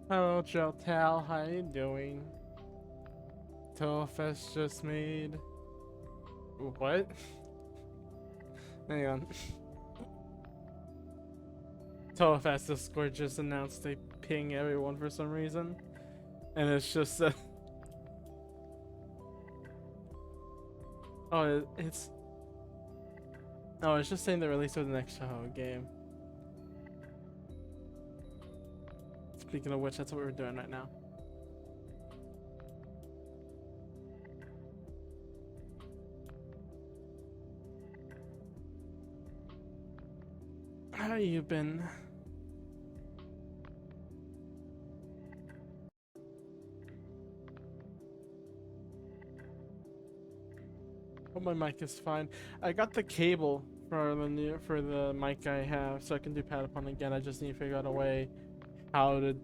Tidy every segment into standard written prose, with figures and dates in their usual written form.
Hello, Jotel. How you doing? Touhoufest just made. What? Hang on. Touhoufest Discord just announced they ping everyone for some reason, and it's just it's it's just saying the release of the next Touhou game. Speaking of which, that's what we're doing right now. How you been? Hope my mic is fine. I got the cable for the mic I have, so I can do Patapon again. I just need to figure out a way how to,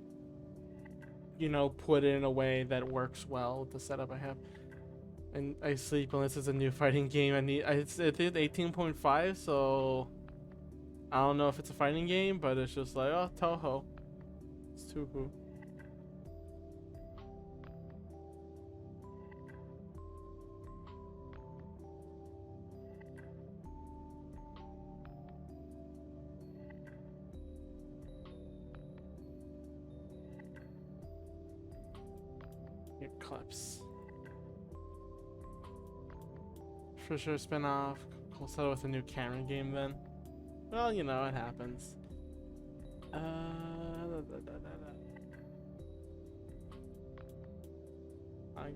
put it in a way that works well with the setup I have. And I sleep unless it's a new fighting game. It's 18.5, so I don't know if it's a fighting game, but it's just like, oh, Touhou. It's Touhou. Here, clips. For sure, spin-off. We'll settle with a new camera game then. Well, it happens. I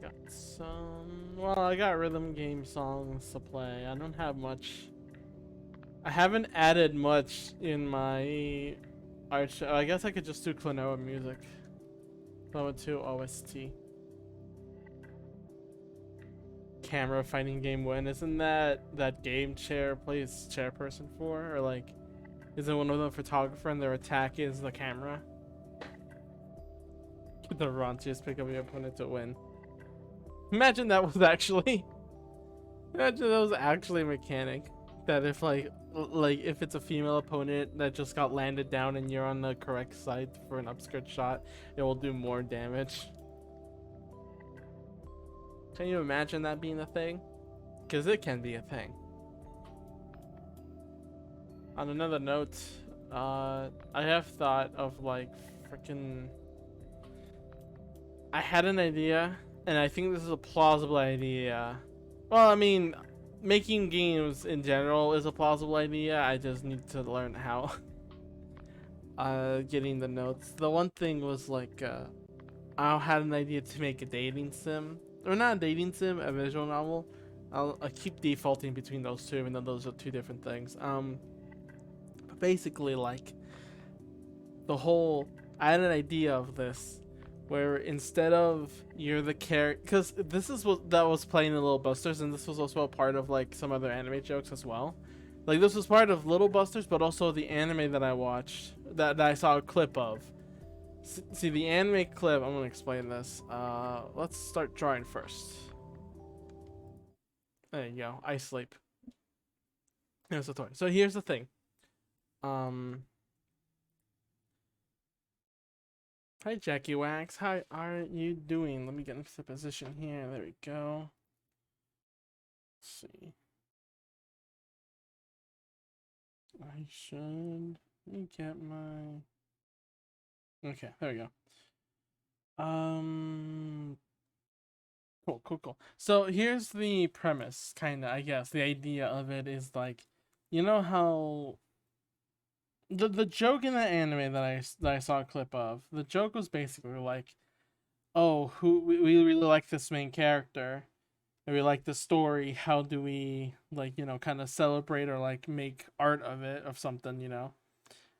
got I got rhythm game songs to play. I don't have much. I haven't added much in my art show. I guess I could just do Klonoa music. Klonoa 2 OST. Camera fighting game win. Isn't that game chair plays chairperson for? Or like, isn't one of them photographer and their attack is the camera? The raunchiest pick up your opponent to win. Imagine that was actually imagine that was actually a mechanic. That if like if it's a female opponent that just got landed down and you're on the correct side for an upskirt shot, it will do more damage. Can you imagine that being a thing? Because it can be a thing. On another note, I have thought of like freaking. I had an idea, and I think this is a plausible idea. Well, I mean, making games in general is a plausible idea. I just need to learn how. Getting the notes. The one thing was like, I had an idea to make a dating sim, or not a dating sim, a visual novel. I keep defaulting between those two, even though those are two different things. But basically, like the whole, I had an idea of this, where instead of you're the character, because this is what that was playing in Little Busters, and this was also a part of like some other anime jokes as well. Like this was part of Little Busters, but also the anime that I watched, that I saw a clip of. See the anime clip. I'm gonna explain this. Let's start drawing first. There you go. I sleep. Here's the toy. So here's the thing. Hi Jackie Wax. How are you doing? Let me get into the position here. There we go. Let's see. I should. Let me get my. Okay, there we go. Cool. So here's the premise, kinda, I guess. The idea of it is like, you know how the joke in that anime that I saw a clip of, the joke was basically like, oh, we really like this main character, and we like the story. How do we like kind of celebrate or like make art of it of something,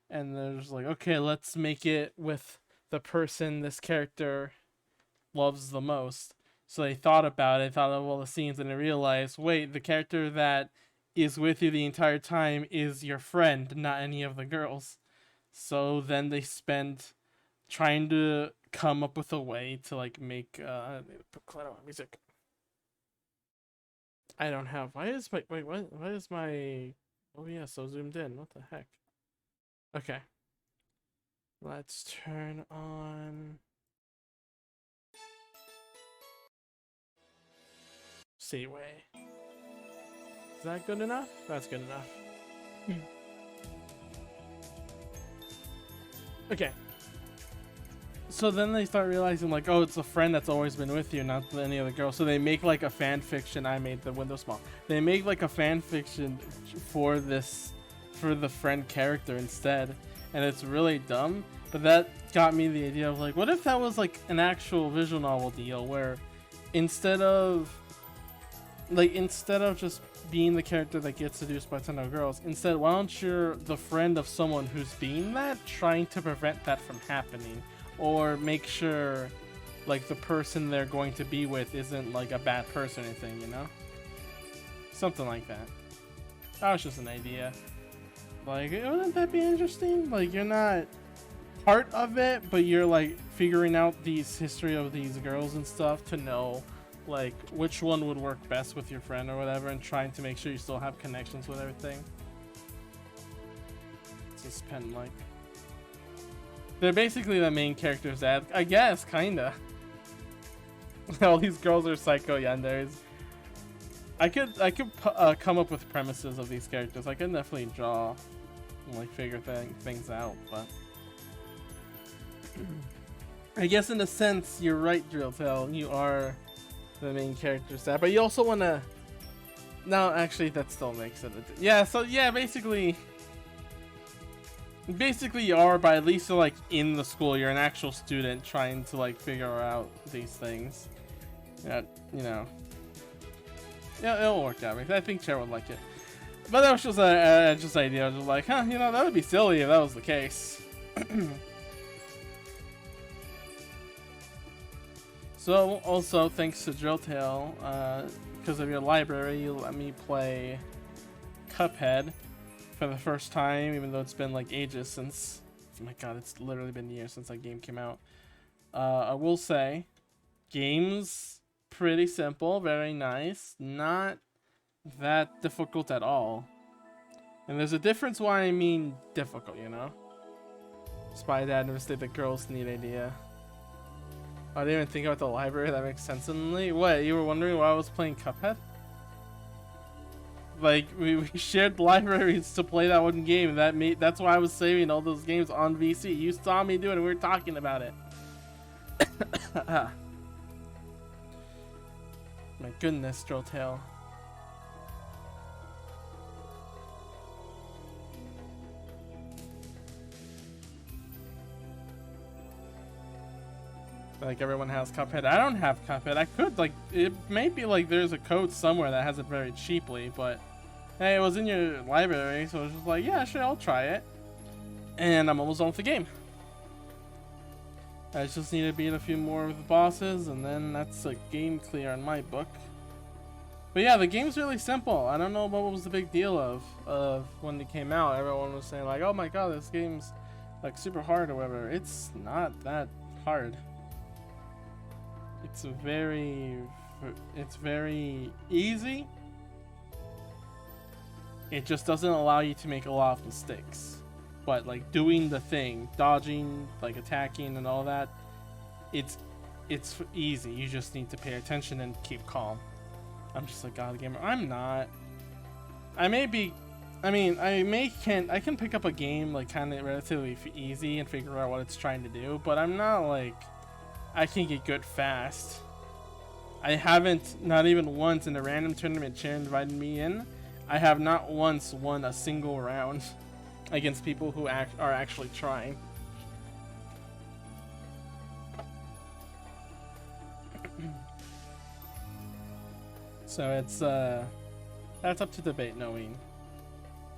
And there's like, okay, let's make it with the person this character loves the most. So they thought about it, thought of all the scenes, and they realized, wait, the character that is with you the entire time is your friend, not any of the girls. So then they spent trying to come up with a way to like make music. I don't have. Why is my wait? Why is my? Oh yeah, so zoomed in. What the heck? Okay. Let's turn on Seaway. Is that good enough? That's good enough. Okay. So then they start realizing, like, oh, it's a friend that's always been with you, not any other girl. So they make like a fan fiction. I made the window small. They make like a fan fiction for this, for the friend character instead, and it's really dumb. But that got me the idea of, like, what if that was like an actual visual novel deal where instead of just being the character that gets seduced by 10 other girls, instead, why don't you the friend of someone who's being that, trying to prevent that from happening, or make sure like the person they're going to be with isn't like a bad person or anything, you know? Something like that. That was just an idea. Like, wouldn't that be interesting? Like, you're not part of it, but you're like figuring out these history of these girls and stuff to know like which one would work best with your friend or whatever, and trying to make sure you still have connections with everything. It's just pen like they're basically the main characters, I guess, kinda. All these girls are psycho yanderes. I could come up with premises of these characters. I could definitely draw and like figure things out, but I guess in a sense you're right, Drilltail. You are the main character set, but you also want to. No, actually, that still makes it. Yeah, so yeah, basically you are, but at least you're like in the school. You're an actual student trying to like figure out these things. Yeah, you know. Yeah, it'll work out. I think Chair would like it. But that was just a just idea. I was just like, huh, you know, that would be silly if that was the case. So, also, thanks to Drilltail, because of your library, you let me play Cuphead for the first time, even though it's been like ages since. Oh my god, it's literally been years since that game came out. I will say, game's pretty simple, very nice, not that difficult at all. And there's a difference why I mean difficult, you know? Spy Dad never stayed the girls need idea. I didn't even think about the library. That makes sense suddenly. What, you were wondering why I was playing Cuphead? Like, we shared libraries to play that one game. That's why I was saving all those games on VC. You saw me do it and we were talking about it. My goodness, Drilltail. Like, everyone has Cuphead. I don't have Cuphead. I could, like, it may be like there's a code somewhere that has it very cheaply, but hey, it was in your library, so I was just like, yeah, sure, I'll try it. And I'm almost done with the game. I just need to beat a few more of the bosses, and then that's a game clear in my book. But yeah, the game's really simple. I don't know what was the big deal of when it came out. Everyone was saying like, oh my god, this game's like super hard or whatever. It's not that hard. It's very easy. It just doesn't allow you to make a lot of mistakes. But like doing the thing, dodging, like attacking and all that, it's easy. You just need to pay attention and keep calm. I'm just a god gamer. I'm not. I may be. I mean, I can pick up a game like kind of relatively easy and figure out what it's trying to do, but I'm not like I can get good fast. I haven't, not even once in a random tournament Chair invited me in, I have not once won a single round against people who are actually trying. So it's that's up to debate, Noeen.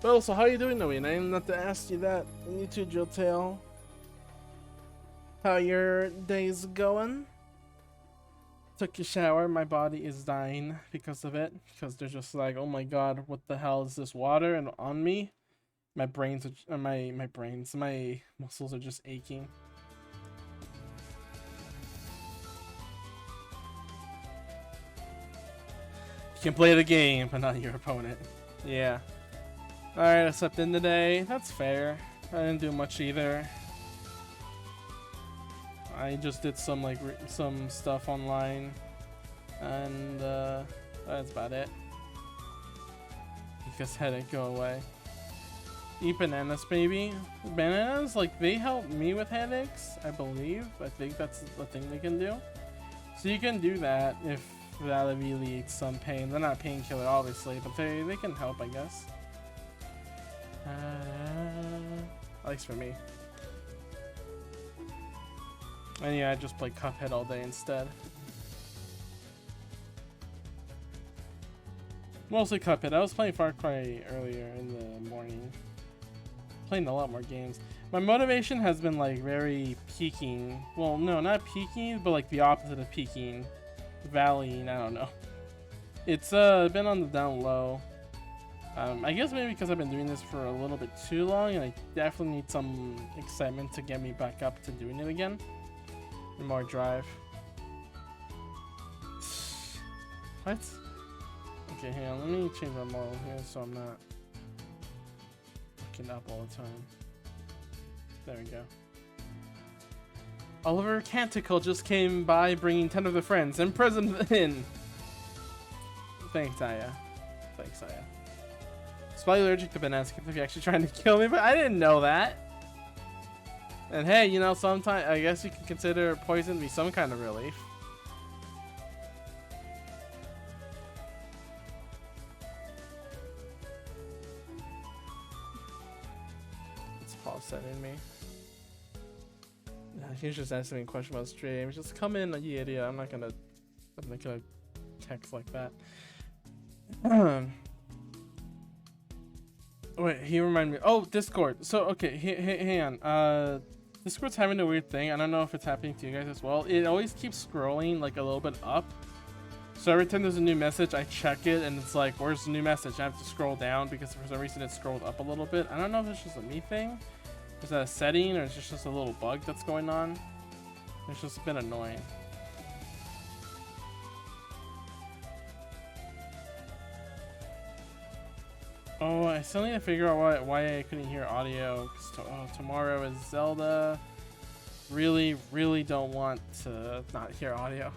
But also, how are you doing, Noeen? I didn't have to ask you that. And you too, Drilltail. How your day's going? Took a shower. My body is dying because of it. Because they're just like, oh my god, what the hell is this water and on me? My brains are, my muscles are just aching. You can play the game, but not your opponent. Yeah. Alright, I slept in today. That's fair. I didn't do much either. I just did some like some stuff online, and that's about it. Make this headache go away. Eat bananas, baby. Bananas, like, they help me with headaches, I believe. I think that's the thing they can do. So you can do that if that alleviates some pain. They're not a painkiller, obviously, but they can help, I guess. At least for me. And yeah, I just play Cuphead all day instead. Mostly Cuphead. I was playing Far Cry earlier in the morning. Playing a lot more games. My motivation has been like very peaking. Well, no, not peaking, but like the opposite of peaking. Valleying, I don't know. It's been on the down low. I guess maybe because I've been doing this for a little bit too long, and I definitely need some excitement to get me back up to doing it again. And more drive. What? Okay, hang on, let me change my model here so I'm not looking up all the time. There we go. Oliver Canticle just came by bringing 10 of the friends and present in. Thanks, Aya. Thanks, Aya. Slightly allergic to bananas. If you're actually trying to kill me, but I didn't know that. And hey, you know, sometimes I guess you can consider poison to be some kind of relief. It's Paul sending me. He's just asking me a question about stream. Just come in, you idiot. I'm not gonna text like that. Wait, he reminded me. Oh, Discord. So okay, hang on. Discord's having a weird thing. I don't know if it's happening to you guys as well. It always keeps scrolling like a little bit up. So every time there's a new message, I check it and it's like, where's the new message? I have to scroll down because for some reason it scrolled up a little bit. I don't know if it's just a me thing. Is that a setting or is it just a little bug that's going on? It's just been annoying. Oh, I still need to figure out why I couldn't hear audio. Cause tomorrow is Zelda. Really don't want to not hear audio.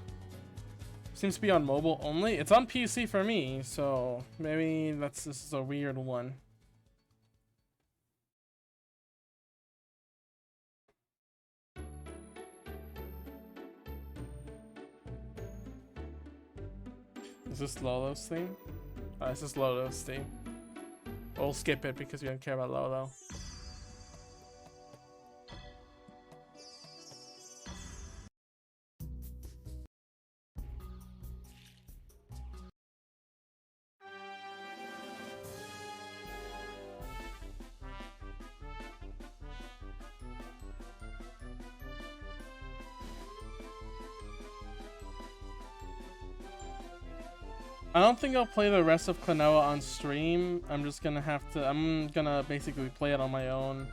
Seems to be on mobile only. It's on PC for me, so maybe this is a weird one. Is this Lolo's theme? Oh, this is Lolo's theme. We'll skip it because we don't care about Lolo. I don't think I'll play the rest of Klonoa on stream. I'm gonna basically play it on my own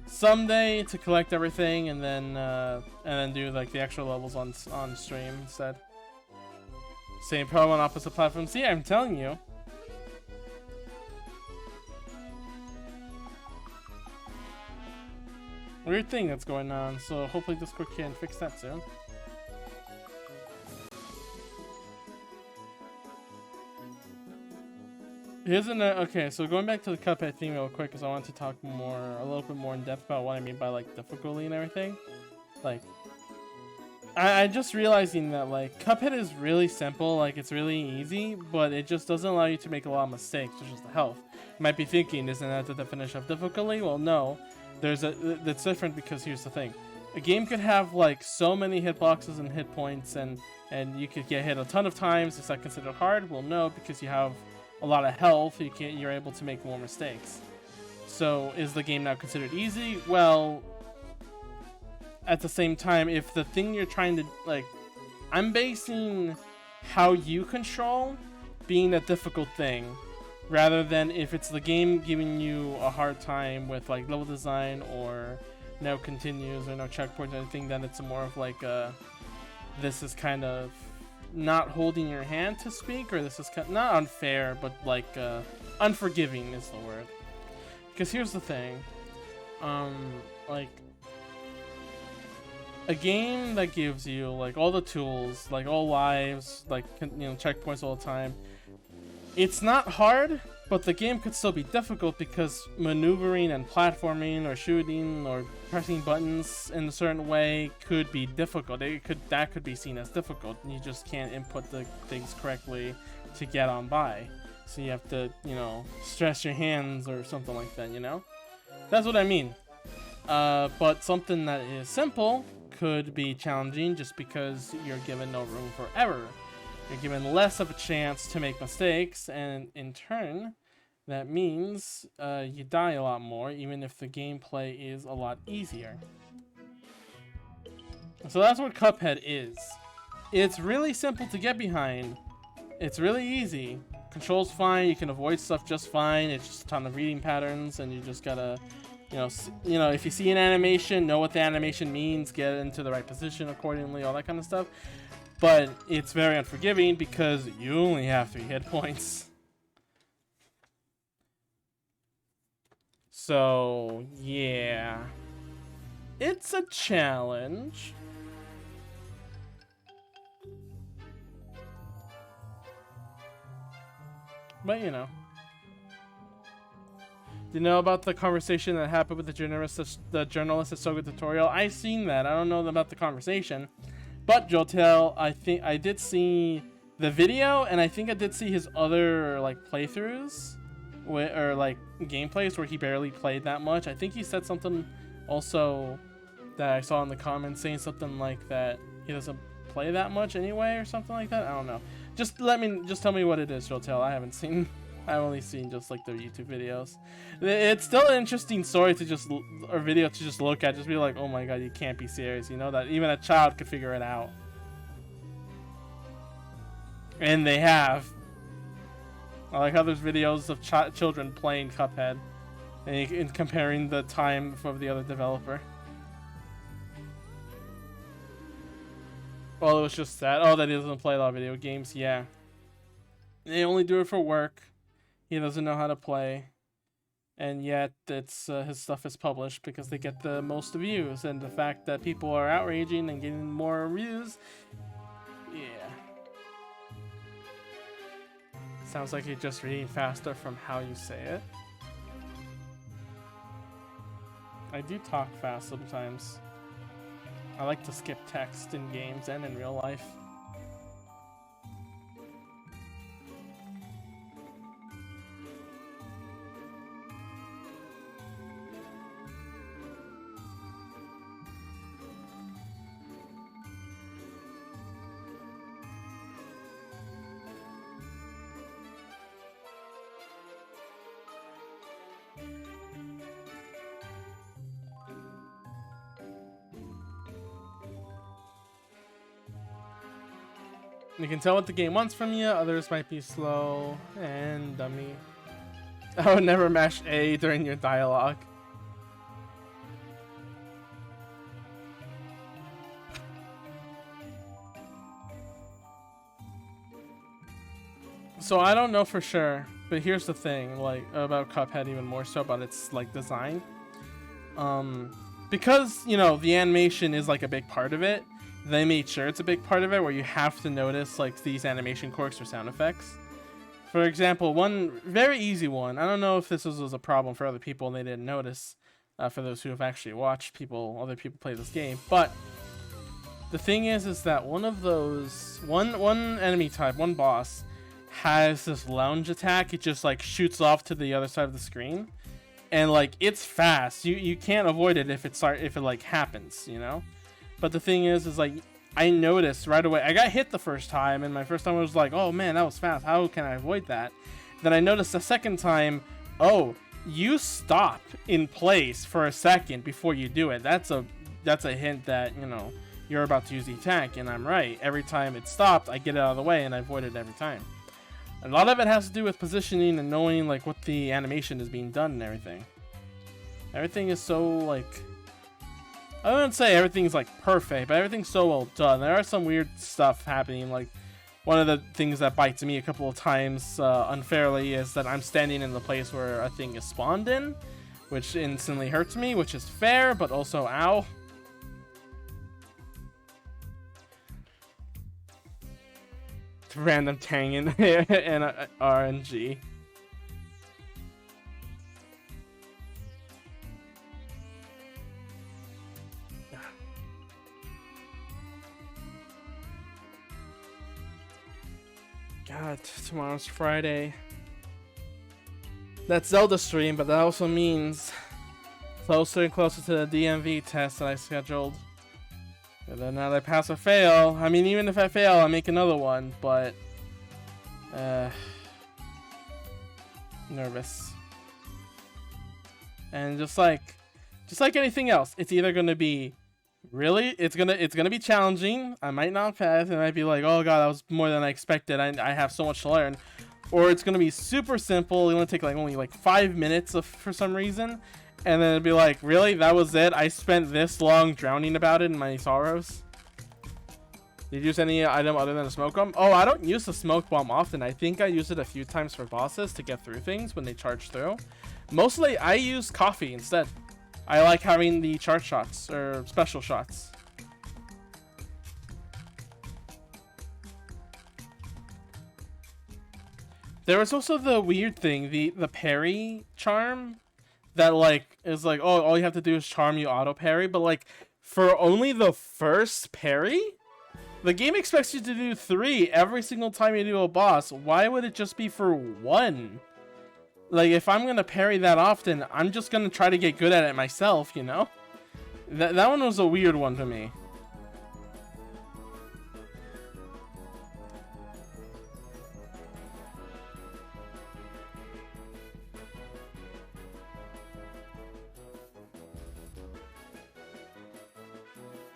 someday to collect everything and then do like the actual levels on stream instead. Same problem on opposite platforms. See, I'm telling you. Weird thing that's going on, so hopefully Discord can fix that soon. Okay, so going back to the Cuphead theme real quick, because I want to talk a little bit more in depth about what I mean by like difficulty and everything. Like, I just realizing that like Cuphead is really simple, like it's really easy, but it just doesn't allow you to make a lot of mistakes, which is the health. You might be thinking, isn't that the definition of difficulty? Well, no, that's different because here's the thing: a game could have like so many hitboxes and hit points, and you could get hit a ton of times. Is that considered hard? Well, no, because you have a lot of health, you're able to make more mistakes. So is the game now considered easy? Well, at the same time, if the thing you're trying to like, I'm basing how you control being a difficult thing rather than if it's the game giving you a hard time with like level design or no continues or no checkpoints or anything. Then it's more of like this is kind of not holding your hand to speak, or this is kind of, not unfair, but like unforgiving is the word. Because here's the thing, like a game that gives you like all the tools, like all lives, like, you know, checkpoints all the time. It's not hard, but the game could still be difficult because maneuvering and platforming or shooting or pressing buttons in a certain way could be difficult. That could be seen as difficult, and you just can't input the things correctly to get on by. So you have to, you know, stress your hands or something like that, you know? That's what I mean. But something that is simple could be challenging just because you're given no room for error. You're given less of a chance to make mistakes, and in turn, that means you die a lot more, even if the gameplay is a lot easier. So that's what Cuphead is. It's really simple to get behind. It's really easy. Controls fine. You can avoid stuff just fine. It's just a ton of reading patterns, and you just gotta, you know, if you see an animation, know what the animation means, get into the right position accordingly, all that kind of stuff. But it's very unforgiving because you only have 3 hit points. So, yeah. It's a challenge. But, you know. Do you know about the conversation that happened with the journalist at Soga Tutorial? I seen that. I don't know about the conversation. But Jotel, I think I did see the video, and I think I did see his other like playthroughs, or like gameplays where he barely played that much. I think he said something also that I saw in the comments, saying something like that he doesn't play that much anyway, or something like that. I don't know. Just tell me what it is, Jotel. I haven't seen. I've only seen just like their YouTube videos. It's still an interesting story to just, or video to just look at, just be like, oh my god, you can't be serious. You know that even a child could figure it out. And they have. I like how there's videos of children playing Cuphead and comparing the time of the other developer. Well, it was just that. Oh, that he doesn't play a lot of video games. Yeah. They only do it for work. He doesn't know how to play, and yet it's his stuff is published because they get the most views, and the fact that people are outraging and getting more views, yeah. Sounds like you're just reading faster from how you say it. I do talk fast sometimes. I like to skip text in games and in real life. You can tell what the game wants from you. Others might be slow and dummy. I would never mash A during your dialogue. So I don't know for sure, but here's the thing, like about Cuphead, even more so about its like design. Because, you know, the animation is like a big part of it. They made sure it's a big part of it where you have to notice like these animation quirks or sound effects. For example, one very easy one. I don't know if this was a problem for other people and they didn't notice. For those who have actually watched other people play this game, but the thing is that one of those one enemy type, one boss, has this lounge attack. It just like shoots off to the other side of the screen, and like it's fast. You can't avoid it if it like happens, you know. But the thing is like I noticed right away. I got hit the first time, and my first time was like, oh man, that was fast. How can I avoid that? Then I noticed the second time, oh, you stop in place for a second before you do it. That's a hint that, you know, you're about to use the attack, and I'm right. Every time it stopped, I get it out of the way and I avoid it every time. A lot of it has to do with positioning and knowing like what the animation is being done and everything. Everything is so like, I wouldn't say everything's like perfect, but everything's so well done. There are some weird stuff happening. Like one of the things that bites me a couple of times unfairly is that I'm standing in the place where a thing is spawned in, which instantly hurts me, which is fair, but also ow. random Tang in there and RNG. God, tomorrow's Friday. That's Zelda stream, but that also means closer and closer to the DMV test that I scheduled. And then now I pass or fail. I mean, even if I fail, I make another one, but nervous. And just like anything else, it's either gonna be it's gonna be challenging. I might not pass, and I might be like, oh god, that was more than I expected. I have so much to learn. Or it's gonna be super simple. It's gonna take like only like 5 minutes for some reason, and then it'd be like, really, that was it? I spent this long drowning about it in my sorrows. Did you use any item other than a smoke bomb? Oh, I don't use the smoke bomb often. I think I use it a few times for bosses to get through things when they charge through. Mostly, I use coffee instead. I like having the charge shots or special shots. There was also the weird thing, the parry charm that like is like, oh, all you have to do is charm, you auto parry, but like for only the first parry, the game expects you to do 3 every single time you do a boss. Why would it just be for 1? Like, if I'm gonna parry that often, I'm just gonna try to get good at it myself, you know? That one was a weird one to me.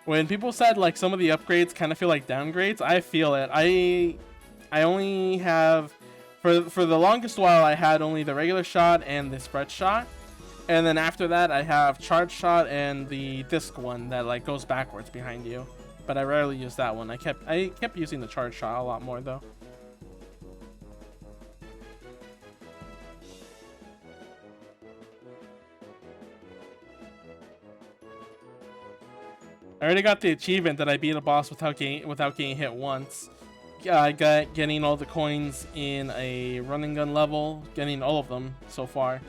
When people said like some of the upgrades kind of feel like downgrades, I feel it. I only have for the longest while I had only the regular shot and the spread shot, and then after that I have charge shot and the disc one that like goes backwards behind you. But I rarely use that one. I kept using the charge shot a lot more though. I already got the achievement that I beat a boss without getting hit once. I got getting all the coins in a running gun level, getting all of them so far.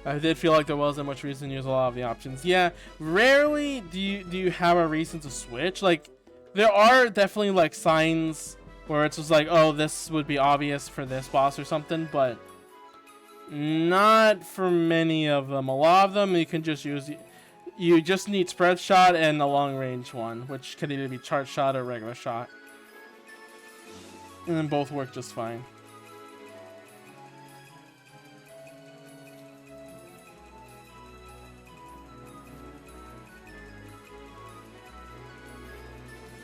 I did feel like there wasn't much reason to use a lot of the options. Yeah, rarely do you have a reason to switch. Like, there are definitely like signs where it's just like, oh, this would be obvious for this boss or something, but not for many of them. A lot of them you can just use. You just need spread shot and a long range one, which can either be charge shot or regular shot. And then both work just fine.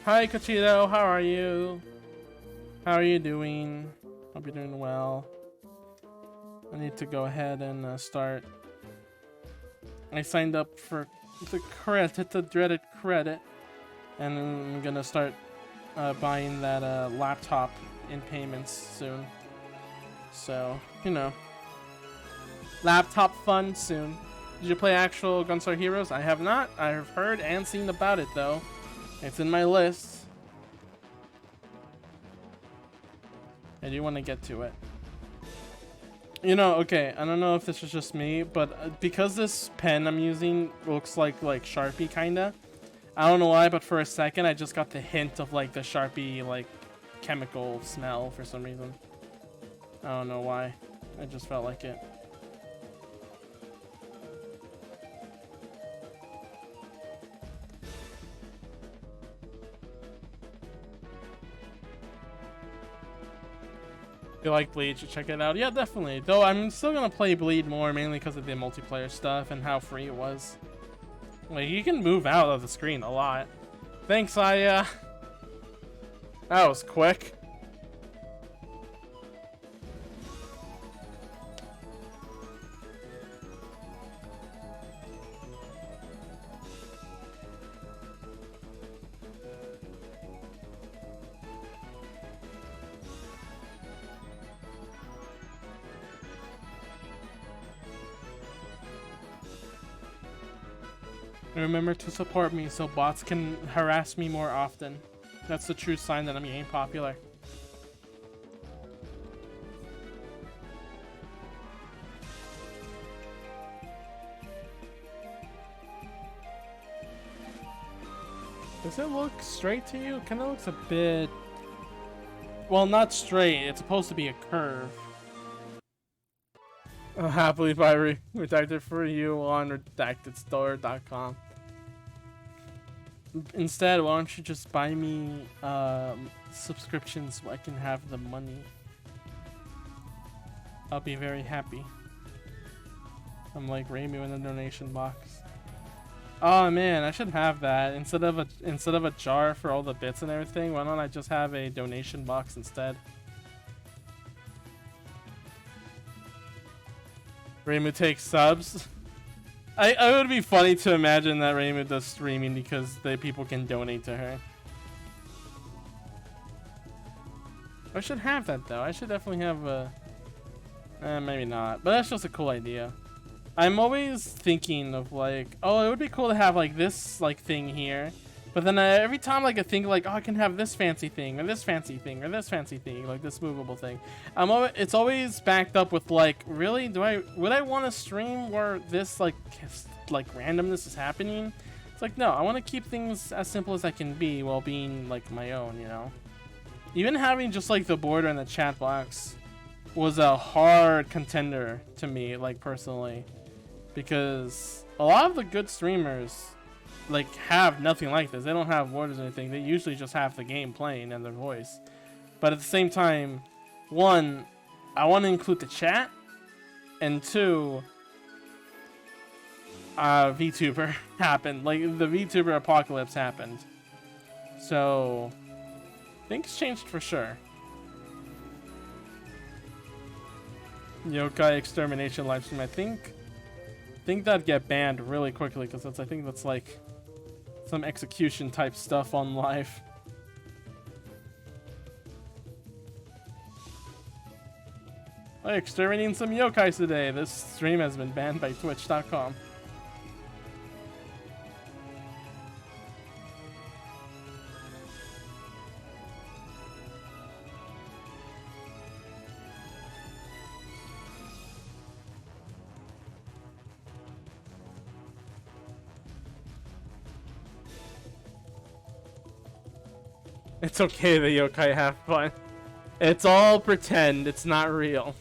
Hi Cochito, how are you? How are you doing? Hope you're doing well. I need to go ahead and start. I signed up for the credit, the dreaded credit, and I'm gonna start buying that laptop in payments soon. So, you know, laptop fun soon. Did you play actual Gunstar Heroes? I have not. I have heard and seen about it though. It's in my list. I do want to get to it. You know, okay, I don't know if this is just me, but because this pen I'm using looks like Sharpie kinda, I don't know why, but for a second I just got the hint of like the Sharpie like chemical smell for some reason. I don't know why. I just felt like it. If you like Bleed, you check it out. Yeah, definitely. Though I'm still gonna play Bleed more, mainly because of the multiplayer stuff and how free it was. Like, you can move out of the screen a lot. Thanks, Aya. That was quick. Remember to support me so bots can harass me more often. That's the true sign that I'm getting popular. Does it look straight to you? It kind of looks a bit... Well, not straight. It's supposed to be a curve. I'll happily buy Redacted for you on redactedstore.com. Instead, why don't you just buy me subscriptions so I can have the money? I'll be very happy. I'm like Ramu in the donation box. Oh man, I should have that instead of a jar for all the bits and everything. Why don't I just have a donation box instead? Ramu takes subs. It would be funny to imagine that Ramu does streaming because the people can donate to her. I should have that though. I should definitely have a. Maybe not, but that's just a cool idea. I'm always thinking of like, oh, it would be cool to have like this like thing here, but then every time like I think like, oh, I can have this fancy thing or this fancy thing or this fancy thing, like this movable thing. It's always backed up with like, really, would I want to stream where this like randomness is happening? It's like, no, I want to keep things as simple as I can be while being like my own, you know. Even having just like the border and the chat box was a hard contender to me, like personally. Because a lot of the good streamers like have nothing like this. They don't have borders or anything. They usually just have the game playing and their voice. But at the same time, one, I want to include the chat, and two, VTuber happened. Like the VTuber apocalypse happened. So things changed for sure. Yokai extermination livestream. I think that'd get banned really quickly because I think that's like some execution type stuff on live. Hey, exterminating some yokais today. This stream has been banned by Twitch.com. It's okay, the yokai have fun. It's all pretend, it's not real.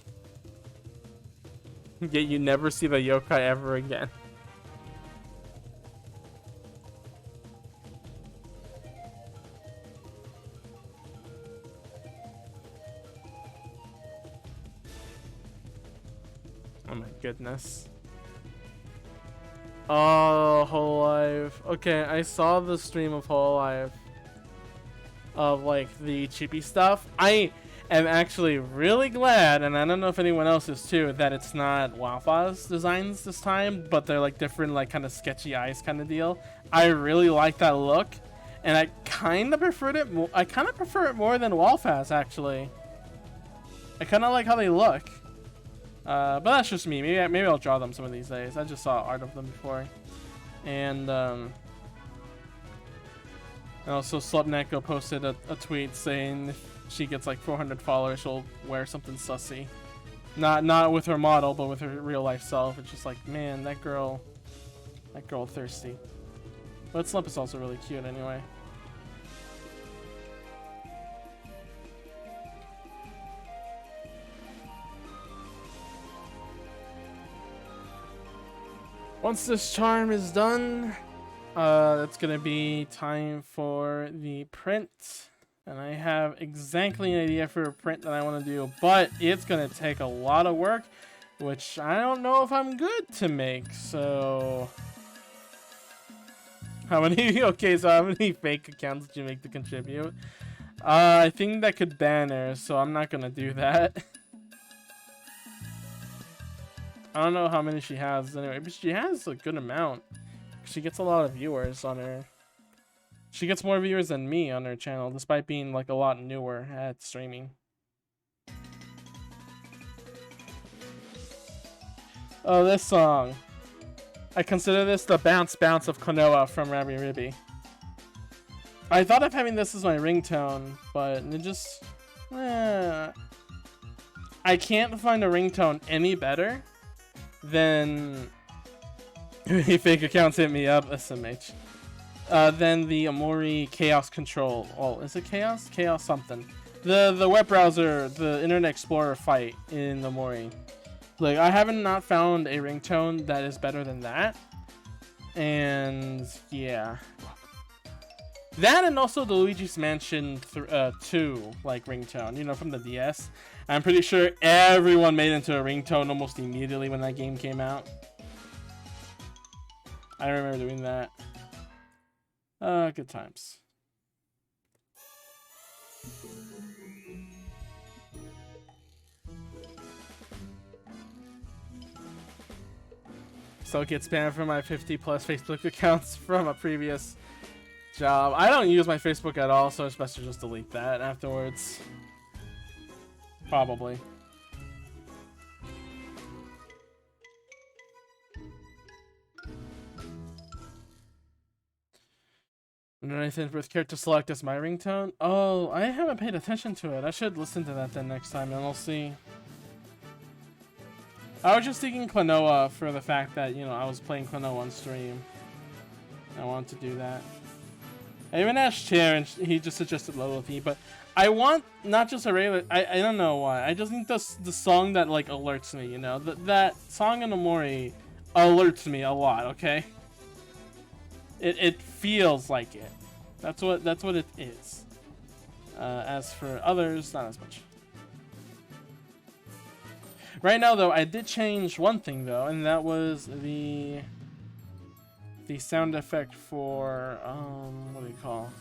Yet you never see the yokai ever again. Oh my goodness. Oh, Hololive. Okay, I saw the stream of Hololive. Of like the chippy stuff. I am actually really glad, and I don't know if anyone else is too, that it's not Wafa's designs this time, but they're like different, like kind of sketchy eyes kind of deal. I really like that look, and I kind of preferred it. I kind of prefer it more than Wafa's actually. I kind of like how they look, but that's just me. Maybe I'll draw them some of these days. I just saw art of them before, and also, Slupneko posted a tweet saying if she gets like 400 followers, she'll wear something sussy. Not with her model, but with her real life self. It's just like, man, that girl thirsty. But Slump is also really cute anyway. Once this charm is done, it's gonna be time for the print, and I have exactly an idea for a print that I want to do, but it's gonna take a lot of work, which I don't know if I'm good to make. So how many fake accounts did you make to contribute? I think that could ban her, so I'm not gonna do that. I don't know how many she has anyway, but she has a good amount. She gets a lot of viewers on her. She gets more viewers than me on her channel, despite being like a lot newer at streaming. Oh, this song. I consider this the bounce bounce of Konoha from Rabi Ribi. I thought of having this as my ringtone, but it just... I can't find a ringtone any better than... Fake accounts hit me up, SMH. Than the Amori Chaos Control. Oh, is it Chaos? Chaos something. The web browser, the Internet Explorer fight in Amori. Like, I haven't not found a ringtone that is better than that. And yeah. That and also the Luigi's Mansion 2 like ringtone, you know, from the DS. I'm pretty sure everyone made it into a ringtone almost immediately when that game came out. I remember doing that. Good times. So get spammed from my 50+ Facebook accounts from a previous job. I don't use my Facebook at all, so it's best to just delete that afterwards. Probably. Anything with character select as my ringtone? Oh, I haven't paid attention to it. I should listen to that then next time, and we'll see. I was just thinking Klonoa for the fact that, you know, I was playing Klonoa on stream. I wanted to do that. I even asked Chair, and he just suggested Lilithy, but I want not just a regular... I don't know why. I just need the song that, like, alerts me, you know? That song in Amori alerts me a lot, okay? It feels like it. That's what it is. As for others, not as much. Right now, though, I did change one thing, though, and that was the sound effect for, what do you call?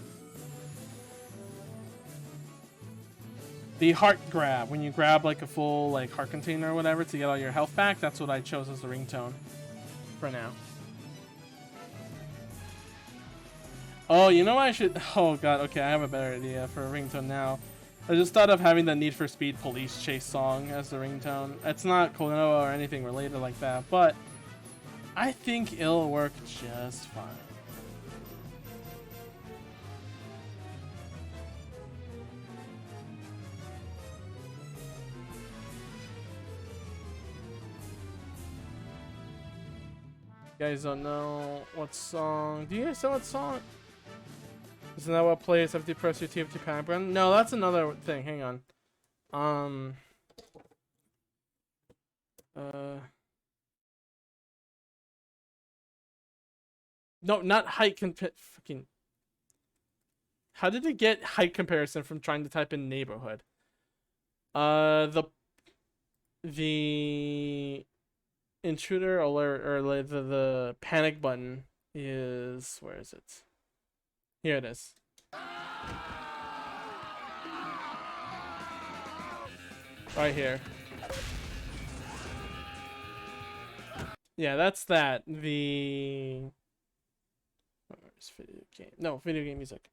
The heart grab. When you grab, like, a full, like, heart container or whatever to get all your health back, that's what I chose as the ringtone for now. Oh, you know what I should... Oh, God, okay, I have a better idea for a ringtone now. I just thought of having the Need for Speed Police Chase song as the ringtone. It's not Klonoa or anything related like that, but I think it'll work just fine. You guys don't know what song? Do you guys know what song? Isn't that what plays after you press your TFT power button? No, that's another thing. Hang on. No, not height fucking. How did it get height comparison from trying to type in neighborhood? The intruder alert, or the panic button is, where is it? Here it is. Right here. Yeah, that's that. Where's video game? No, video game music.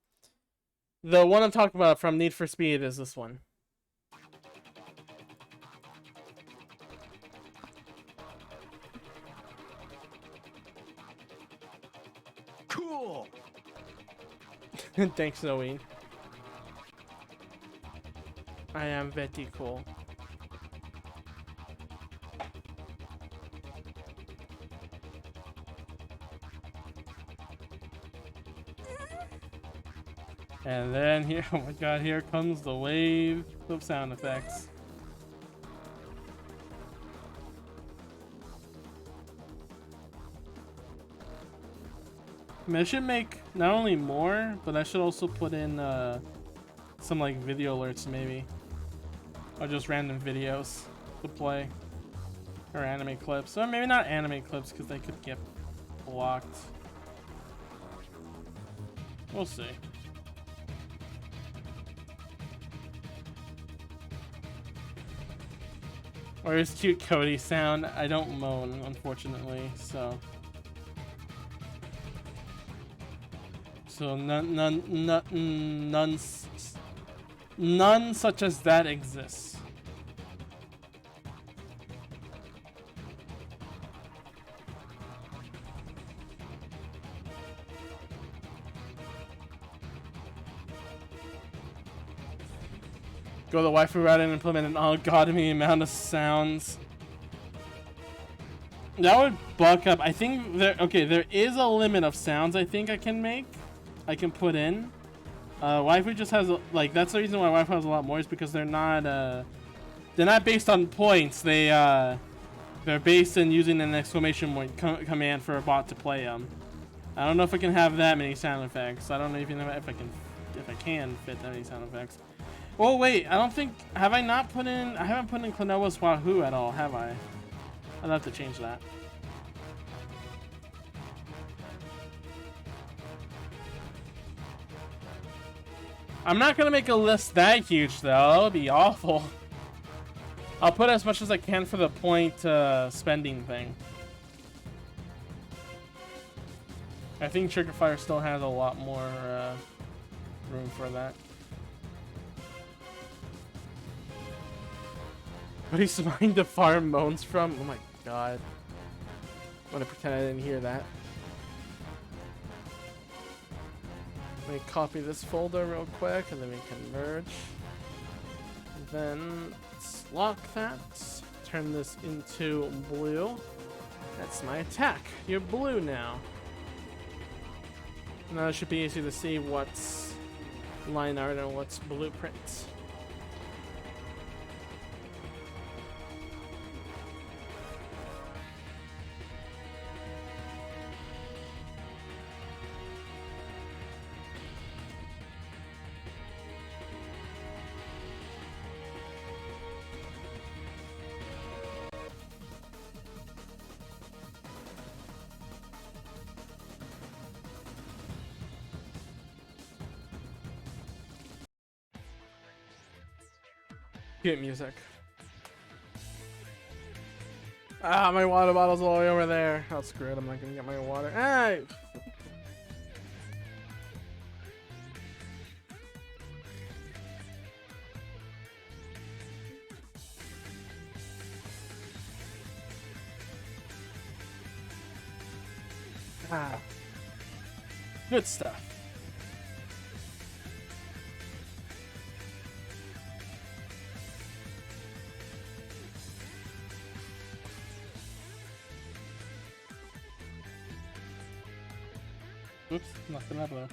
The one I'm talking about from Need for Speed is this one. Cool. Thanks, Zoe. I am very cool. And then here, oh my god, here comes the wave of sound effects. I mean, I should make not only more, but I should also put in some like video alerts maybe. Or just random videos to play. Or anime clips. Or maybe not anime clips because they could get blocked. We'll see. Or his cute Cody sound. I don't moan, unfortunately, so. So none such as that exists. Go the waifu route and implement an ungodly amount of sounds. That would buck up. I think there is a limit of sounds I think I can put in. Waifu just has like, that's the reason why waifu has a lot more, is because they're not based on points. They're based in using an exclamation point command for a bot to play them. I don't know if I can have that many sound effects. I don't know even if I can fit that many sound effects. Oh wait, I don't think, I haven't put in Klonoa's Wahoo at all, have I? I'll have to change that. I'm not gonna make a list that huge though, that would be awful. I'll put as much as I can for the point spending thing. I think Trigger Fire still has a lot more room for that. What he's trying to farm moans from? Oh my god. I'm gonna pretend I didn't hear that. Let me copy this folder real quick and then we can merge. And then let's lock that. Turn this into blue. That's my attack. You're blue now. Now it should be easy to see what's line art and what's blueprint. Get music. Ah, my water bottle's all the way over there. Oh, screw it. I'm not gonna get my water. Hey! Ah. Good stuff. Oops, knocked it up though.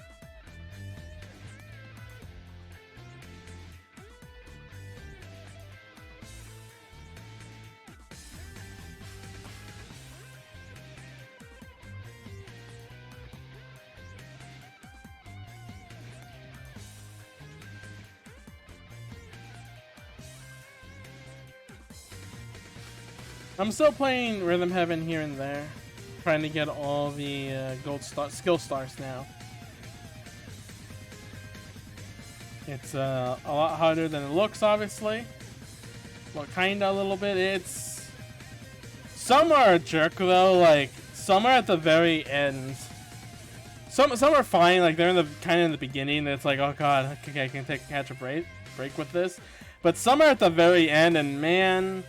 I'm still playing Rhythm Heaven here and there, trying to get all the skill stars now. It's a lot harder than it looks, obviously. Well, kinda a little bit. Some are a jerk though. Like some are at the very end. Some are fine. Like they're in the kind of in the beginning. It's like, oh god, okay, I can catch a break with this. But some are at the very end, and man,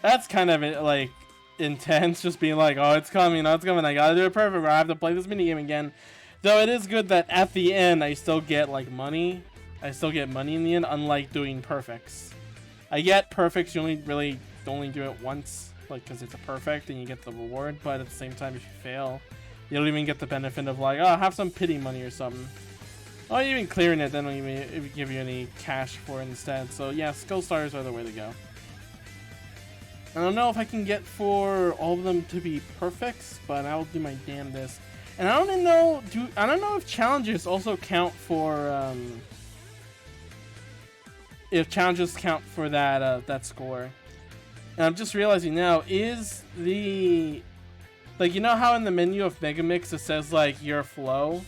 that's kind of like intense. Just being like, oh, it's coming, I gotta do it perfect, or I have to play this minigame again. Though it is good that at the end I still get like money. I still get money in the end, unlike doing perfects. I get perfects, you only do it once, like because it's a perfect and you get the reward. But at the same time, if you fail, you don't even get the benefit of like, oh, have some pity money or something. Oh, even clearing it, then don't even give you any cash for it instead. So yeah, skill stars are the way to go. I don't know if I can get for all of them to be perfects, but I'll do my damnedest. And I don't know if challenges also count for if challenges count for that score. And I'm just realizing now, is the, like, you know how in the menu of Megamix it says like your flow?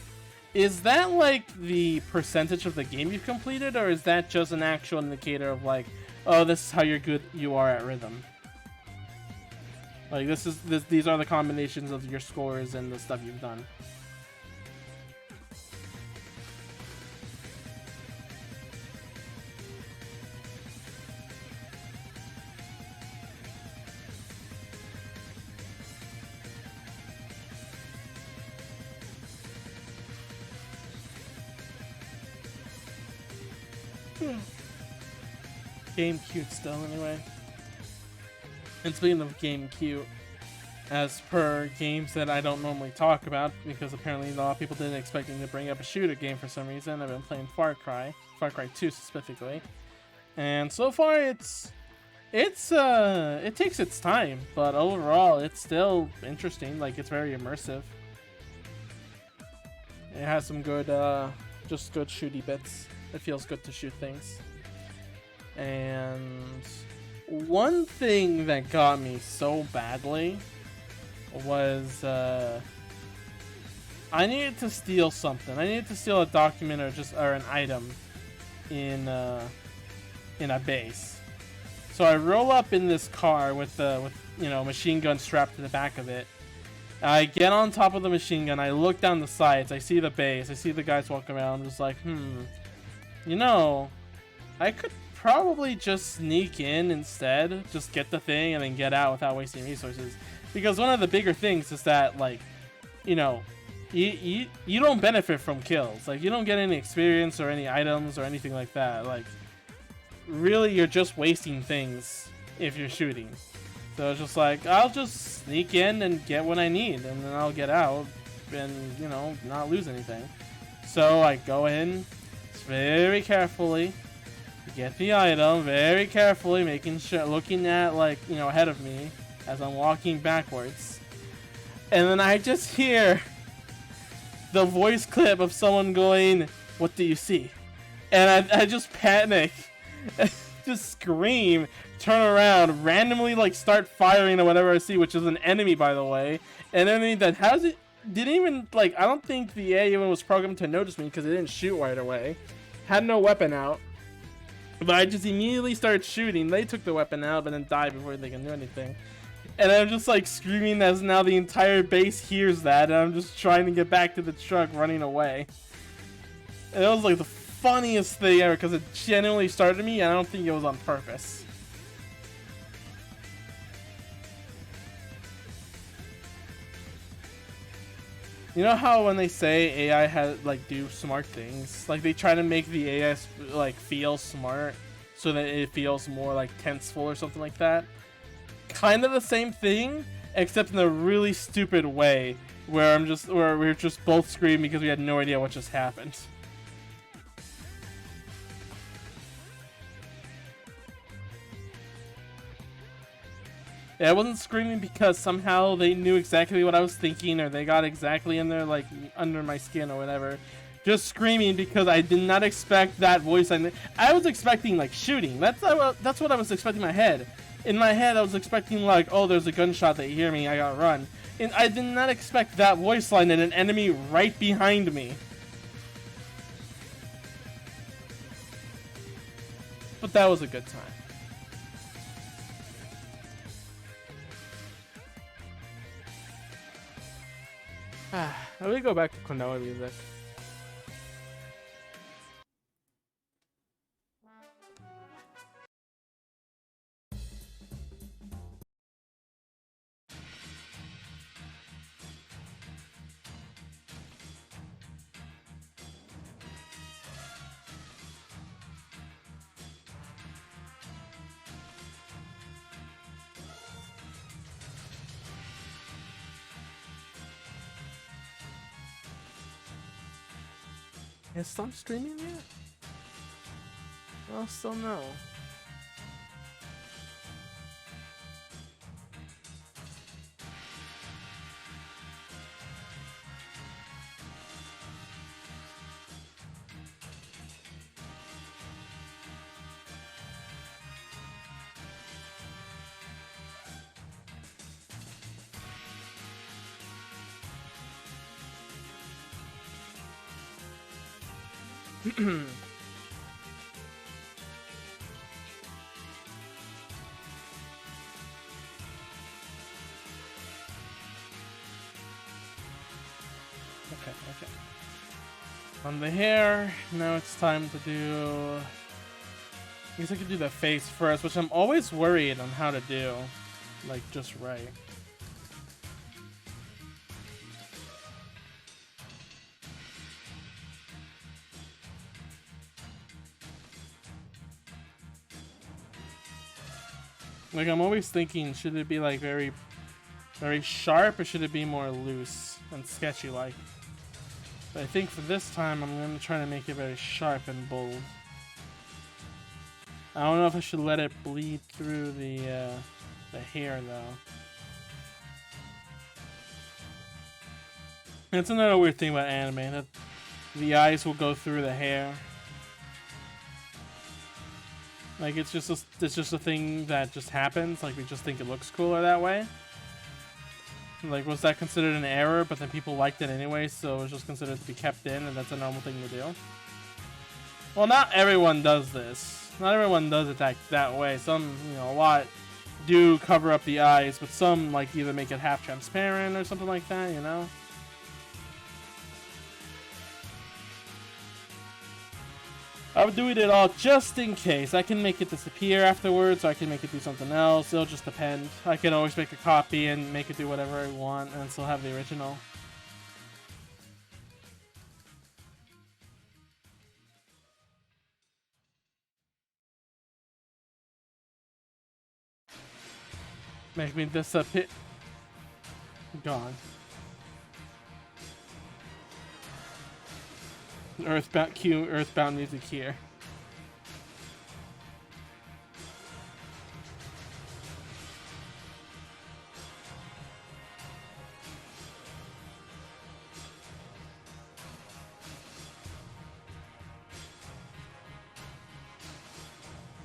Is that like the percentage of the game you've completed, or is that just an actual indicator of like, oh, this is how good you are at rhythm? Like these are the combinations of your scores and the stuff you've done. game cute still anyway. And speaking of game cute, as per games that I don't normally talk about, because apparently a lot of people didn't expect me to bring up a shooter game for some reason. I've been playing Far Cry 2 specifically, and so far it takes its time, but overall it's still interesting. Like, it's very immersive. It has some good, just good shooty bits. It feels good to shoot things. And one thing that got me so badly was I needed to steal something. I needed to steal a document or an item in a base. So I roll up in this car with machine gun strapped to the back of it. I get on top of the machine gun. I look down the sides. I see the base. I see the guys walking around. I'm just like, I could probably just sneak in instead. Just get the thing and then get out without wasting resources. Because one of the bigger things is that, like, you don't benefit from kills. Like, you don't get any experience or any items or anything like that. Like, really, you're just wasting things if you're shooting. So it's just like, I'll just sneak in and get what I need, and then I'll get out and, not lose anything. So I go in very carefully, get the item very carefully, making sure, looking at, like, ahead of me as I'm walking backwards. And then I just hear the voice clip of someone going, "What do you see?" And I just panic, just scream, turn around, randomly, like, start firing at whatever I see, which is an enemy, by the way. And then that didn't even, like, I don't think the AI even was programmed to notice me because it didn't shoot right away. Had no weapon out. But I just immediately started shooting. They took the weapon out, but then died before they can do anything. And I'm just, like, screaming as now the entire base hears that, and I'm just trying to get back to the truck, running away. And it was, like, the funniest thing ever, because it genuinely started me, and I don't think it was on purpose. You know how when they say AI has, like, do smart things, like, they try to make the AI, like, feel smart so that it feels more, like, tenseful or something like that? Kind of the same thing, except in a really stupid way, where we're just both screaming because we had no idea what just happened. Yeah, I wasn't screaming because somehow they knew exactly what I was thinking, or they got exactly in there, like, under my skin or whatever. Just screaming because I did not expect that voice. I was expecting, like, shooting. That's what I was expecting in my head. In my head, I was expecting, like, oh, there's a gunshot, they hear me, I gotta run. And I did not expect that voice line and an enemy right behind me. But that was a good time. Let me go back to Konoha music. Is Stump streaming yet? Well, still no. Okay. On the hair, now it's time to do... I guess I could do the face first, which I'm always worried on how to do. Like, just right. Like, I'm always thinking, should it be like very, very sharp, or should it be more loose and sketchy like? But I think for this time, I'm gonna try to make it very sharp and bold. I don't know if I should let it bleed through the hair though. It's another weird thing about anime, that the eyes will go through the hair. Like, it's just a thing that just happens. Like, we just think it looks cooler that way. Like, was that considered an error? But then people liked it anyway, so it was just considered to be kept in, and that's a normal thing to do. Well, not everyone does this. Not everyone does it that way. Some, you know, a lot do cover up the eyes, but some, like, either make it half transparent or something like that, you know? I'm doing it all just in case. I can make it disappear afterwards, or I can make it do something else. It'll just depend. I can always make a copy and make it do whatever I want and still have the original. Make me disappear. Gone. Earthbound music here.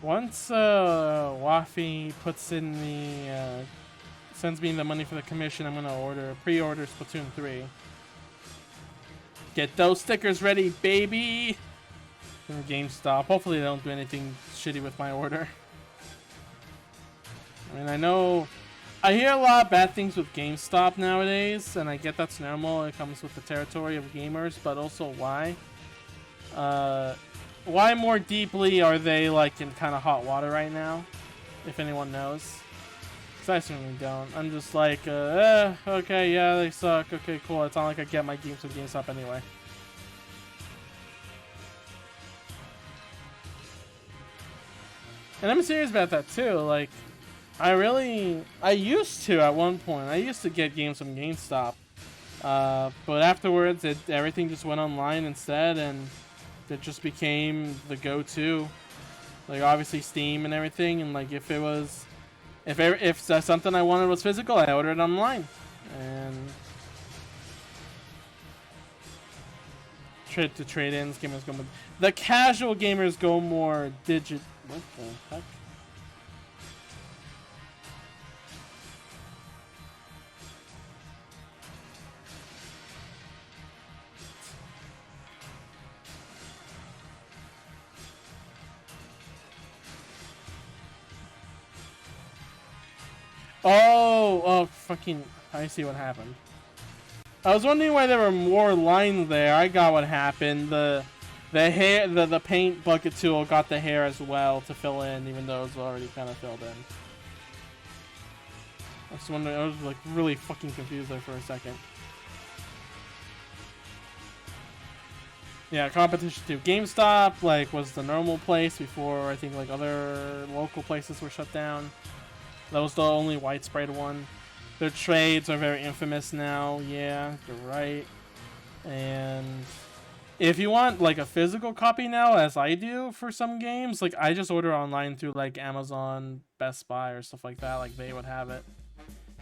Once Wafi puts in the sends me the money for the commission, I'm gonna pre-order Splatoon 3. Get those stickers ready, baby! From GameStop. Hopefully they don't do anything shitty with my order. I mean, I hear a lot of bad things with GameStop nowadays, and I get that's normal. It comes with the territory of gamers, but also why? Why more deeply are they, like, in kind of hot water right now? If anyone knows. Because I certainly don't. I'm just like, okay, yeah, they suck. Okay, cool. It's not like I get my games from GameStop anyway. And I'm serious about that too. Like, I used to at one point. I used to get games from GameStop. But afterwards, everything just went online instead, and it just became the go-to. Like, obviously Steam and everything, and like, if something I wanted was physical, I ordered it online. And trade-ins, gamers go more. The casual gamers go more digit. What the heck? Oh, fucking, I see what happened. I was wondering why there were more lines there. I got what happened. The paint bucket tool got the hair as well to fill in, even though it was already kind of filled in. I was wondering, I was like really fucking confused there for a second. Yeah, competition too. GameStop, like, was the normal place before I think like other local places were shut down. That was the only widespread one. Their trades are very infamous now. Yeah, you're right. And if you want like a physical copy now, as I do for some games, like I just order online through like Amazon, Best Buy, or stuff like that. Like they would have it,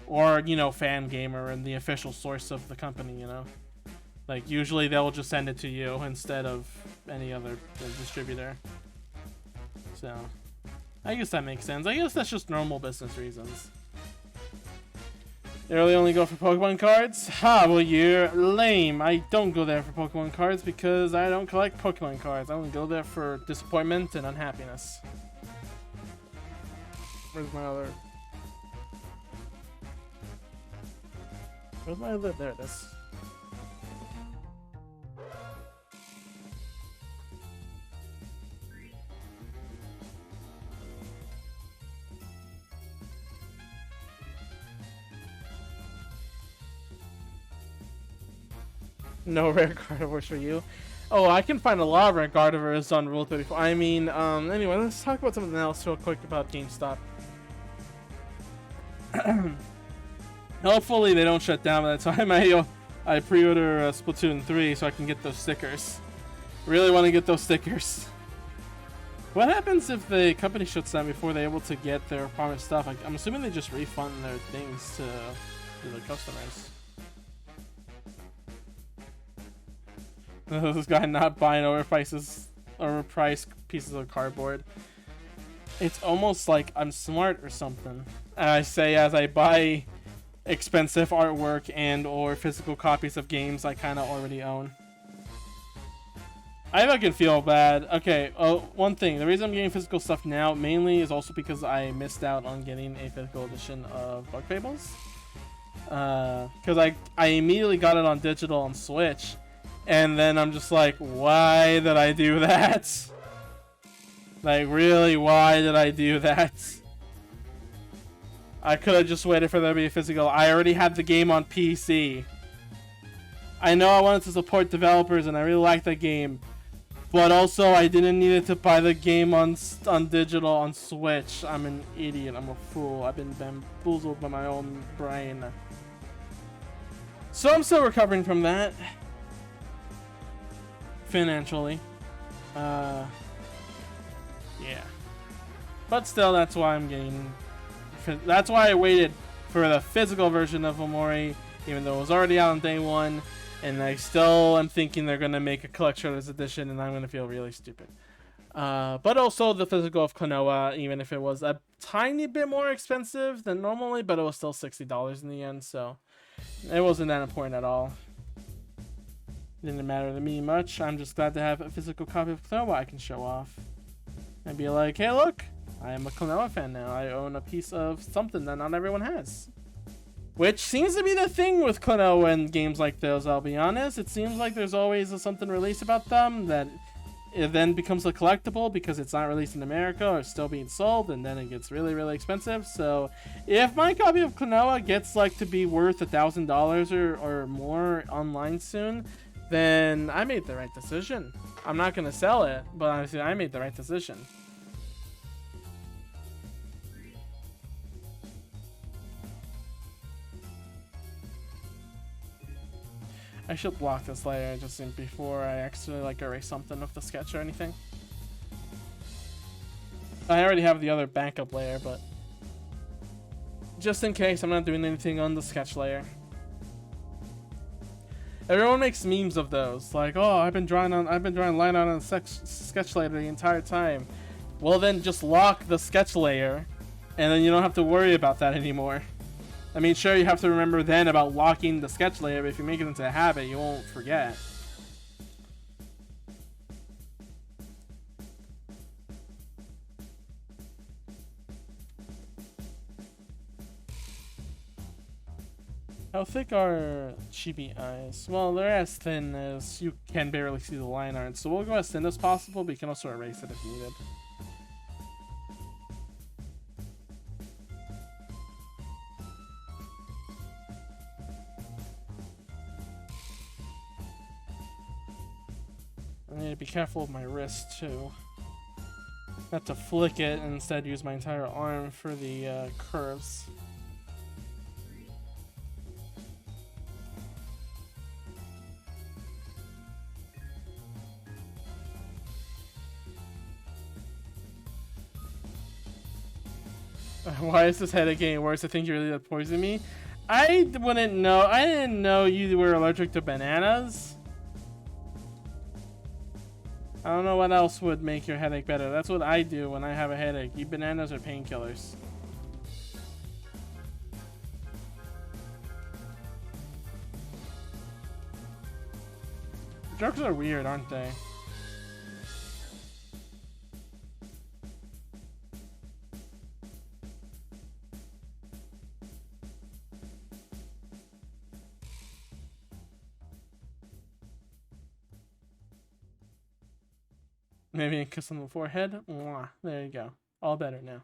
or you know, Fangamer and the official source of the company. You know, like usually they'll just send it to you instead of any other distributor. So I guess that makes sense. I guess that's just normal business reasons. They really only go for Pokemon cards? Ha, well you're lame. I don't go there for Pokemon cards because I don't collect Pokemon cards. I only go there for disappointment and unhappiness. Where's my other... Where's my other... There it is. No rare carnivores for you. Oh, I can find a lot of rare carnivores on Rule 34. I mean, anyway, let's talk about something else real quick about GameStop. Hopefully they don't shut down by the time I pre-order Splatoon 3 so I can get those stickers. Really want to get those stickers. What happens if the company shuts down before they're able to get their promised stuff? I'm assuming they just refund their things to the customers. This guy not buying overpriced pieces of cardboard. It's almost like I'm smart or something. And I say as I buy expensive artwork and or physical copies of games I kind of already own. I fucking feel bad. Okay, one thing. The reason I'm getting physical stuff now mainly is also because I missed out on getting a physical edition of Bug Fables. Because I immediately got it on digital on Switch. And then I'm just like, why did I do that? Like, really, why did I do that? I could have just waited for there to be a physical. I already had the game on PC. I know I wanted to support developers and I really liked that game. But also, I didn't need to buy the game on digital on Switch. I'm an idiot. I'm a fool. I've been bamboozled by my own brain. So I'm still recovering from that. Financially. Yeah. But still, that's why I'm getting... That's why I waited for the physical version of Omori, even though it was already out on day one. And I still am thinking they're going to make a collector's edition, and I'm going to feel really stupid. But also the physical of Klonoa, even if it was a tiny bit more expensive than normally, but it was still $60 in the end, so it wasn't that important at all. Didn't matter to me much. I'm just glad to have a physical copy of Klonoa I can show off. And be like, hey look, I am a Klonoa fan now. I own a piece of something that not everyone has. Which seems to be the thing with Klonoa and games like those, I'll be honest. It seems like there's always something released about them that it then becomes a collectible because it's not released in America or still being sold, and then it gets really, really expensive. So if my copy of Klonoa gets like to be worth $1,000 or more online soon, then I made the right decision. I'm not going to sell it, but honestly, I made the right decision. I should block this layer just before I actually like erase something with the sketch or anything. I already have the other backup layer, but just in case I'm not doing anything on the sketch layer. Everyone makes memes of those, like, oh, I've been drawing line art on the sketch layer the entire time. Well, then just lock the sketch layer, and then you don't have to worry about that anymore. I mean, sure, you have to remember then about locking the sketch layer, but if you make it into a habit, you won't forget. How thick are chibi eyes? Well, they're as thin as you can barely see the line art, so we'll go as thin as possible, but you can also erase it if needed. I need to be careful with my wrist too. Not to flick it and instead use my entire arm for the curves. Why is this headache getting worse? I think you really did poison me. I wouldn't know. I didn't know you were allergic to bananas. I don't know what else would make your headache better. That's what I do when I have a headache. Eat bananas or painkillers. Drugs are weird, aren't they? Maybe a kiss on the forehead. Mwah. There you go. All better now.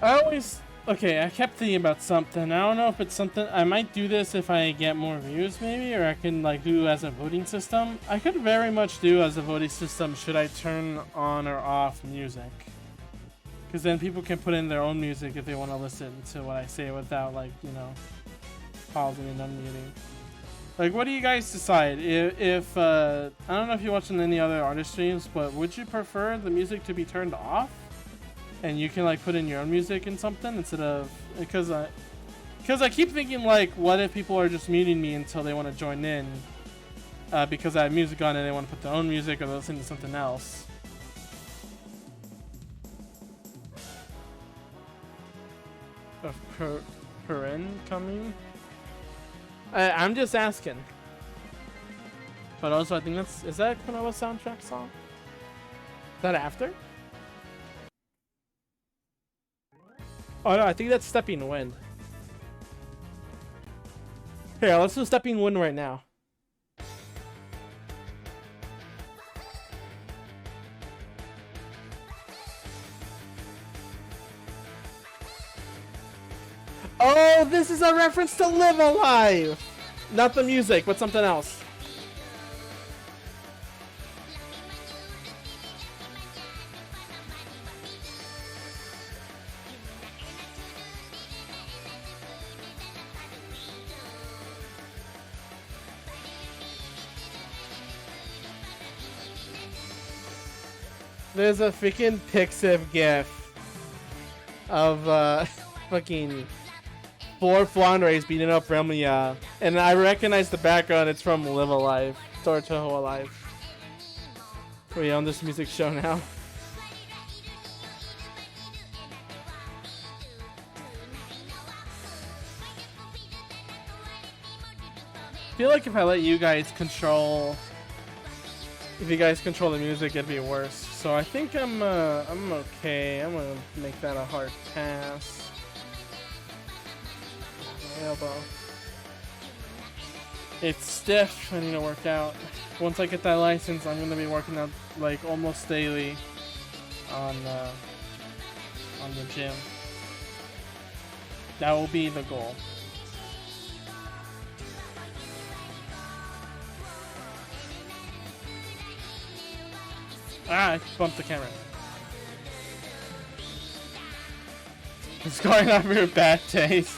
I always okay. I kept thinking about something. I don't know if it's something I might do this if I get more views, maybe, or I can like do as a voting system. I could very much do as a voting system. Should I turn on or off music? Because then people can put in their own music if they want to listen to what I say without like pausing and unmuting. Like, what do you guys decide? If I don't know if you're watching any other artist streams, but would you prefer the music to be turned off? And you can like put in your own music in something instead of because I keep thinking like, what if people are just muting me until they want to join in because I have music on and they want to put their own music or they're listening to something else. Of Corinne coming? I'm just asking. But also, I think is that Konoha soundtrack song? Is that after? Oh no, I think that's Stepping Wind. Here, let's do Stepping Wind right now. Oh, this is a reference to Live Alive! Not the music, but something else. There's a freaking Pixiv gif of fucking 4 Flandres beating up Remlia, and I recognize the background. It's from Live Alive, or Touhou Alive. We're on this music show now. I feel like if I let you guys control, if you guys control the music, it'd be worse. So I think I'm okay. I'm gonna make that a hard pass. Elbow. It's stiff. I need to work out. Once I get that license, I'm gonna be working out like almost daily on the gym. That will be the goal. Ah, I bumped the camera. It's going off your bad taste.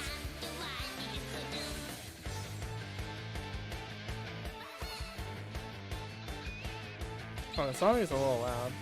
Oh, the song is a little loud.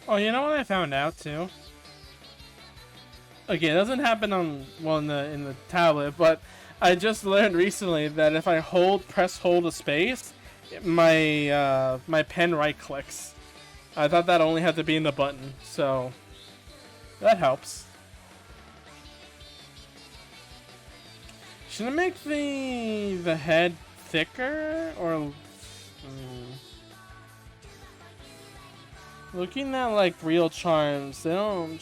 Oh, you know what I found out too? Okay, it doesn't happen on in the tablet, but I just learned recently that if I press hold a space, my my pen right clicks. I thought that only had to be in the button, so that helps. Should I make the head thicker or? Looking at like real charms, they don't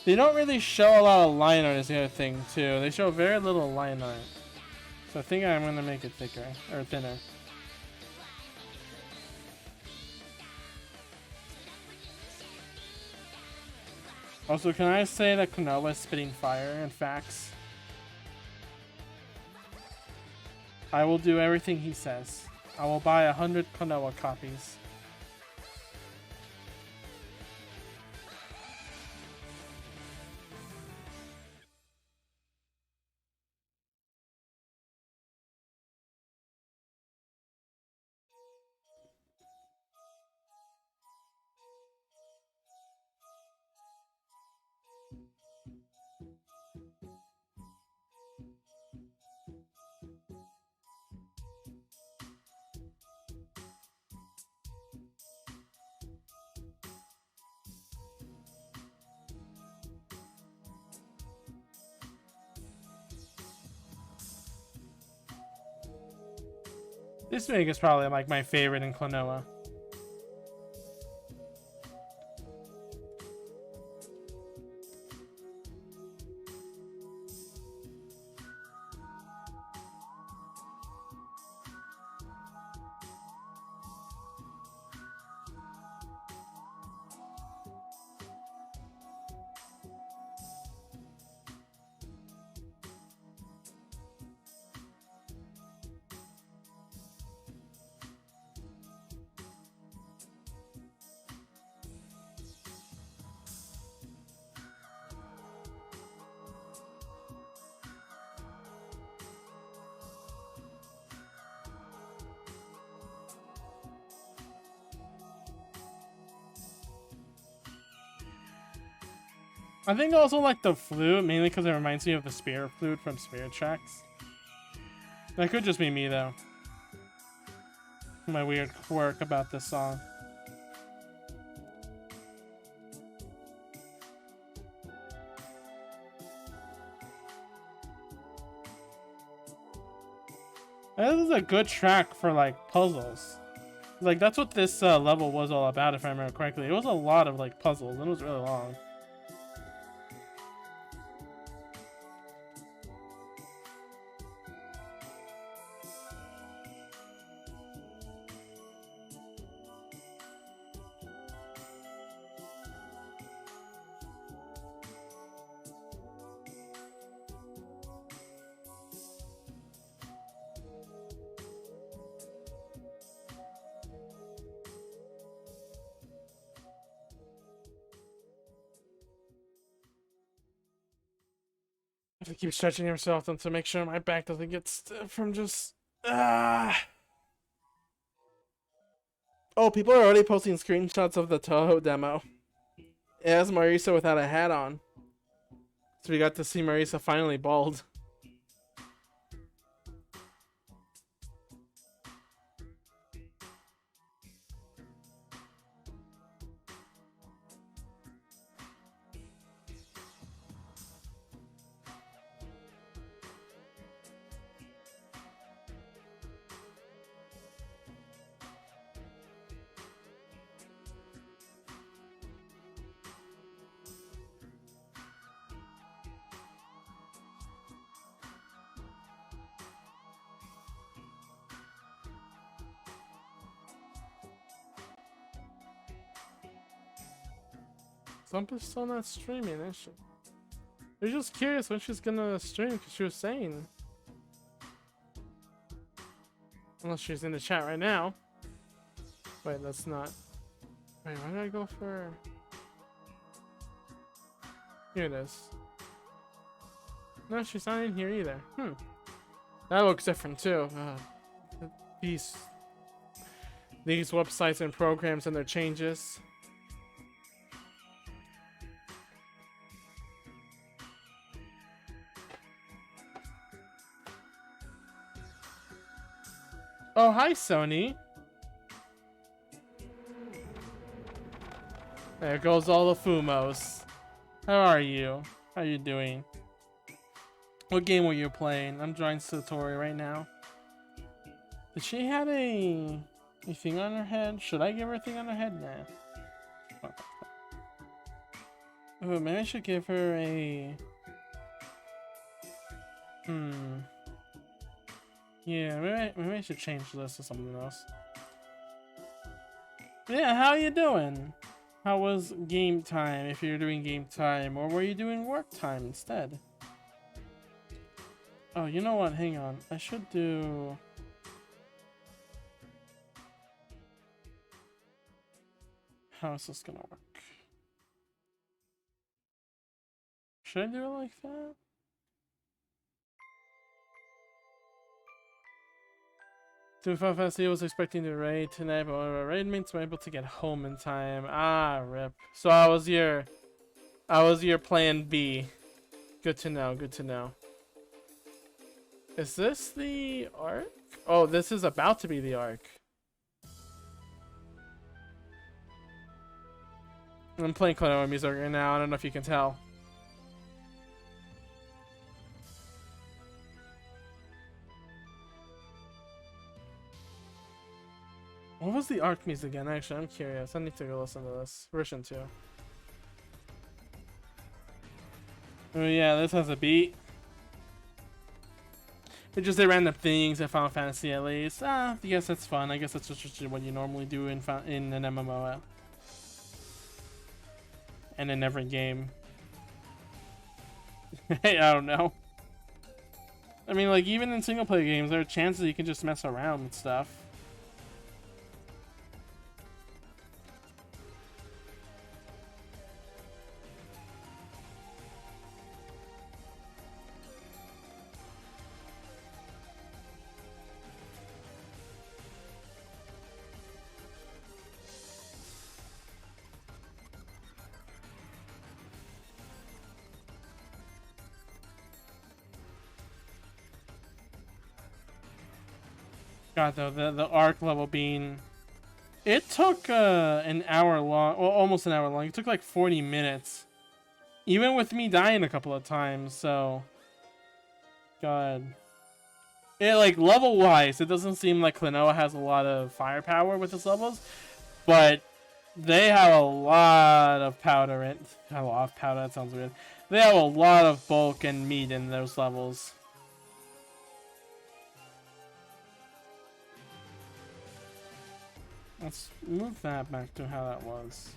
really show a lot of line art is the other thing too. They show very little line art. So I think I'm gonna make it thicker or thinner. Also, can I say that Klonoa is spitting fire and facts? I will do everything he says. I will buy 100 Klonoa copies. This wig is probably like my favorite in Klonoa. I think I also like the flute, mainly because it reminds me of the Spirit Flute from Spirit Tracks. That could just be me, though. My weird quirk about this song. This is a good track for, like, puzzles. Like, that's what this level was all about, if I remember correctly. It was a lot of, like, puzzles, and it was really long. I have to keep stretching yourself to make sure my back doesn't get stiff from just... Oh, people are already posting screenshots of the Touhou demo. It has Marisa without a hat on. So we got to see Marisa finally bald. Zumpa's still not streaming, is she? You're just curious when she's gonna stream because she was saying. Unless she's in the chat right now. Wait, that's not. Wait, why did I go for. Here it is. No, she's not in here either. That looks different too. These websites and programs and their changes. Oh, hi, Sony. There goes all the Fumos. How are you? How you doing? What game were you playing? I'm drawing Satori right now. Did she have a thing on her head? Should I give her a thing on her head? Nah. Oh, maybe I should give her a... Hmm. Yeah, maybe I should change this to something else. Yeah, how you doing? How was game time, if you're doing game time, or were you doing work time instead? Oh, you know what? Hang on. I should do... How is this gonna work? Should I do it like that? Touhoufest, he was expecting to raid tonight, but one of our raid mates were able to get home in time. Ah, rip. So I was your plan B. Good to know, good to know. Is this the arc? Oh, this is about to be the arc. I'm playing Klonoa music right now, I don't know if you can tell. What was the arc music again? Actually, I'm curious. I need to go listen to this. Version 2. Oh yeah, this has a beat. It's just the random things in Final Fantasy at least. Ah, I guess that's fun. I guess that's just what you normally do in an MMO. And in every game. Hey, I don't know. I mean, like, even in single player games, there are chances you can just mess around with stuff. God, though, the arc level being... It took an hour long, well, almost an hour long. It took like 40 minutes. Even with me dying a couple of times, so... God. It, like, level-wise, it doesn't seem like Klonoa has a lot of firepower with its levels, but they have a lot of powder in... A lot of powder, that sounds weird. They have a lot of bulk and meat in those levels. Let's move that back to how that was.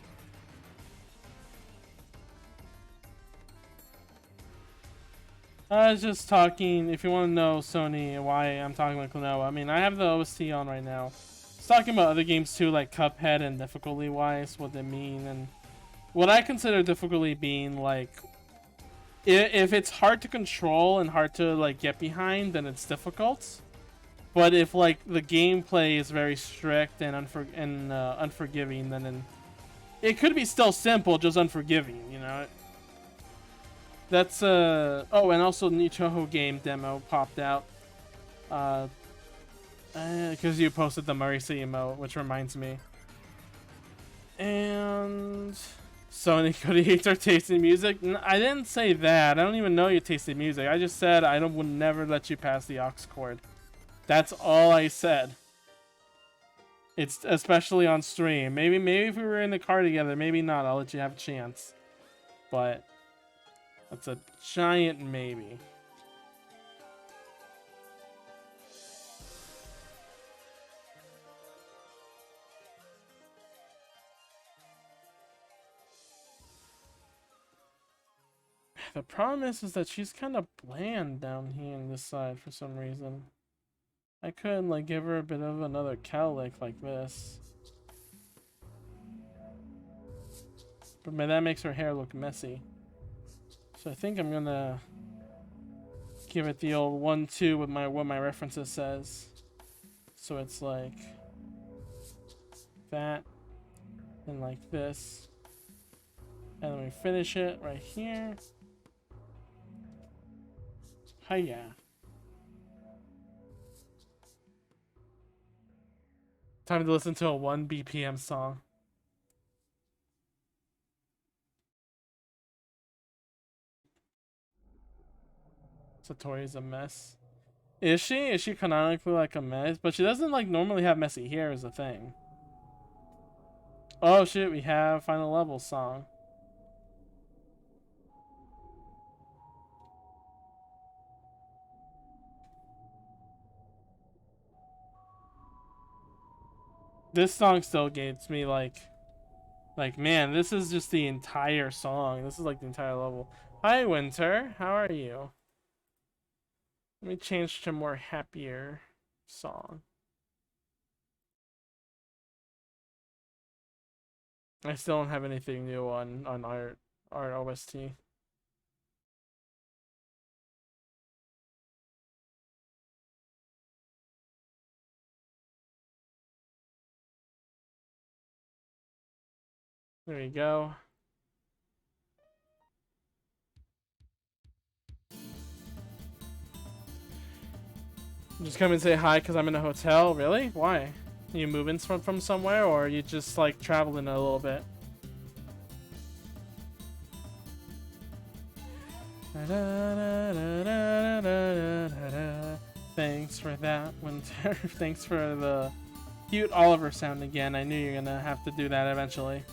I was just talking, if you want to know, Sony, why I'm talking about Klonoa. I mean, I have the OST on right now. It's talking about other games too, like Cuphead and difficulty-wise, what they mean, and what I consider difficulty being, like, if it's hard to control and hard to, like, get behind, then it's difficult. But if, like, the gameplay is very strict and unforgiving, then it could be still simple, just unforgiving, you know? That's, oh, and also the new Touhou game demo popped out. Because you posted the Marisa emote, which reminds me. And... Sony hates our taste in music. I didn't say that. I don't even know your taste in music. I just said would never let you pass the aux cord. That's all I said. It's especially on stream. Maybe if we were in the car together, maybe not. I'll let you have a chance. But that's a giant maybe. The problem is that she's kind of bland down here on this side for some reason. I could like give her a bit of another cowlick like this. But man, that makes her hair look messy. So I think I'm gonna give it the old 1-2 with what my references says. So it's like that and like this. And then we finish it right here. Hiya. Time to listen to a 1 BPM song. Satori's a mess. Is she? Is she canonically like a mess? But she doesn't like normally have messy hair is the thing. Oh shit, we have final level song. This song still gets me like man, this is just the entire song. This is like the entire level. Hi Winter, how are you? Let me change to a more happier song. I still don't have anything new on art OST. There you go. Just come and say hi because I'm in a hotel. Really? Why? You moving from somewhere, or you just like traveling a little bit? Thanks for that, Winter. Thanks for the cute Oliver sound again. I knew you're gonna have to do that eventually.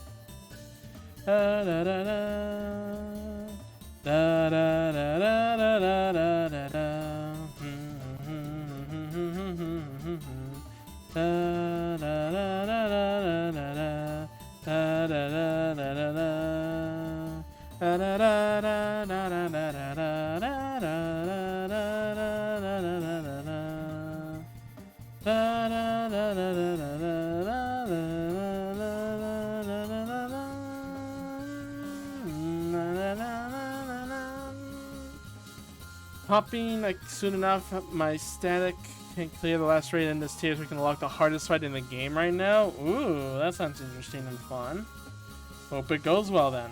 Hopping like soon enough, my static can clear the last raid in this tier so we can unlock the hardest fight in the game right now. Ooh, that sounds interesting and fun. Hope it goes well then.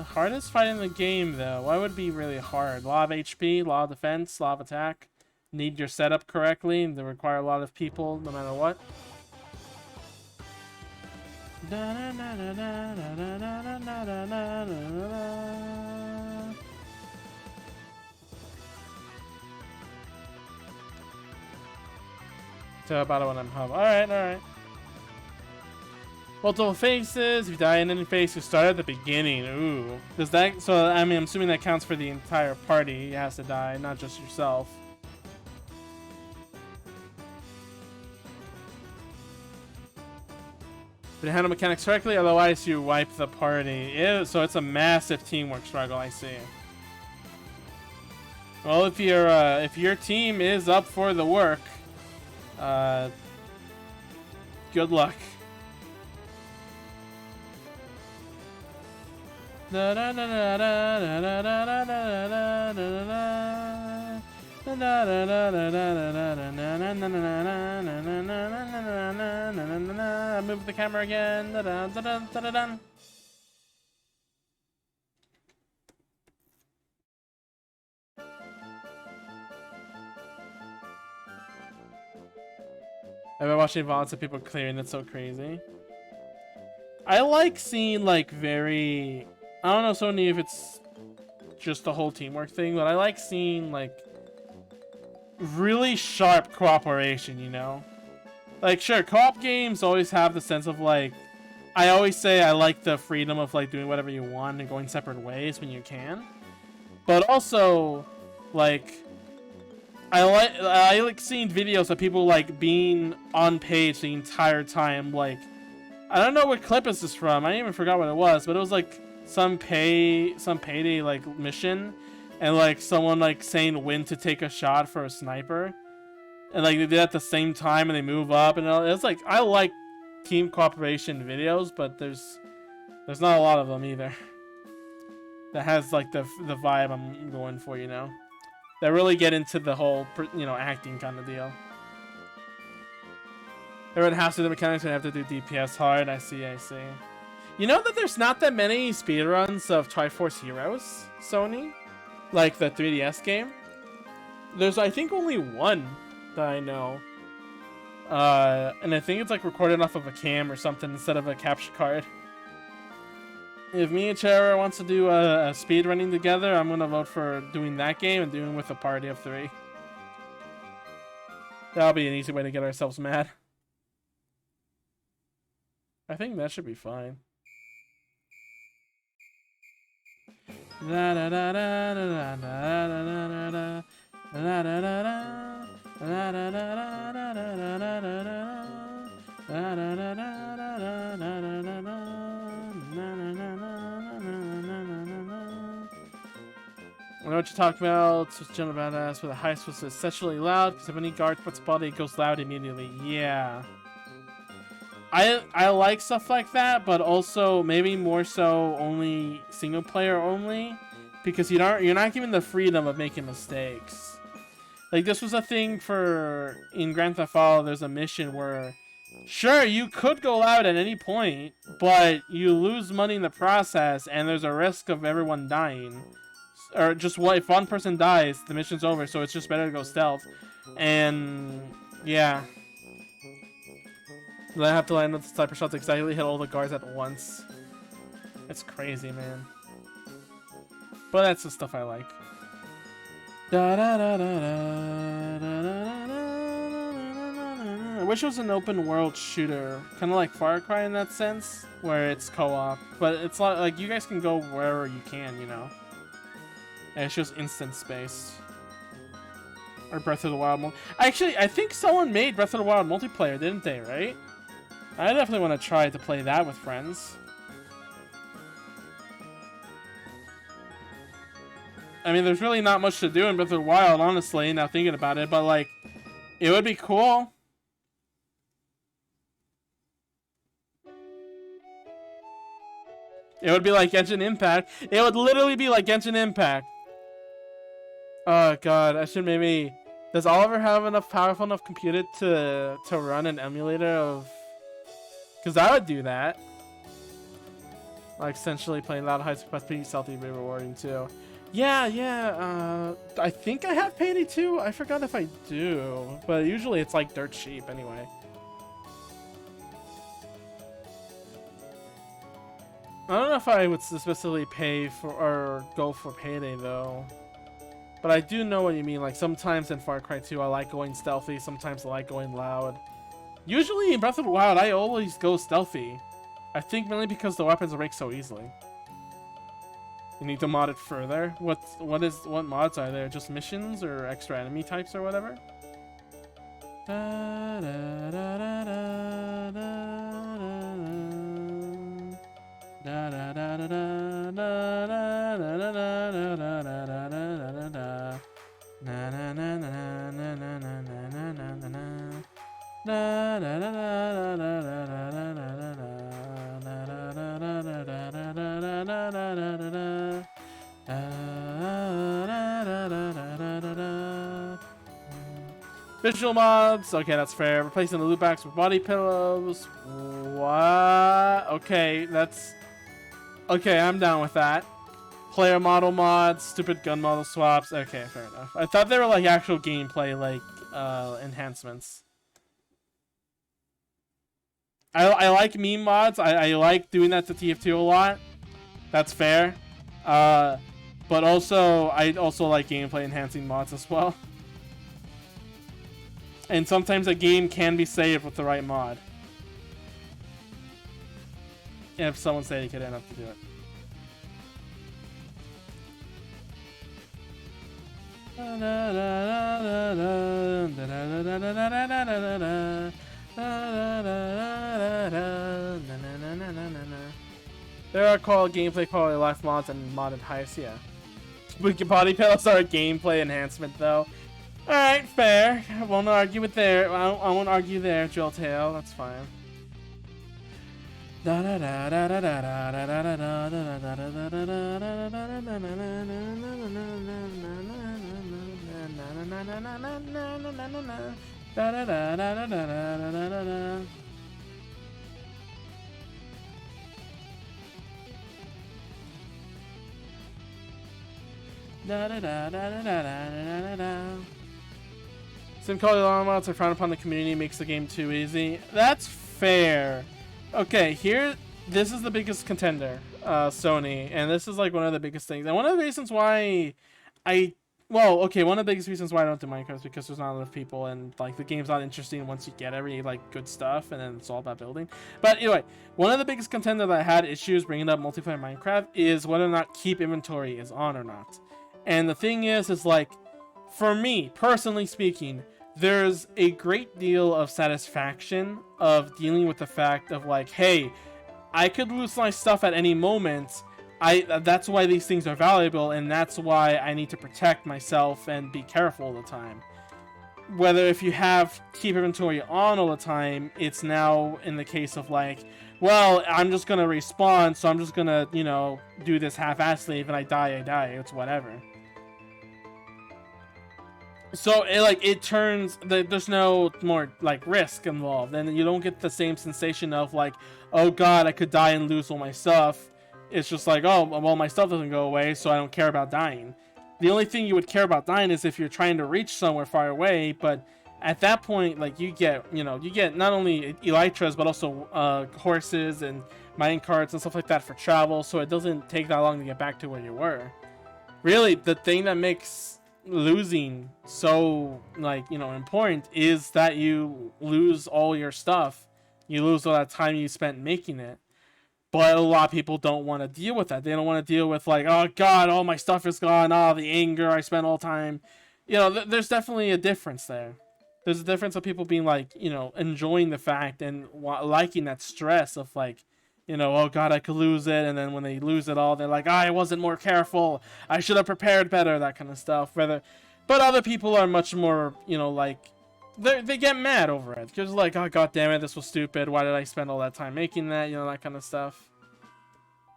Hardest fight in the game though, why would it be really hard? Law of HP, law of defense, law of attack. Need your setup correctly. They require a lot of people no matter what. So about it when I'm home. Alright. Multiple faces. If you die in any face, you start at the beginning. Ooh. Does that, so I mean I'm assuming that counts for the entire party. It has to die, not just yourself. But handle mechanics correctly, otherwise you wipe the party. Ew, so it's a massive teamwork struggle, I see. Well, if your team is up for the work, good luck. Move the camera again. I've been watching VODs of people clearing. It's so crazy. I like seeing like very. I don't know, Sony, if it's just the whole teamwork thing, but I like seeing like really sharp cooperation, you know? Like, sure, co-op games always have the sense of like, I always say I like the freedom of like doing whatever you want and going separate ways when you can, but also like I like seeing videos of people like being on page the entire time. Like, I don't know what clip is this from. I even forgot what it was, but it was like some payday like mission, and like someone like saying when to take a shot for a sniper, and like they did it at the same time and they move up, and it's like I like team cooperation videos, but there's not a lot of them either. That has like the vibe I'm going for, you know. That really get into the whole acting kind of deal. Everyone has to do the mechanics and have to do DPS hard. I see. You know that there's not that many speedruns of Triforce Heroes, Sony? Like the 3DS game? There's, I think, only one that I know. And I think it's like recorded off of a cam or something instead of a capture card. If me and Chara wants to do a speedrunning together, I'm gonna vote for doing that game and doing with a party of 3. That'll be an easy way to get ourselves mad. I think that should be fine. Da da da da da da da da da da da I know what you're talking about. It's general badass with a heist was essentially loud because if any guard puts a body, it goes loud immediately. Yeah. I like stuff like that, but also maybe more so only single player only, because you're not given the freedom of making mistakes. Like this was a thing for in Grand Theft Auto. There's a mission where, sure, you could go loud at any point, but you lose money in the process, and there's a risk of everyone dying, or just what if one person dies, the mission's over. So it's just better to go stealth, and yeah. Then I have to land with the sniper shots exactly hit all the guards at once. It's crazy, man. But that's the stuff I like. I wish it was an open world shooter, kind of like Far Cry in that sense, where it's co-op. But it's like you guys can go wherever you can, you know. And it's just instance based. Or Breath of the Wild. Actually, I think someone made Breath of the Wild multiplayer, didn't they? Right? I definitely want to try to play that with friends. I mean, there's really not much to do in Breath of the Wild, honestly, now thinking about it, but, like, it would be cool. It would be like Genshin Impact. It would literally be like Genshin Impact. Oh, God, I should maybe... Does Oliver have enough powerful enough computer to run an emulator of... Because I would do that. Like, essentially playing loud heights plus pretty stealthy, very rewarding too. Yeah. I think I have Payday 2. I forgot if I do. But usually it's like dirt cheap anyway. I don't know if I would specifically pay for or go for Payday though. But I do know what you mean. Like sometimes in Far Cry 2 I like going stealthy. Sometimes I like going loud. Usually in Breath of the Wild, I always go stealthy. I think mainly because the weapons break so easily. You need to mod it further. What mods are there? Just missions or extra enemy types or whatever? Visual mods. Okay, that's fair. Replacing the loot box with body pillows. What? Okay, that's... Okay, I'm down with that. Player model mods, stupid gun model swaps. Okay, fair enough. I thought they were like actual gameplay, like enhancements. I like meme mods. I like doing that to TF2 a lot. That's fair. But also, I also like gameplay enhancing mods as well. And sometimes a game can be saved with the right mod. If someone's dedicated enough to do it. There are called gameplay quality life mods and modded heists, yeah. Spooky body pillows are a gameplay enhancement though. Alright, fair. I won't argue with there. I won't argue there, Joltail. That's fine. Sim quality alarm mods are frowned upon the community, makes the game too easy. That's fair. Okay, this is the biggest contender, Sony, and this is like one of the biggest things. And one of the reasons why I Well, okay, one of the biggest reasons why I don't do Minecraft is because there's not enough people, and like the game's not interesting once you get every like good stuff, and then it's all about building. But anyway, one of the biggest contender that I had issues bringing up multiplayer Minecraft is whether or not keep inventory is on or not. And the thing is like, for me personally speaking, there's a great deal of satisfaction of dealing with the fact of like, hey, I could lose my stuff at any moment. That's why these things are valuable, and that's why I need to protect myself and be careful all the time. Whether if you have keep inventory on all the time, it's now in the case of like, well, I'm just gonna respawn, so I'm just gonna, you know, do this half-assedly. If I die, I die. It's whatever. So it turns, there's no more like risk involved, and you don't get the same sensation of like, oh god, I could die and lose all my stuff. It's just like, oh well, my stuff doesn't go away, so I don't care about dying. The only thing you would care about dying is if you're trying to reach somewhere far away, but at that point, like, you get not only elytras but also horses and mine carts and stuff like that for travel, so it doesn't take that long to get back to where you were. Really, the thing that makes losing so, like, you know, important is that you lose all your stuff. You lose all that time you spent making it. But a lot of people don't want to deal with that. They don't want to deal with like, oh god, all my stuff is gone. Oh, the anger I spent all time. You know, there's definitely a difference there. There's a difference of people being like, you know, enjoying the fact and liking that stress of like, you know, oh god, I could lose it, and then when they lose it all, they're like, I wasn't more careful. I should have prepared better. That kind of stuff. But other people are much more, you know, like, they get mad over it because like, oh god damn it, this was stupid. Why did I spend all that time making that? You know, that kind of stuff.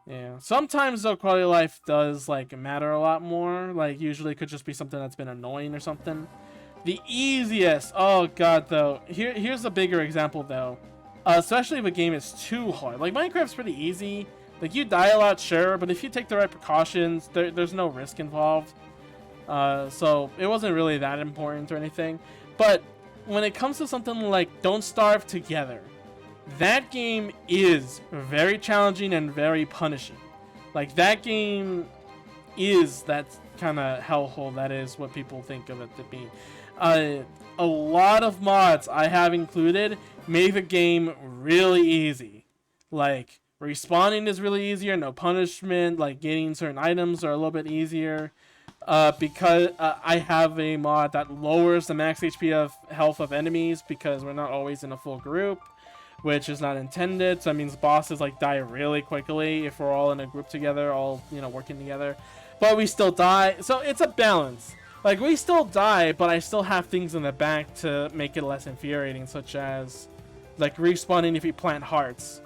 Yeah. Sometimes though, quality of life does like matter a lot more. Like, usually it could just be something that's been annoying or something. The easiest, oh god, though. Here's a bigger example though. Especially if a game is too hard. Like, Minecraft's pretty easy. Like, you die a lot, sure, but if you take the right precautions, there's no risk involved. So it wasn't really that important or anything. But when it comes to something like Don't Starve Together, that game is very challenging and very punishing. Like, that game is that kind of hellhole that is what people think of it to be. A lot of mods I have included make the game really easy. Like, respawning is really easier, no punishment, like getting certain items are a little bit easier. Because I have a mod that lowers the max HP of health of enemies because we're not always in a full group, which is not intended. So that means bosses like die really quickly if we're all in a group together, all, you know, working together. But we still die, so it's a balance. Like, we still die, but I still have things in the back to make it less infuriating, such as like respawning if you plant hearts.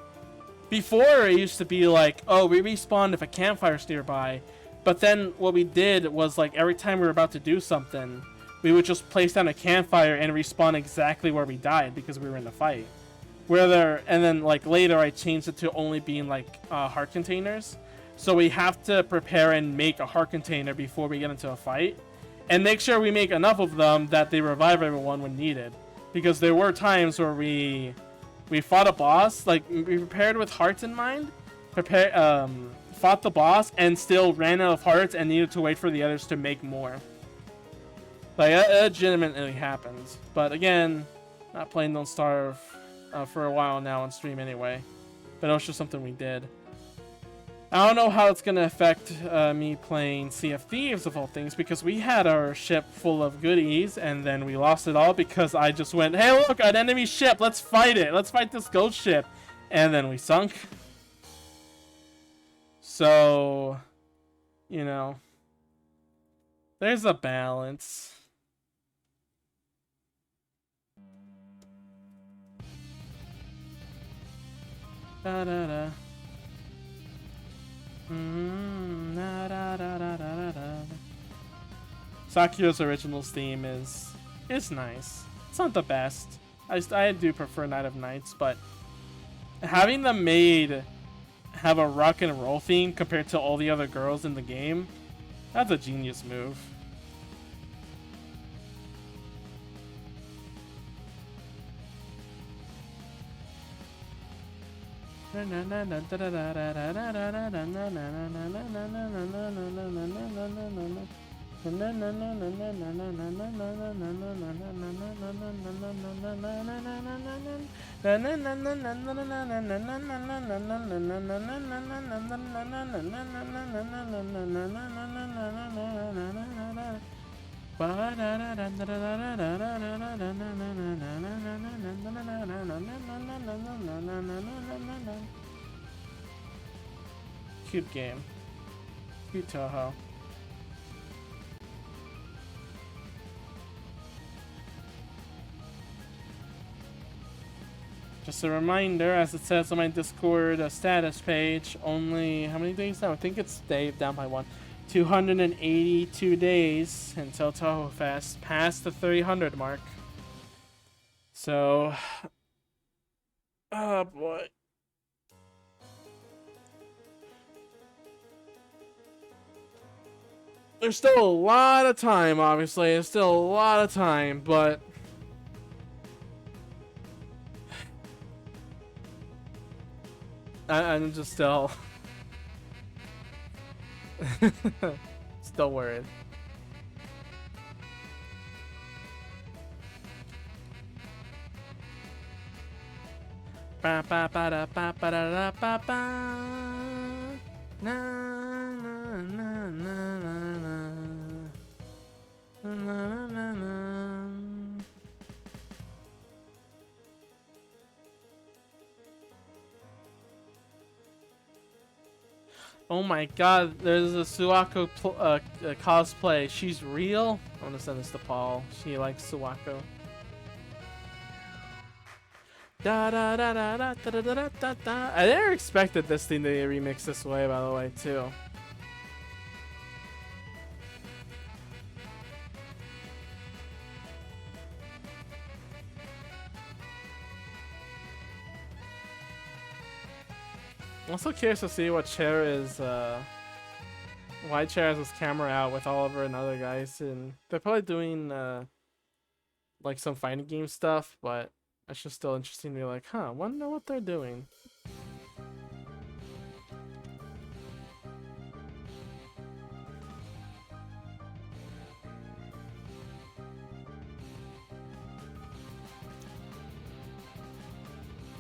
Before, it used to be like, oh, we respawned if a campfire's nearby. But then what we did was, like, every time we were about to do something, we would just place down a campfire and respawn exactly where we died because we were in the fight. And then, like, later I changed it to only being like heart containers. So we have to prepare and make a heart container before we get into a fight, and make sure we make enough of them that they revive everyone when needed. Because there were times where we fought a boss, like, we prepared with hearts in mind, fought the boss, and still ran out of hearts and needed to wait for the others to make more. Like, that legitimately happens. But again, not playing Don't Starve for a while now on stream anyway. But it was just something we did. I don't know how it's going to affect me playing Sea of Thieves, of all things, because we had our ship full of goodies, and then we lost it all because I just went, hey, look, an enemy ship, let's fight it. Let's fight this ghost ship. And then we sunk. So, you know, there's a balance. Da-da-da. Sakura's Originals theme is nice. It's not the best. I do prefer Night of Nights, but having them have a rock and roll theme compared to all the other girls in the game, that's a genius move. Cute game. Cute Touhou. Just a reminder, as it says on my Discord status page, only how many days now? I think it's down by one. 282 days until Touhoufest, past the 300 mark. So, oh boy. There's still a lot of time, obviously. There's still a lot of time, but I'm just still still worried. Ba ba ba da ba ba da da ba ba. Na na na na na na na na na. Oh my god, there's a Suwako cosplay. She's real? I'm gonna send this to Paul. She likes Suwako. Da da da da da da da da da da. I never expected this thing to be remixed this way, by the way, too. I'm also curious to see what Chair is, why Chair has his camera out with Oliver and other guys, and they're probably doing, like some fighting game stuff, but it's just still interesting to be like, huh, wonder what they're doing.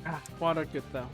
Ah, water good though.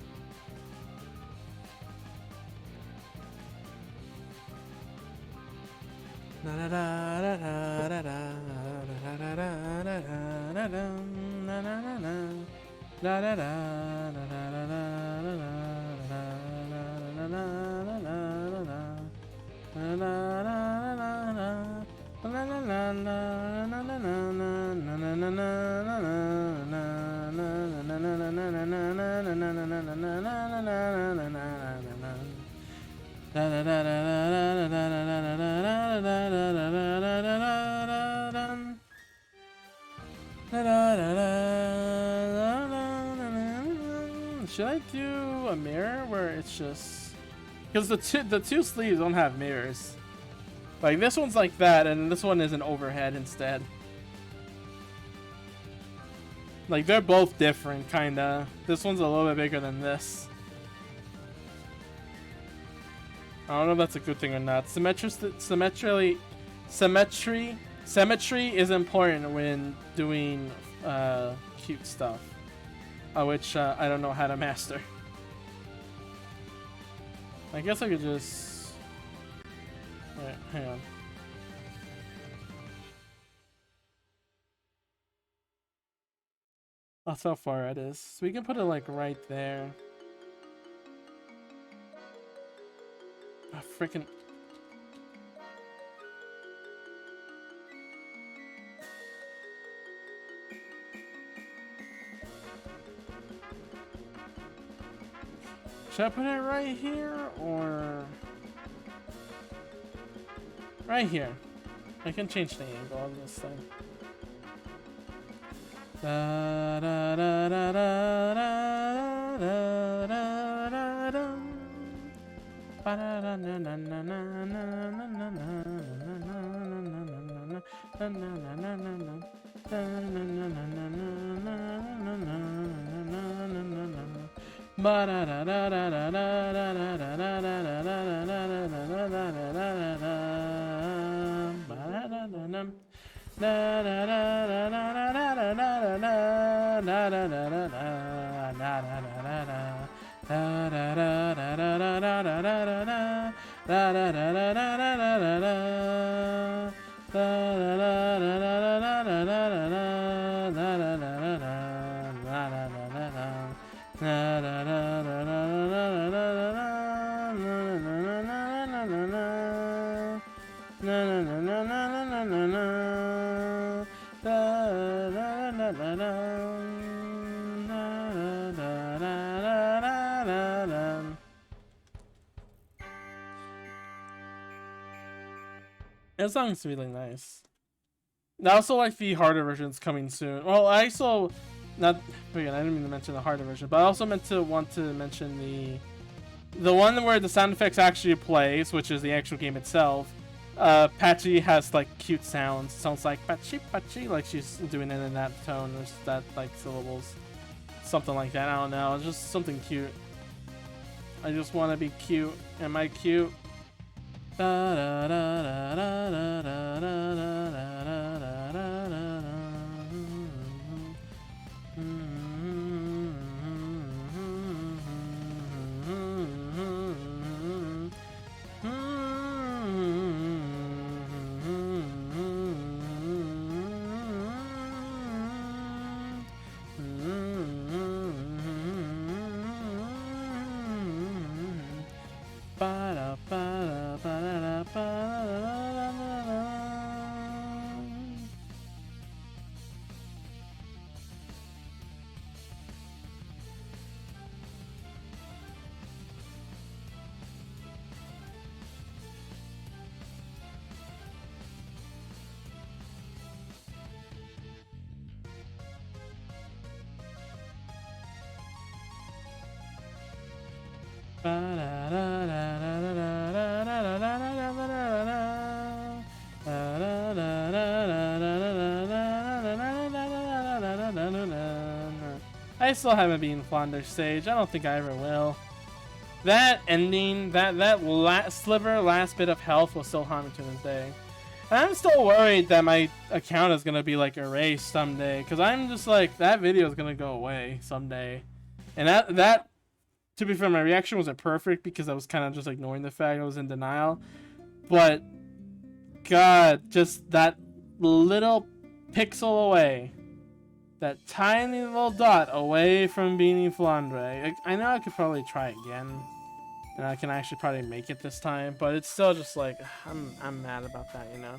Should I do a mirror where it's just because the two sleeves don't have mirrors? Like this one's like that, and this one is an overhead instead. Like they're both different, kinda. This one's a little bit bigger than this. I don't know if that's a good thing or not. Symmetry is important when doing cute stuff, which I don't know how to master. I guess I could just. Wait, hang on. That's how far it is. So we can put it like right there. Ah, freaking. Should I put it right here or right here? I can change the angle of this thing. Da, da, da, da, da, da, da, da, da, da. Ba, da, da, na, na, na, na, na, na, na, na, na, na, na, na, That song's really nice. I also like the harder versions coming soon. Well, I also not again. I didn't mean to mention the harder version, but I also want to mention the one where the sound effects actually plays, which is the actual game itself. Patchy has like cute sounds. It sounds like patchy patchy, like she's doing it in that tone or that like syllables, something like that. I don't know. It's just something cute. I just want to be cute. Am I cute? Da, da, da, da, da, da, da, da, da, da, da. I still haven't beaten Flounder Stage. I don't think I ever will. That ending, that last bit of health will still haunt me to this day. And I'm still worried that my account is gonna be like erased someday, because I'm just like, that video is gonna go away someday. And that to be fair, my reaction wasn't perfect because I was kind of just ignoring the fact I was in denial. But God, just that little pixel away, that tiny little dot away from beating Flandre. I know I could probably try again, and I can actually probably make it this time. But it's still just like I'm mad about that, you know.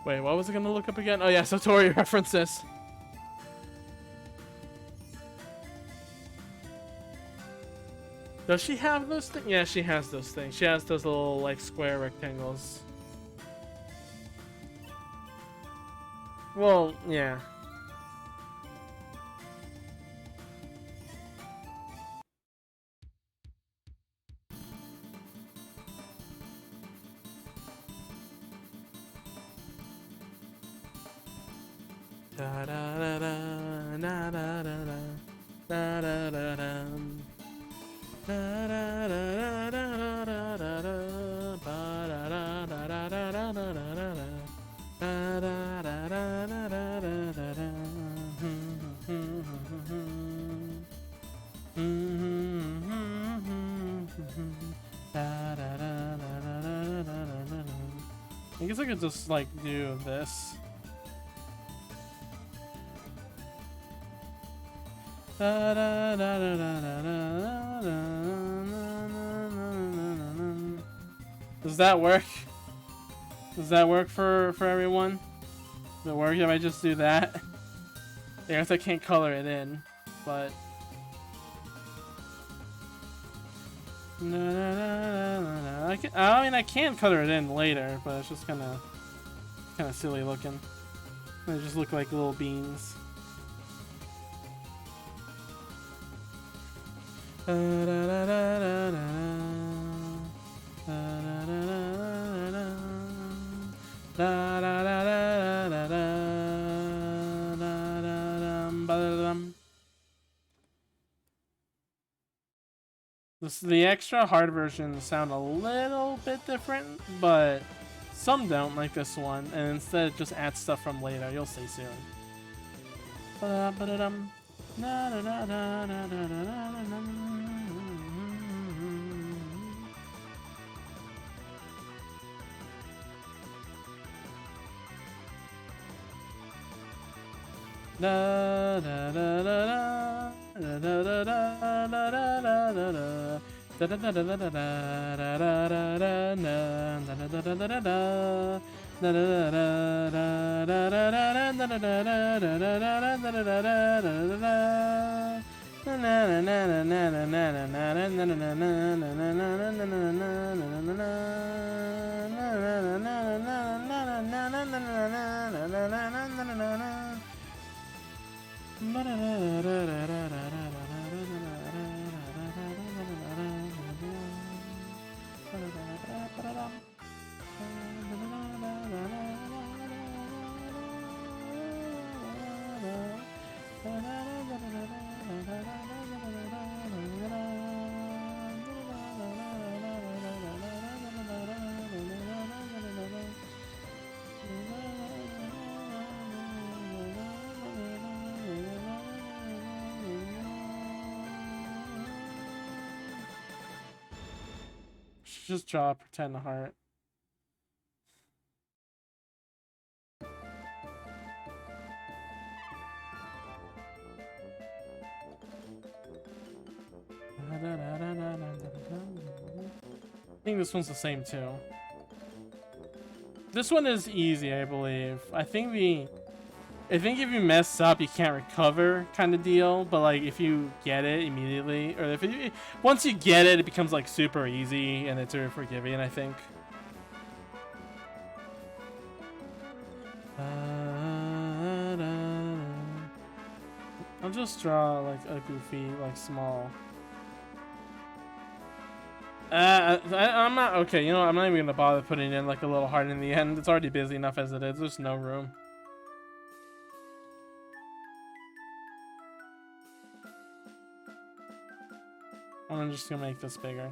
Wait, what was I gonna look up again? Oh yeah, Satori references. Does she have those things? Yeah, she has those things. She has those little like square rectangles. Well, yeah. Da da da da da da da da da da da da. Da da da da da da da da. Ba da da da da da da da da da. Da da da da da da da da da. Da da da da da da da da. I guess I could just like do this. Da, da, da, da, da, da, da, da, does that work? Does that work for everyone? Does it work if I just do that? I guess I can't color it in, but I mean I can color it in later, but it's just kind of silly looking. They just look like little beans. The extra hard versions sound a little bit different, but some don't, like this one, and instead it just adds stuff from later. You'll see soon. Just draw a pretend heart. I think this one's the same too. This one is easy, I believe. I think if you mess up, you can't recover, kind of deal. But like, if you get it immediately, or once you get it, it becomes like super easy and it's very forgiving, I think. I'll just draw like a goofy, like small. I'm not okay. You know what? I'm not even gonna bother putting in like a little heart in the end. It's already busy enough as it is. There's no room. I'm just gonna make this bigger.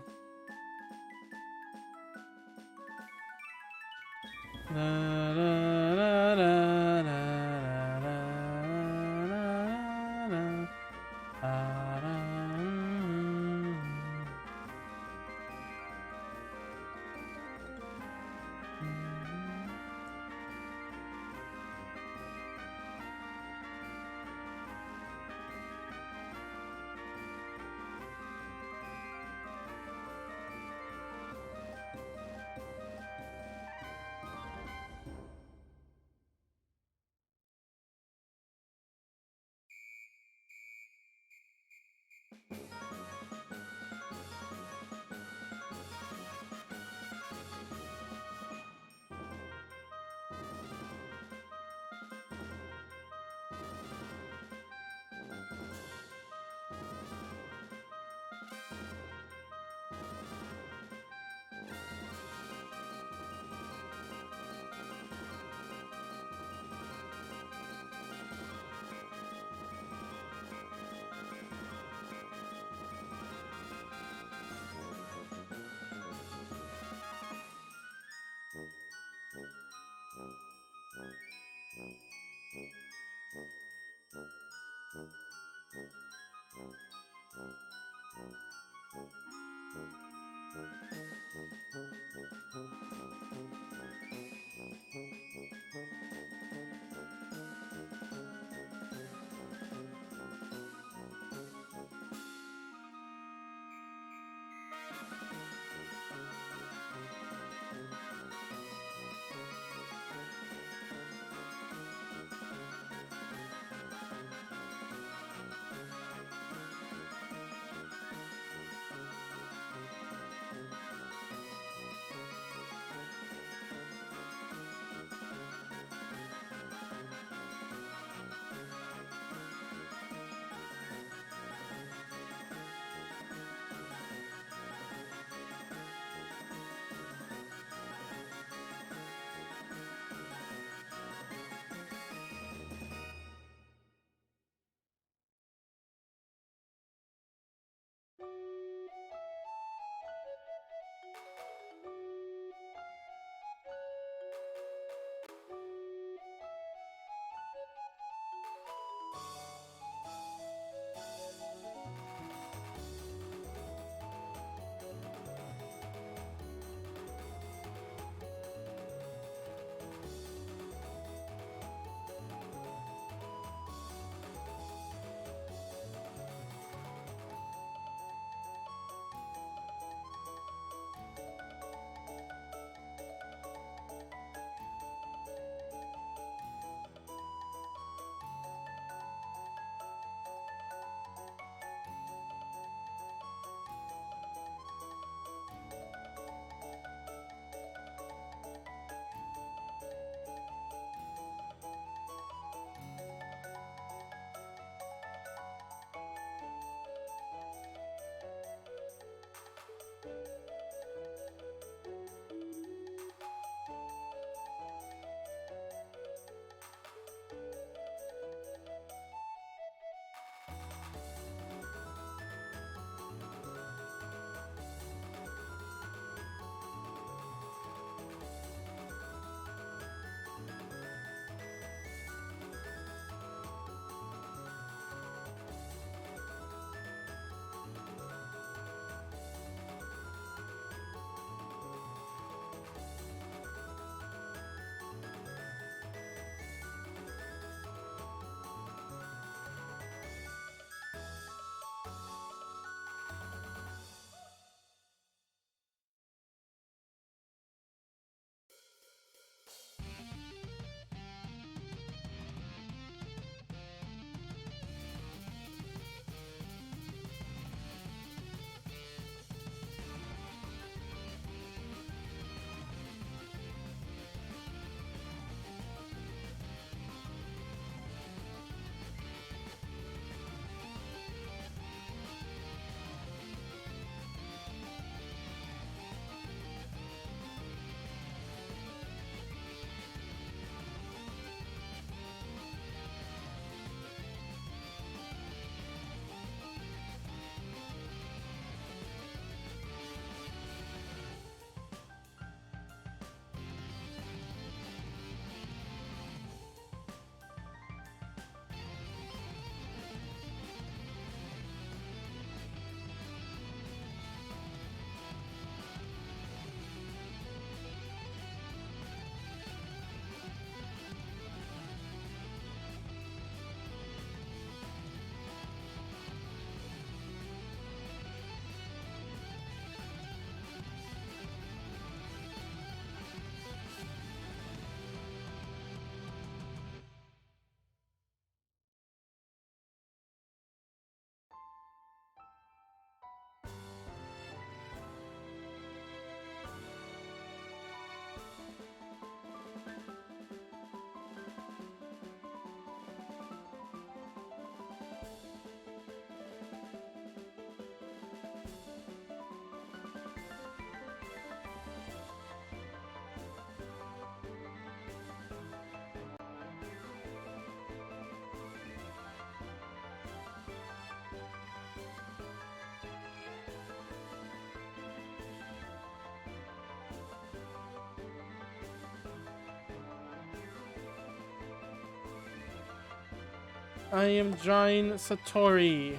I am drawing Satori.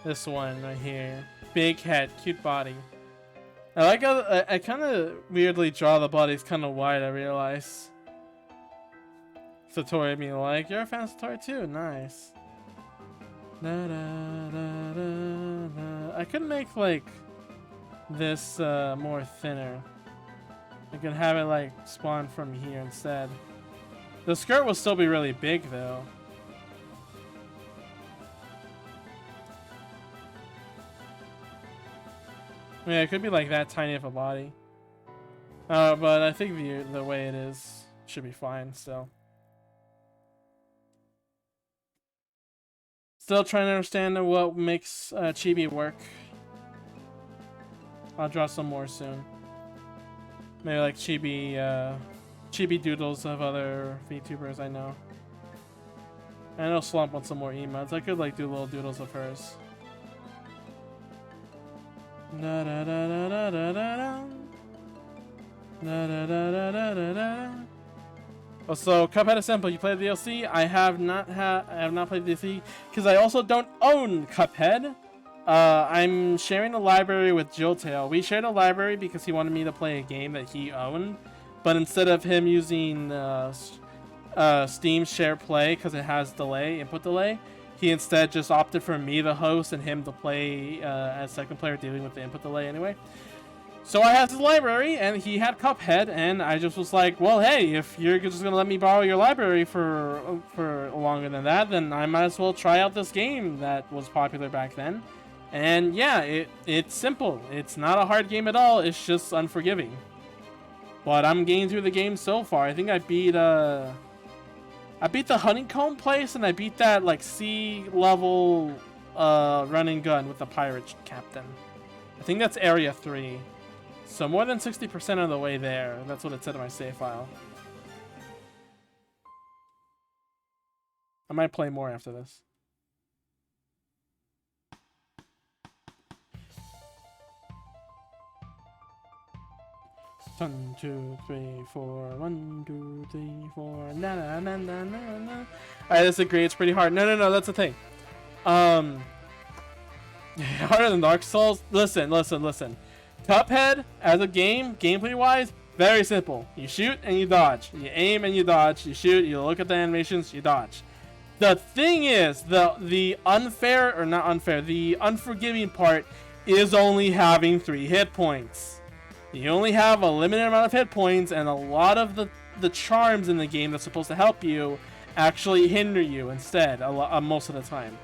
This one right here. Big head, cute body. I like how I kind of weirdly draw the bodies kind of wide, I realize. Satori being like, you're a fan of Satori too, nice. Da, da, da, da, da. I could make like this more thinner. I could have it like spawn from here instead. The skirt will still be really big though. Yeah, it could be like that tiny of a body. But I think the way it is should be fine still. Still trying to understand what makes Chibi work. I'll draw some more soon. Maybe like Chibi doodles of other VTubers I know. I know Slump wants some more emotes. I could like do little doodles of hers. Da da da da da da da. Da da da da da da da. Oh, so Cuphead Assemble, you played the DLC? I have not played the DLC because I also don't own Cuphead. I'm sharing a library with Jilltail. We shared a library because he wanted me to play a game that he owned, but instead of him using Steam Share Play because it has input delay, he instead just opted for me to host and him to play as second player, dealing with the input delay anyway. So I had his library, and he had Cuphead, and I just was like, well, hey, if you're just going to let me borrow your library for longer than that, then I might as well try out this game that was popular back then. And yeah, it's simple. It's not a hard game at all. It's just unforgiving. But I'm getting through the game so far. I think I beat the honeycomb place, and I beat that like sea level run and gun with the pirate captain. I think that's area 3. So more than 60% of the way there. That's what it said in my save file. I might play more after this. One, two, three, four. 1, 2, 3, 4. Na na na na na na. I disagree. It's pretty hard. No. That's the thing. Harder than Dark Souls. Listen. Cuphead as a game, gameplay wise, very simple. You shoot and you dodge. You aim and you dodge. You shoot. You look at the animations. You dodge. The thing is, the unfair or not unfair, the unforgiving part is only having 3 hit points. You only have a limited amount of hit points, and a lot of the charms in the game that's supposed to help you actually hinder you instead most of the time.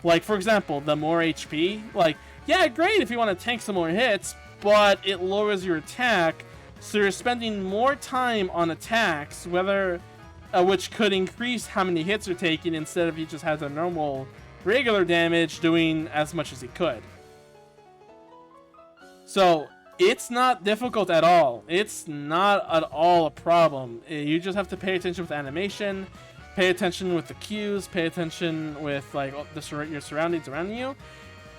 Like, for example, the more HP, like, yeah, great if you want to tank some more hits, but it lowers your attack, so you're spending more time on attacks, which could increase how many hits you're taking instead of you just have the normal regular damage doing as much as you could. So it's not difficult at all. It's not at all a problem. You just have to pay attention with animation, pay attention with the cues, pay attention with like your surroundings around you,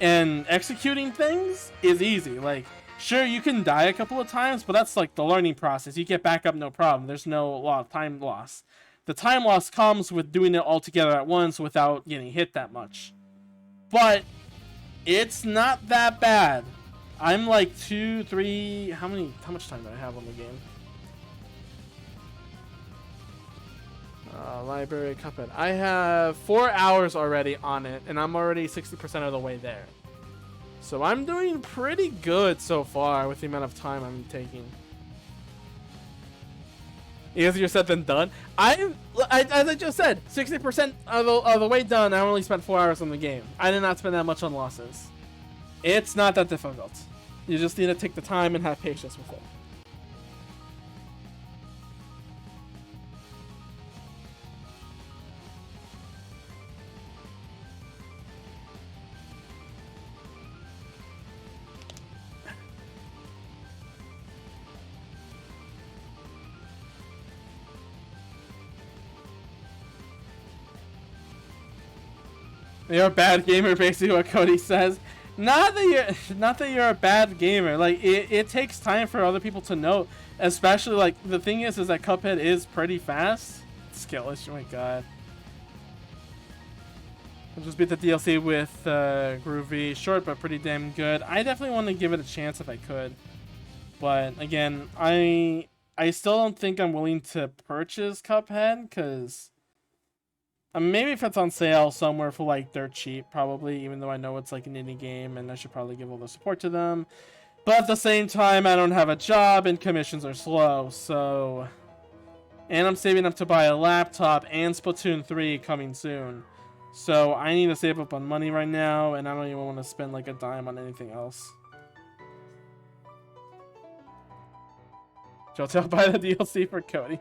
and executing things is easy. Like, sure, you can die a couple of times, but that's like the learning process. You get back up, no problem. There's no lot of time loss. The time loss comes with doing it all together at once without getting hit that much. But it's not that bad. I'm like 2, 3. How much time do I have on the game? Library Cuphead. I have 4 hours already on it, and I'm already 60% of the way there. So I'm doing pretty good so far with the amount of time I'm taking. Easier said than done. As I just said, 60% of the way done. I only spent 4 hours on the game. I did not spend that much on losses. It's not that difficult. You just need to take the time and have patience with it. You're a bad gamer, basically what Cody says. Not that you're a bad gamer. Like, it takes time for other people to know. Especially, like, the thing is that Cuphead is pretty fast. Skill issue, oh my god. I'll just beat the DLC with Groovy. Short, but pretty damn good. I definitely want to give it a chance if I could. But again, I still don't think I'm willing to purchase Cuphead, because maybe if it's on sale somewhere for like dirt cheap, probably, even though I know it's like an indie game and I should probably give all the support to them. But at the same time, I don't have a job and commissions are slow, so... And I'm saving up to buy a laptop and Splatoon 3 coming soon. So I need to save up on money right now, and I don't even want to spend like a dime on anything else. Jotel, buy the DLC for Cody.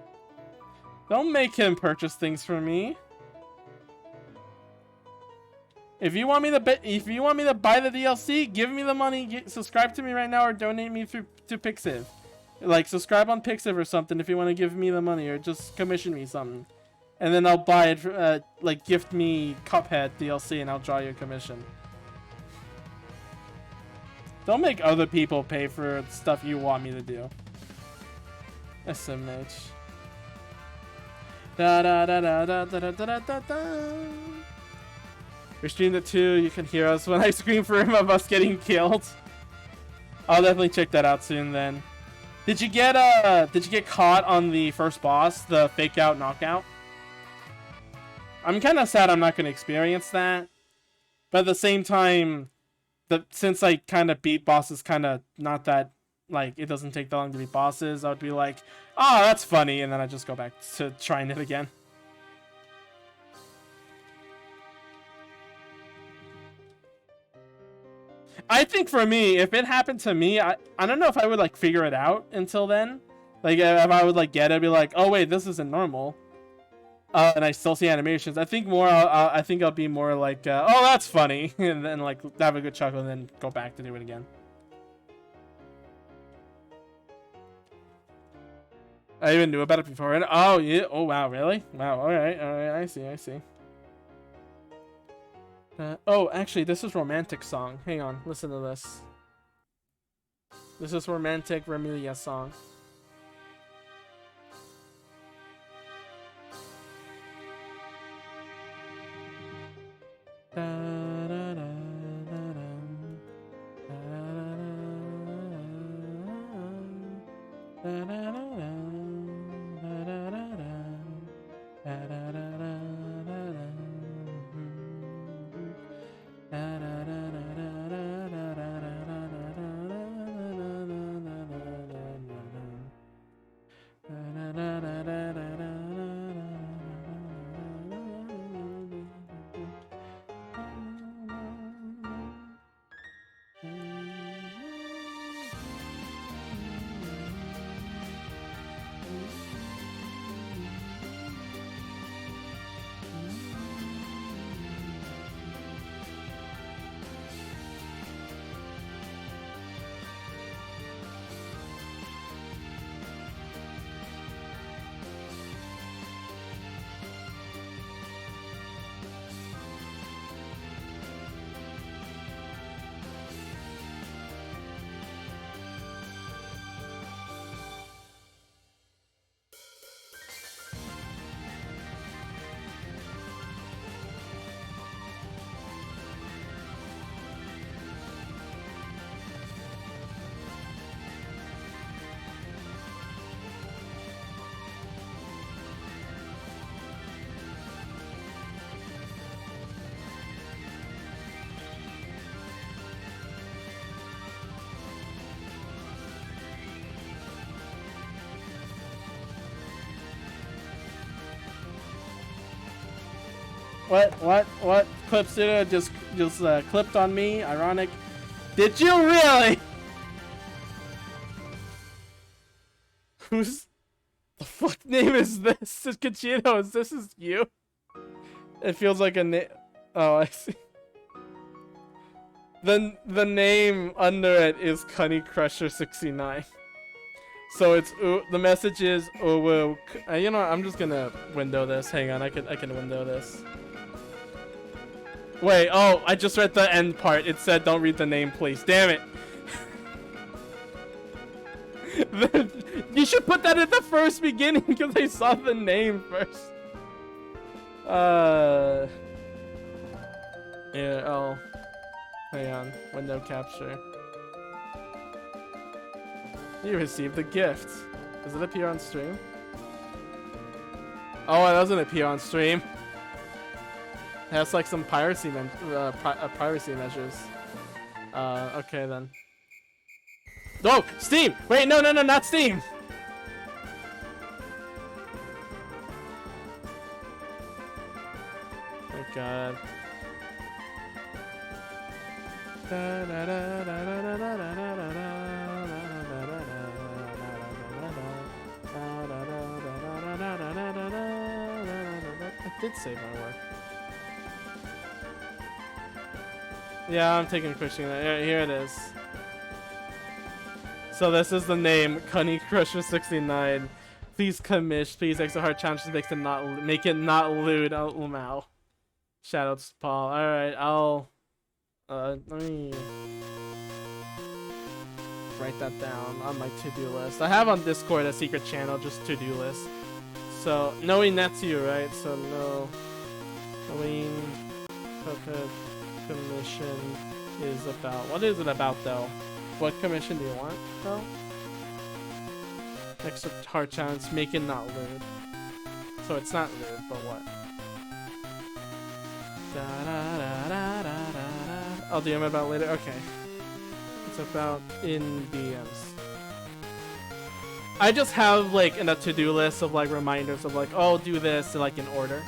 Don't make him purchase things for me. If you want me to buy the DLC, give me the money. Subscribe to me right now, or donate me to Pixiv. Like, subscribe on Pixiv or something if you want to give me the money, or just commission me something, and then I'll buy it. For, like, gift me Cuphead DLC, and I'll draw you a commission. Don't make other people pay for stuff you want me to do. SMH. Da da da da da da da da da da. We streamed it too. You can hear us when I scream for him of us getting killed. I'll definitely check that out soon. Then, did you get caught on the first boss, the fake out knockout? I'm kind of sad I'm not going to experience that, but at the same time, since I kind of beat bosses, kind of not that, like, it doesn't take that long to beat bosses, I would be like, oh, that's funny, and then I just go back to trying it again. I think for me, if it happened to me, I don't know if I would like figure it out until then. Like, if I would like get it, I'd be like, oh wait, this isn't normal. And I still see animations. I think more. I think I'll be more like, oh, that's funny, and then like have a good chuckle, and then go back to do it again. I even knew about it before. And oh yeah. Oh wow, really? Wow. All right. I see. Oh, actually, this is romantic song. Hang on, listen to this. This is romantic Remilia song. What? Clip Studio just clipped on me. Ironic. Did you really? Who's the fuck name is this? Kachito, this is you? It feels like a name. Oh, I see. The name under it is Cunny Crusher 69. So it's the message is you know what, I'm just gonna window this. Hang on, I can window this. Wait, oh, I just read the end part. It said don't read the name, please. Damn it. You should put that at the first beginning because I saw the name first. Hang on, window capture. You received a gift. Does it appear on stream? Oh, it doesn't appear on stream. It has like some piracy measures. Okay then. Oh, Steam! Wait, no, not Steam! Oh god. I did save my work. Yeah, I'm taking a quick screen. Here it is. So this is the name, Cunny Crusher 69. Please commish. Please extra hard challenges make it not lewd. Mau. Shoutouts to Paul. All right, I'll let me write that down on my to-do list. I have on Discord a secret channel, just to-do list. So knowing that's you, right? So no, knowing Cuphead commission is about. What is it about though? What commission do you want though? Extra hard challenge, make it not lewd. So it's not lewd, but what? I'll DM about later. Okay. It's about in DMs. I just have like in a to-do list of like reminders of like, oh, do this like in order.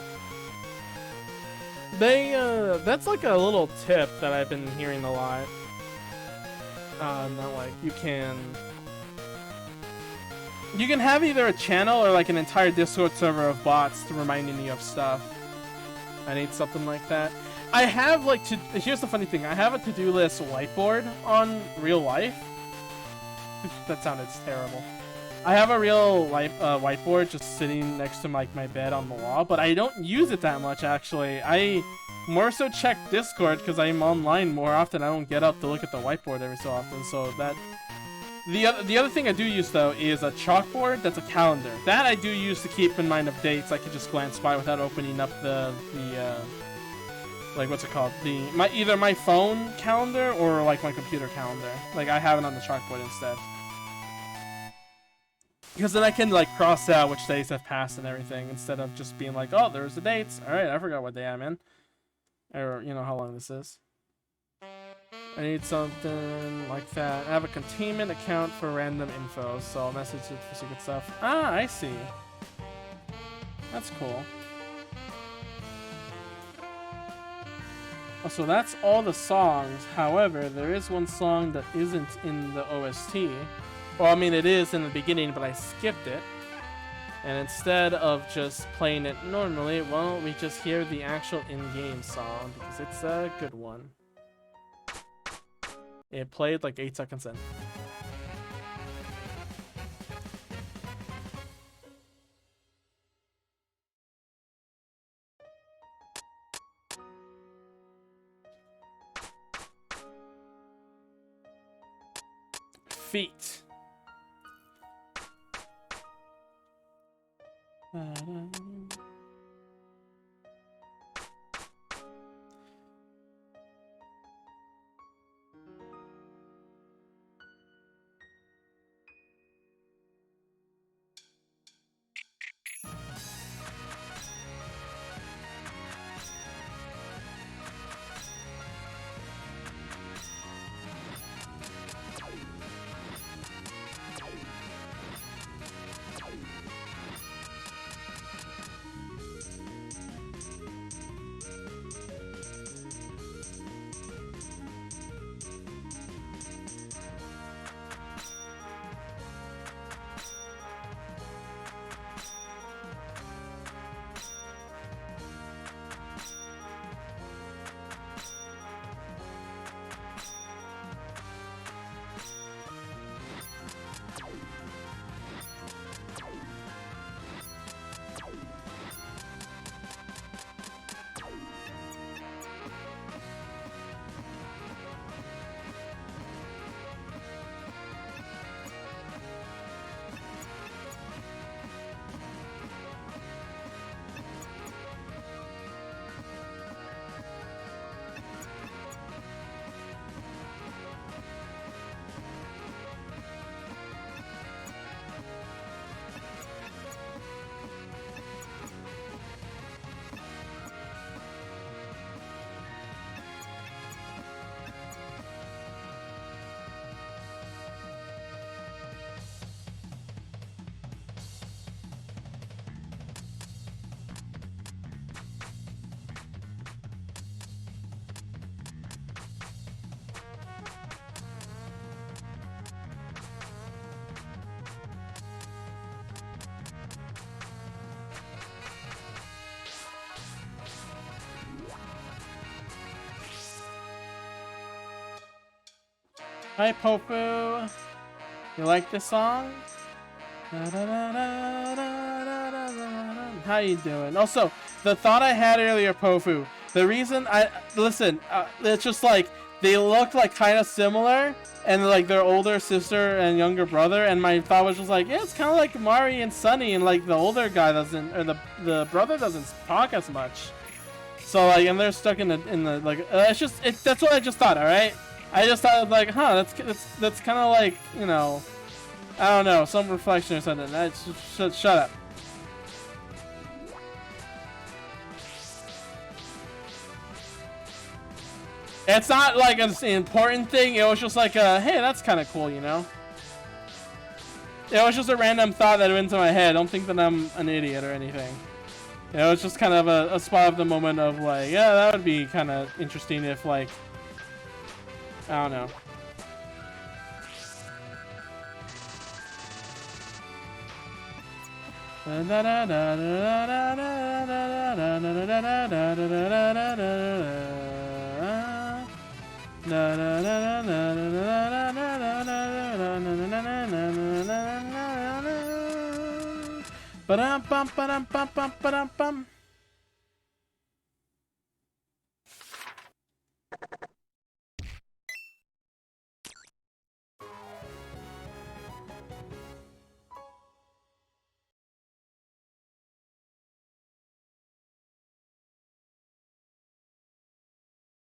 That's like a little tip that I've been hearing a lot. Not like you can have either a channel or like an entire Discord server of bots to reminding you of stuff. I need something like that. I have like here's the funny thing. I have a to-do list whiteboard on real life. That sounded terrible. I have a real life whiteboard just sitting next to my bed on the wall, but I don't use it that much actually. I more so check Discord because I'm online more often. I don't get up to look at the whiteboard every so often. So that the other thing I do use though is a chalkboard that's a calendar. That I do use to keep in mind of dates. I can just glance by without opening up the like what's it called? Either my phone calendar or like my computer calendar. Like I have it on the chalkboard instead. Because then I can like cross out which days have passed and everything instead of just being like, oh, there's the dates. All right, I forgot what day I'm in, or you know how long this is. I need something like that. I have a containment account for random info, so I'll message it for secret stuff. Ah, I see. That's cool. Oh, so that's all the songs. However, there is one song that isn't in the OST. Well, I mean, it is in the beginning, but I skipped it. And instead of just playing it normally, why don't we just hear the actual in-game song, because it's a good one. It played like 8 seconds in. Feet. Hi, Pofu. You like this song? How you doing? Also, the thought I had earlier, Pofu. The reason listen, it's just like they look like kind of similar, and like their older sister and younger brother. And my thought was just like, yeah, it's kind of like Mari and Sunny, and like the older guy doesn't, or the brother doesn't talk as much. So like, and they're stuck in the like, that's what I just thought. All right, I just thought like, huh, that's kind of like, you know. I don't know, some reflection or something. Shut up. It's not like an important thing. It was just like, hey, that's kind of cool, you know? It was just a random thought that went into my head. Don't think that I'm an idiot or anything. It was just kind of a spot of the moment of like, yeah, that would be kind of interesting if like, I don't know. Ba-dum-bum.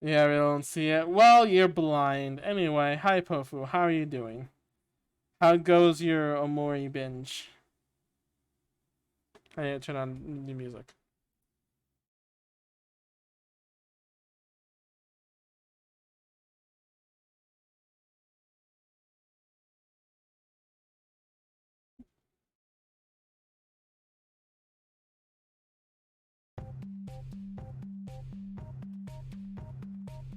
Yeah, we don't see it. Well, you're blind. Anyway, hi Pofu, how are you doing? How goes your Omori binge? I need to turn on the music.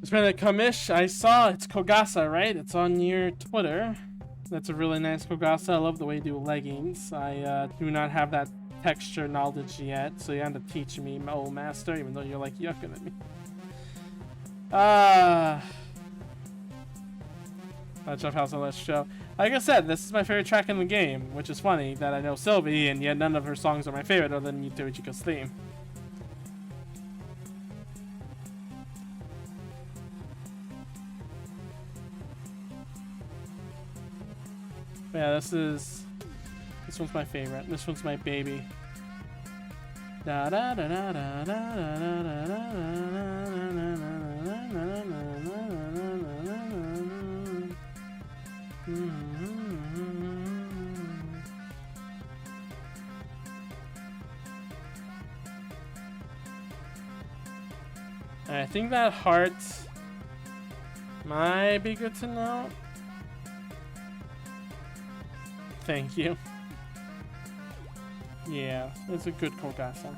It's been a commish. I saw it's Kogasa, right? It's on your Twitter. That's a really nice Kogasa. I love the way you do leggings. I do not have that texture knowledge yet, so you have to teach me, my old master, even though you're like yucking at me. Jeff House on Let's Show. Like I said, this is my favorite track in the game, which is funny that I know Sylvie, and yet none of her songs are my favorite other than Yuto Ichiko's theme. Yeah, this one's my favorite. This one's my baby. Da da da da da da da da da. I think that heart might be good to know. Thank you. Yeah, it's a good Kogasa.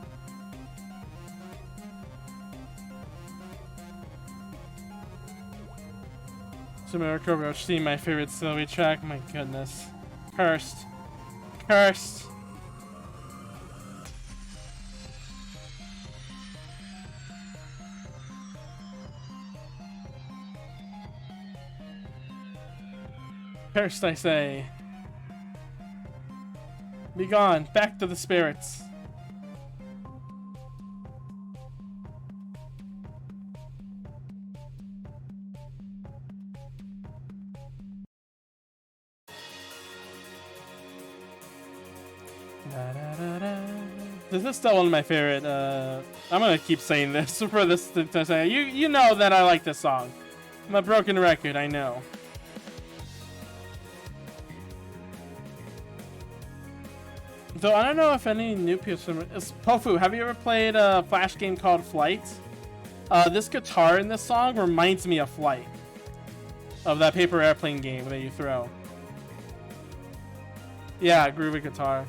America Roach theme, my favorite Sylvie track. My goodness. Cursed. Cursed. Cursed, I say. Be gone. Back to the spirits. This is still one of my favorite. I'm gonna keep saying this for this to say. You know that I like this song. I'm a broken record. I know. Though I don't know if any new people. Pofu, have you ever played a Flash game called Flight? This guitar in this song reminds me of Flight, of that paper airplane game that you throw. Yeah, groovy guitar.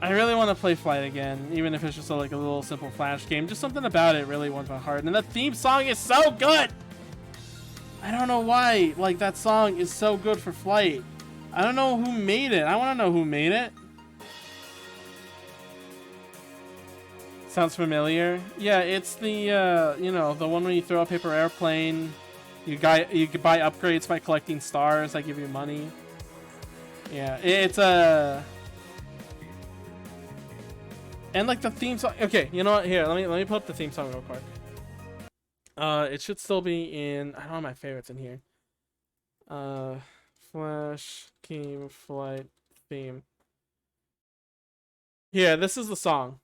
I really want to play Flight again, even if it's just like a little simple Flash game. Just something about it really warms my heart. And the theme song is so good! I don't know why, like, that song is so good for Flight. I don't know who made it. I want to know who made it. Sounds familiar. Yeah, it's the, you know, the one where you throw a paper airplane You can buy upgrades by collecting stars that give you money. Yeah, it's a and like the theme song. Okay, you know what? Here, let me pull up the theme song real quick. It should still be in. I don't have my favorites in here. Flash Game Flight theme. Yeah, this is the song.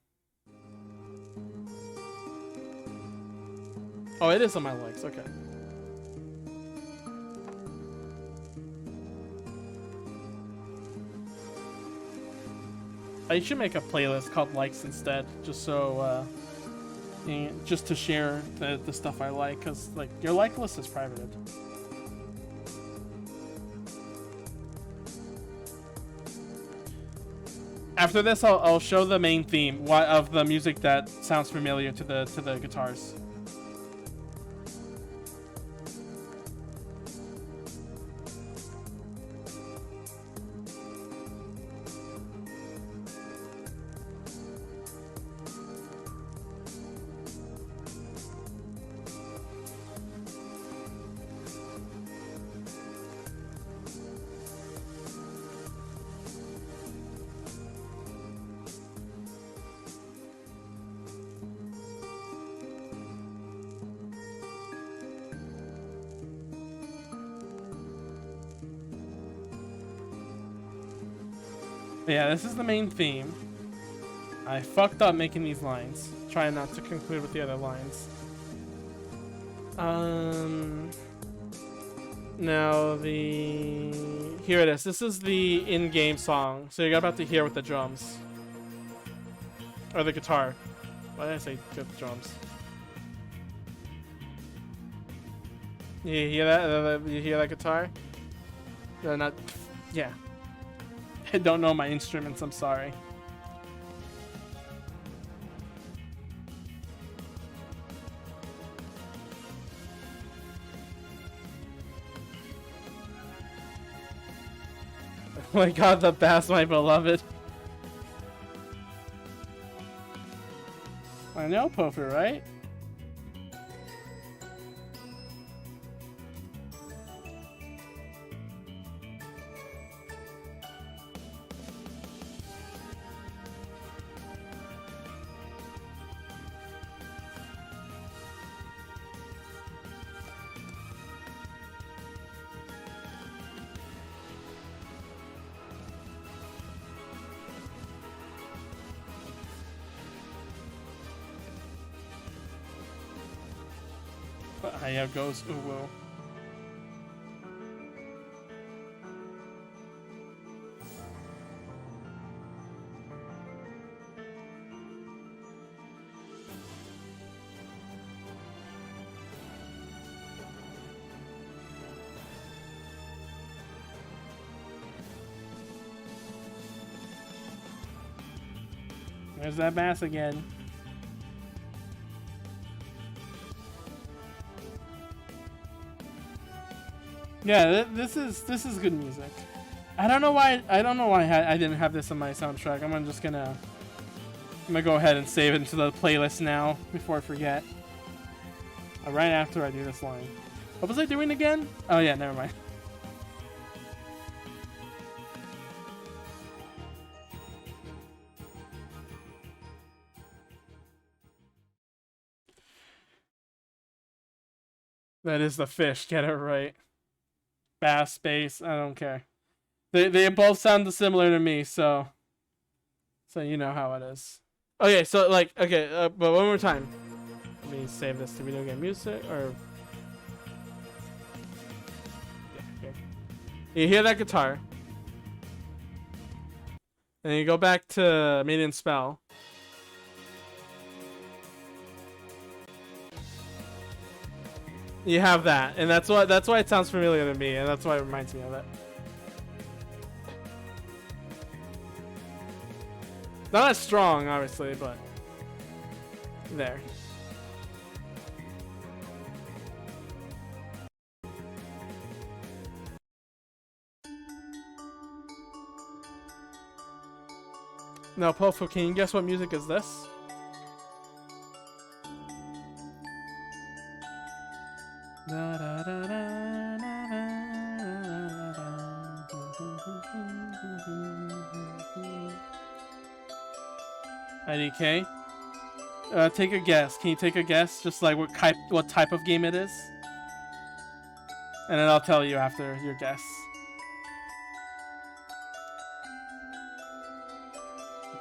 Oh, it is on my likes. Okay. I should make a playlist called likes instead, just so just to share the stuff I like, because like your like list is privated. After this, I'll show the main theme of the music that sounds familiar to the guitars. Yeah, this is the main theme. I fucked up making these lines. Trying not to conclude with the other lines. Now here it is. This is the in-game song. So you're about to hear with the drums. Or the guitar. Why did I say with drums? You hear that? You hear that guitar? They're not. Yeah. I don't know my instruments, I'm sorry. Oh my god, the bass, my beloved. I know, Pofer, right? Here goes Uwu. There's that bass again. Yeah, this is good music. I don't know why I didn't have this on my soundtrack. I'm gonna go ahead and save it into the playlist now before I forget. Right after I do this line. What was I doing again? Oh yeah, never mind. That is the fish. Get it right. Bass, bass, I don't care. They both sound similar to me, so you know how it is. Okay, so like, okay, but one more time. Let me save this to video game music, or yeah, okay. You hear that guitar, and you go back to Maiden Spell. You have that, and that's why it sounds familiar to me, and that's why it reminds me of it. Not as strong, obviously, but there. Now, Pofo, can you guess what music is this? IDK. Take a guess. Can you take a guess? Just like what type of game it is? And then I'll tell you after your guess.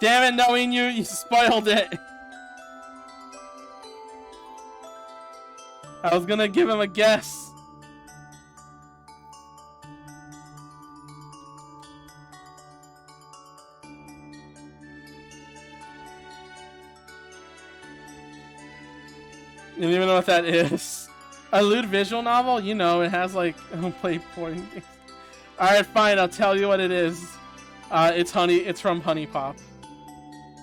Damn it, knowing you spoiled it. I was gonna give him a guess. You don't even know what that is. A lewd visual novel? You know, it has like play porn. Alright, fine, I'll tell you what it is. It's from Honey Pop.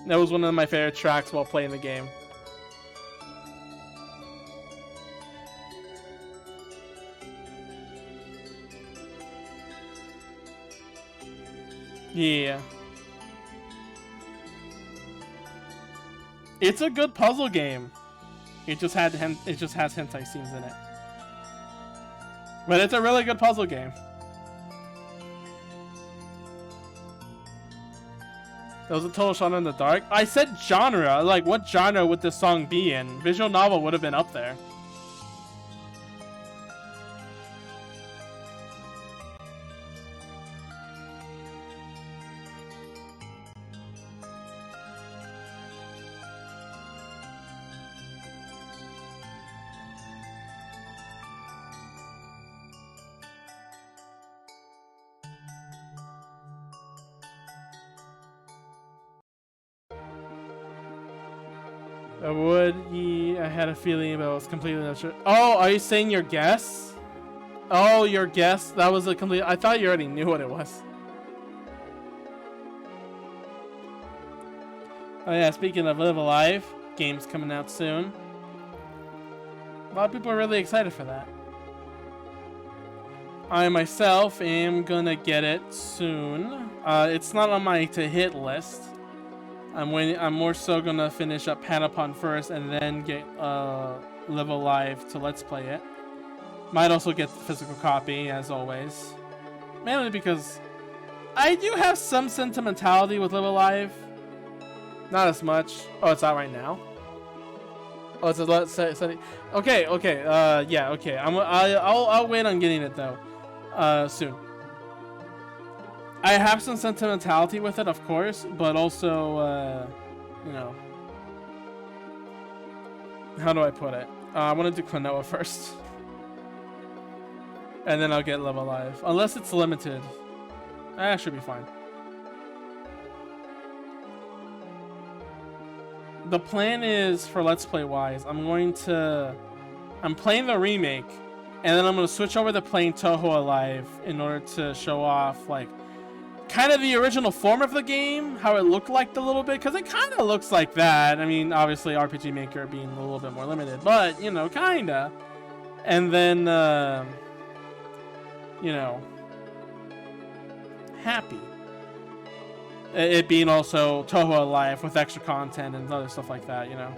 That was one of my favorite tracks while playing the game. Yeah. It's a good puzzle game. It just has hentai scenes in it. But it's a really good puzzle game. That was a total shot in the dark. I said genre. Like, what genre would this song be in? Visual novel would have been up there. I had a feeling, but I was completely not sure. Oh, are you saying your guess? Oh, your guess? That was a complete... I thought you already knew what it was. Oh yeah, speaking of Live Alive, game's coming out soon. A lot of people are really excited for that. I myself am gonna get it soon. It's not on my to-hit list. I'm more so gonna finish up Patapon first and then get Live Alive to Let's Play it. Might also get the physical copy, as always. Mainly because I do have some sentimentality with Live Alive. Not as much. Oh, it's out right now? Oh, it's a Let's Say. Okay, yeah, okay. I'll wait on getting it, though. Soon. I have some sentimentality with it, of course, but also, you know, how do I put it? I want to do Klonoa first. And then I'll get Live Alive. Unless it's limited. That should be fine. The plan is, for Let's Play wise, I'm playing the remake, and then I'm going to switch over to playing Touhou Alive in order to show off, like, kind of the original form of the game, how it looked like a little bit, because it kind of looks like that. I mean, obviously RPG Maker being a little bit more limited, but, you know, kind of. And then, you know, happy. It being also Touhou Alive with extra content and other stuff like that, you know.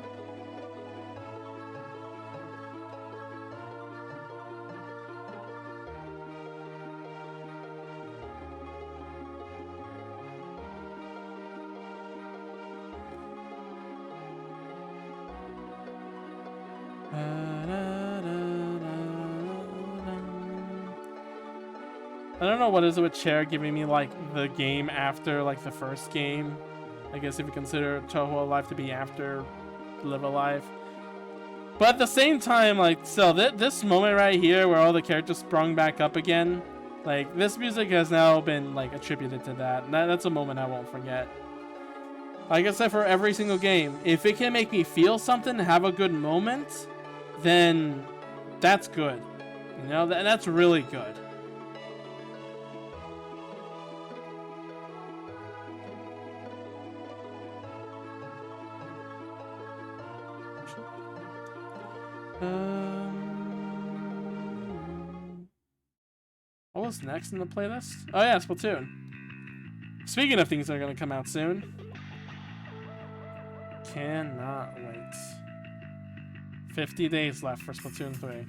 I don't know what is it with Chair giving me like the game after like the first game. I guess if you consider Touhou Alive to be after Live Alive. But at the same time, like, so this moment right here where all the characters sprung back up again, like, this music has now been like attributed to that. And that's a moment I won't forget. Like I said, for every single game, if it can make me feel something, have a good moment, then that's good. You know, that's really good. What was next in the playlist? Oh yeah, Splatoon. Speaking of things that are going to come out soon. Cannot wait. 50 days left for Splatoon 3.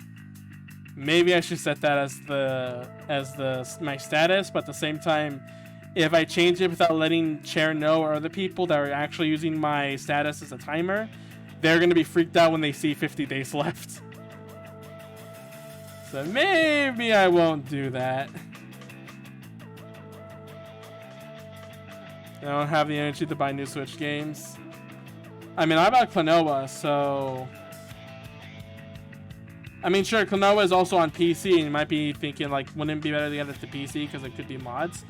maybe I should set that as my status. But at the same time, if I change it without letting Chair know or other people that are actually using my status as a timer, they're gonna be freaked out when they see 50 days left. So maybe I won't do that. I don't have the energy to buy new Switch games. I mean, I bought Klonoa, so... I mean, sure, Klonoa is also on PC, and you might be thinking, like, wouldn't it be better to get it to PC because it could be mods?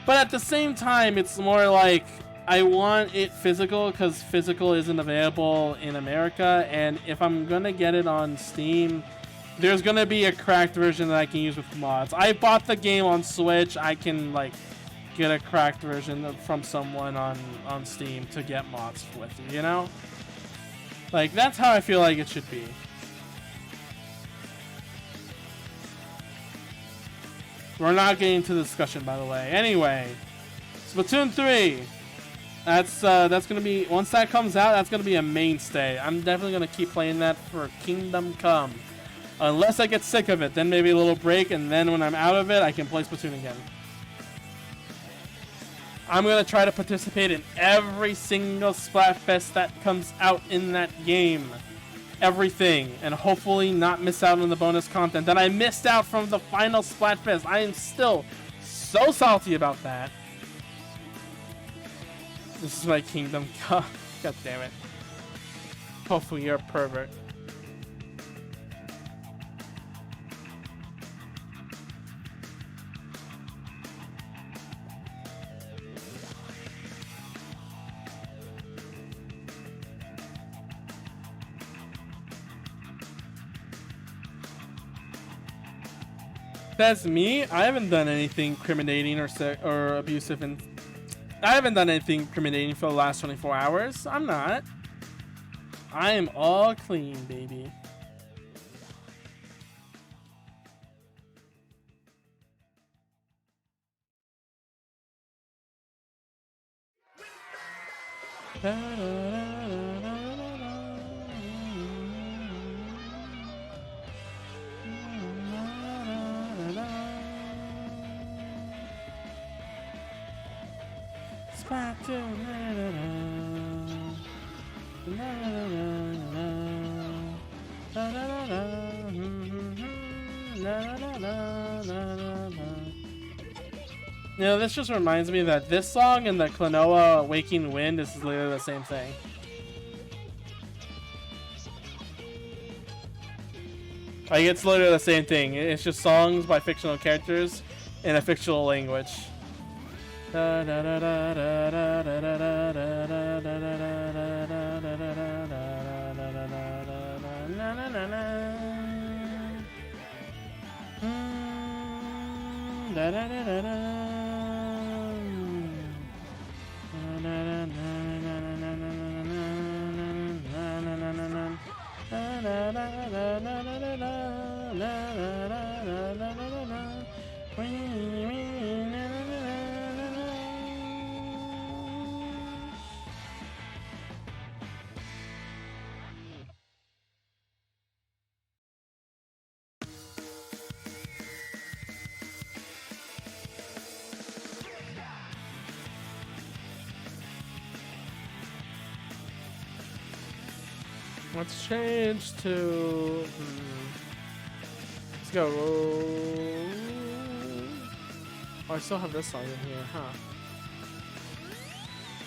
But at the same time, it's more like, I want it physical because physical isn't available in America, and if I'm gonna get it on Steam, there's gonna be a cracked version that I can use with mods. I bought the game on Switch, I can, like, get a cracked version from someone on Steam to get mods with, you know? Like, that's how I feel like it should be. We're not getting to the discussion, by the way. Anyway, Splatoon 3. That's gonna be, once that comes out, that's gonna be a mainstay. I'm definitely gonna keep playing that for Kingdom Come. Unless I get sick of it, then maybe a little break, and then when I'm out of it, I can play Splatoon again. I'm going to try to participate in every single Splatfest that comes out in that game. Everything. And hopefully not miss out on the bonus content that I missed out from the final Splatfest. I am still so salty about that. This is my Kingdom Come. God damn it. Hopefully you're a pervert. That's me. I haven't done anything incriminating or abusive, and I haven't done anything incriminating for the last 24 hours. I'm not. I am all clean, baby. You know, this just reminds me that this song and the Klonoa Waking Wind is literally the same thing. Like, it's literally the same thing. It's just songs by fictional characters in a fictional language. Let's change to... Let's go. Oh, I still have this song in here, huh?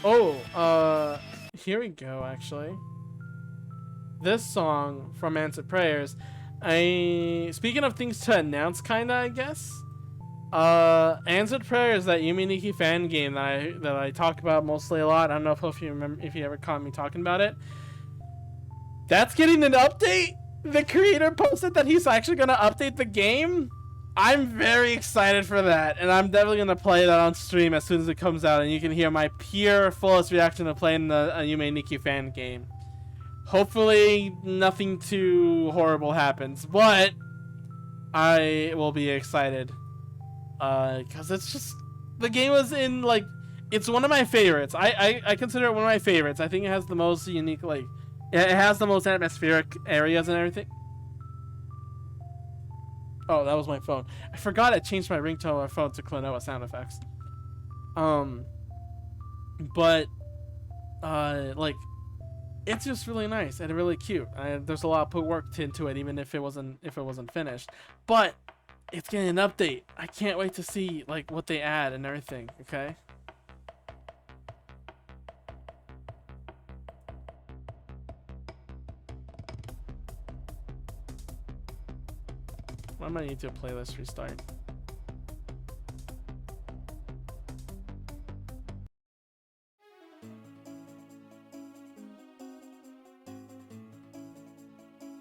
Oh, here we go, actually. This song from Answered Prayers. Speaking of things to announce, kinda, I guess. Answered Prayers, that Yumi Nikki fan game that I talk about mostly a lot. I don't know if you remember, if you ever caught me talking about it. That's getting an update? The creator posted that he's actually going to update the game? I'm very excited for that, and I'm definitely going to play that on stream as soon as it comes out, and you can hear my pure, fullest reaction to playing the Yume Nikki fan game. Hopefully, nothing too horrible happens, but I will be excited. Because it's just... The game was in, like... It's one of my favorites. I consider it one of my favorites. I think it has the most unique, like... It has the most atmospheric areas and everything. Oh, that was my phone. I forgot I changed my ringtone on my phone to Klonoa sound effects. But like, it's just really nice and really cute. There's a lot of put work into it, even if it wasn't finished. But it's getting an update. I can't wait to see like what they add and everything. Okay. I might need to playlist restart.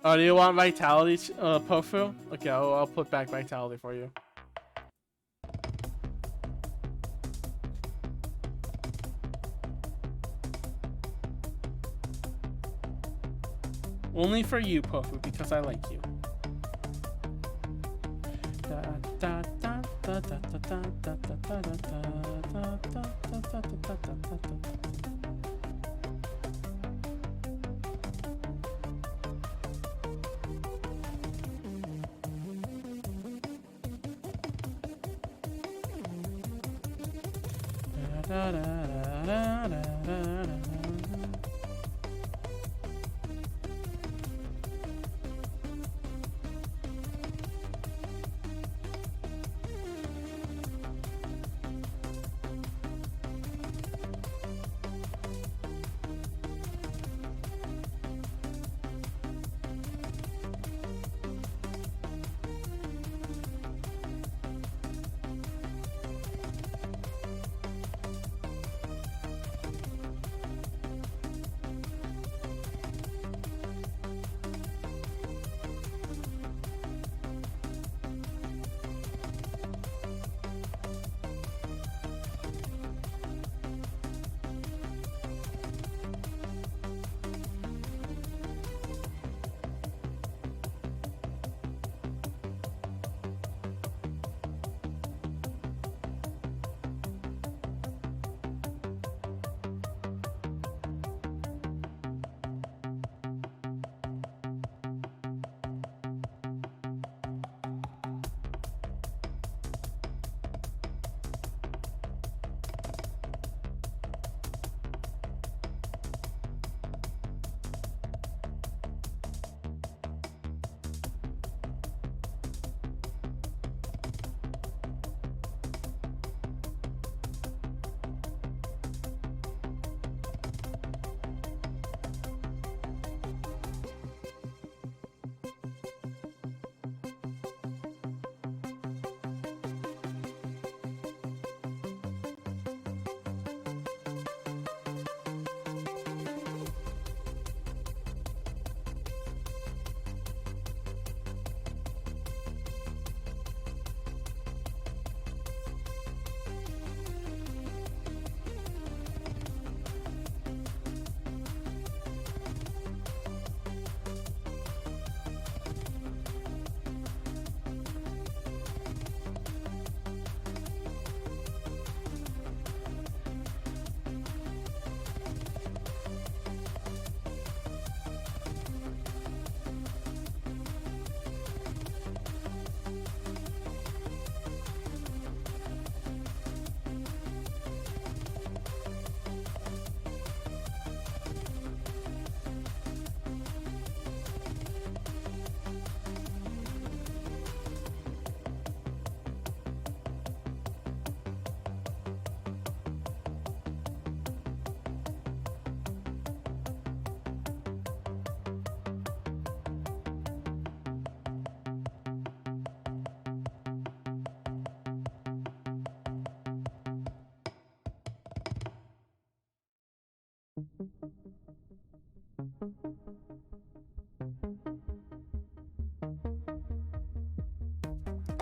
Oh, do you want Vitality, Pofu? Okay, I'll put back Vitality for you. Only for you, Pofu, because I like you.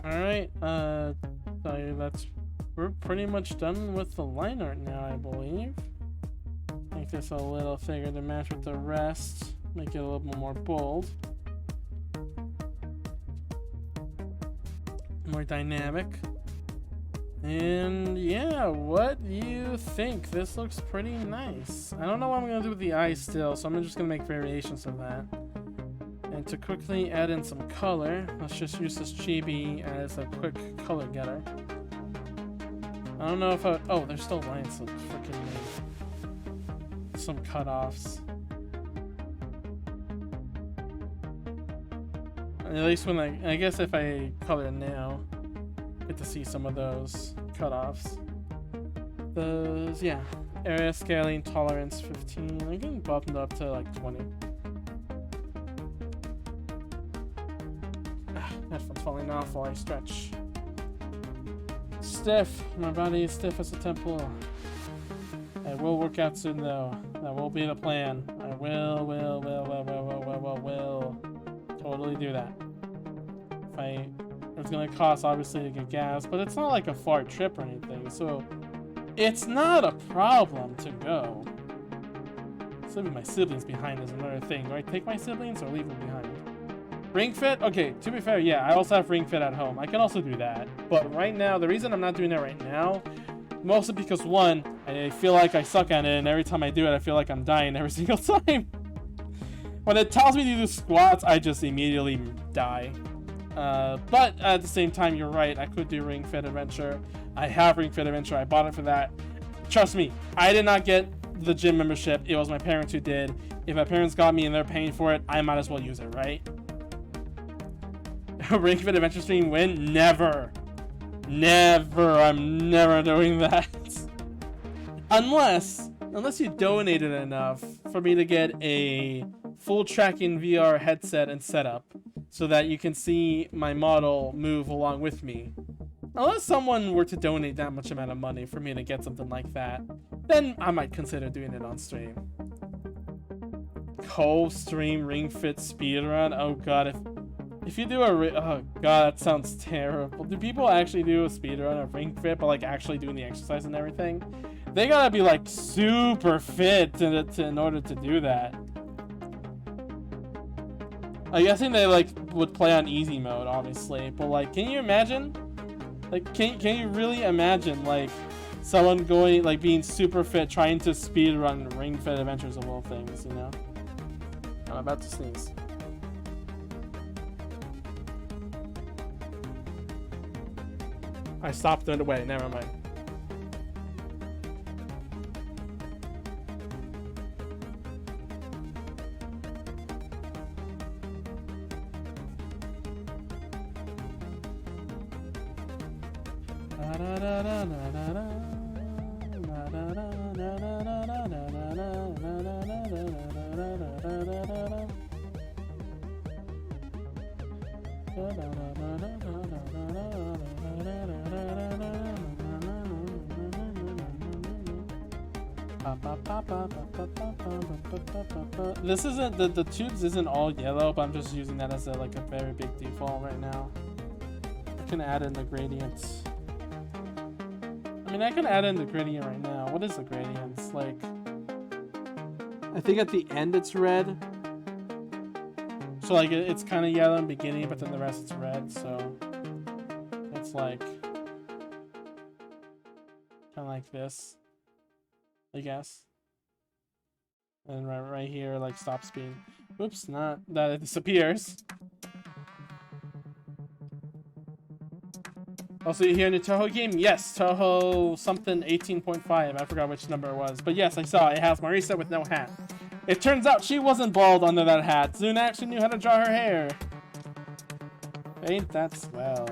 Alright, so we're pretty much done with the line art now, I believe. Make this a little thicker to match with the rest. Make it a little bit more bold. More dynamic. And yeah, what do you think? This looks pretty nice. I don't know what I'm gonna do with the eyes still, so I'm just gonna make variations of that. And going to quickly add in some color. Let's just use this chibi as a quick color getter. I don't know if I... Oh, there's still lines that freaking made some cutoffs. At least when I guess if I color now, get to see some of those cutoffs. Those, yeah. Area scaling tolerance 15. I'm getting bumped up to like 20. Headphones falling off while I stretch. Stiff. My body is stiff as a temple. I will work out soon though. That will be the plan. I will totally do that. It's gonna cost obviously to get gas, but it's not like a far trip or anything, so it's not a problem to go. Just leaving my siblings behind is another thing. Do I take my siblings or leave them behind? Ring Fit? Okay, to be fair, yeah, I also have Ring Fit at home. I can also do that. But right now, the reason I'm not doing that right now, mostly because one, I feel like I suck at it, and every time I do it, I feel like I'm dying every single time. When it tells me to do squats, I just immediately die. But at the same time, you're right, I could do Ring Fit Adventure. I have Ring Fit Adventure, I bought it for that. Trust me, I did not get the gym membership, it was my parents who did. If my parents got me and they're paying for it, I might as well use it, right? Ring Fit Adventure stream win? Never. Never, I'm never doing that. Unless you donated enough for me to get a full tracking VR headset and setup so that you can see my model move along with me. Unless someone were to donate that much amount of money for me to get something like that, then I might consider doing it on stream. Co-stream Ring Fit speedrun? Oh god, if you do oh god, that sounds terrible. Do people actually do a speedrun of Ring Fit, but like actually doing the exercise and everything? They gotta be like super fit in order to do that. I'm guessing they like would play on easy mode, obviously, but like, can you imagine? Like, can you really imagine like someone going like being super fit trying to speedrun Ring Fit Adventures of all things? You know, I'm about to sneeze. I stopped it away. Never mind. This isn't the tubes isn't all yellow, but I'm just using that as a like a very big default right now. I can add in the gradients. I mean, I can add in the gradient right now. What is the gradients? Like, I think at the end it's red. So like it's kind of yellow in the beginning, but then the rest it's red. So it's like kind of like this, I guess. And right here, like stop speed. Oops, not that it disappears. Also, you hear in the Touhou game? Yes, Touhou something 18.5. I forgot which number it was. But yes, I saw it has Marisa with no hat. It turns out she wasn't bald under that hat. Zune actually knew how to draw her hair. Ain't that swell?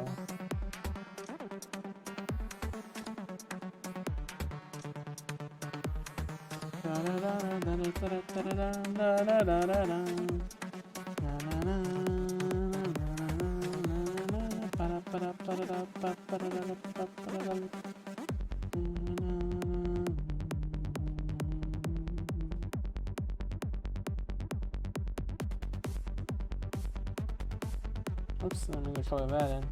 Oops, I'm gonna color that in.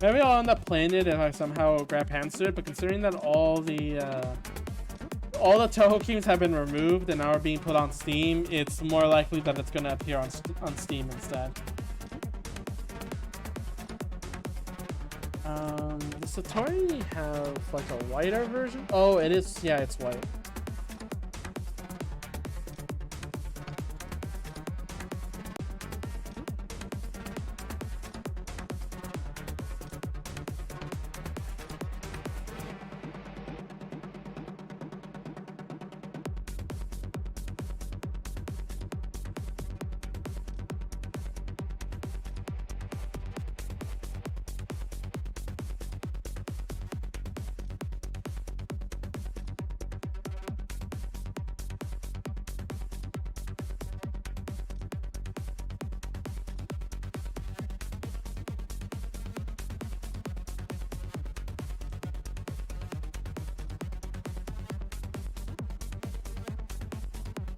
Maybe I'll end up playing it if I somehow grab hands to it, but considering that all the Touhou games have been removed and now are being put on Steam, it's more likely that it's gonna appear on Steam instead. Does Satori have like a whiter version? Oh, it is. Yeah, it's white.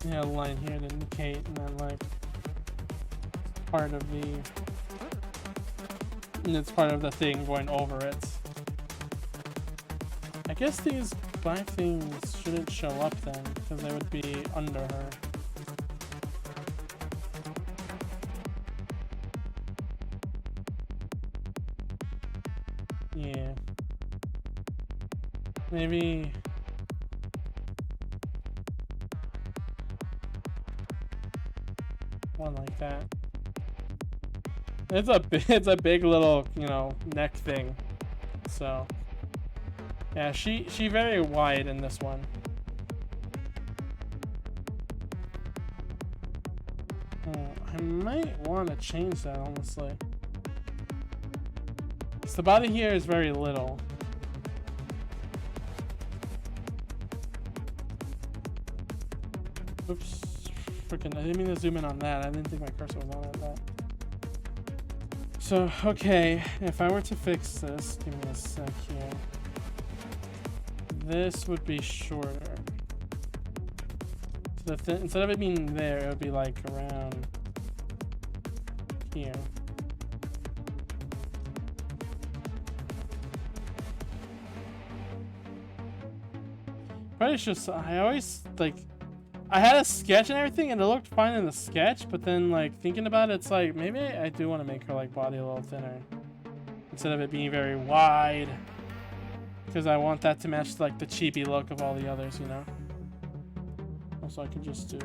Yeah, a line here to indicate, and then like part of the, and it's part of the thing going over it. I guess these black things shouldn't show up then, because they would be under her. Yeah. Maybe. One like that. It's a big little, you know, neck thing. So yeah, she very wide in this one. I might want to change that honestly. So the body here is very little. Oops. Freaking, I didn't mean to zoom in on that. I didn't think my cursor was on at that. So, okay, if I were to fix this, give me a sec here. This would be shorter. So instead of it being there, it would be like around here. But it's just, I always like, I had a sketch and everything, and it looked fine in the sketch, but then, like, thinking about it, it's like, maybe I do want to make her, like, body a little thinner. Instead of it being very wide. Because I want that to match, like, the cheapy look of all the others, you know? Also, I can just do...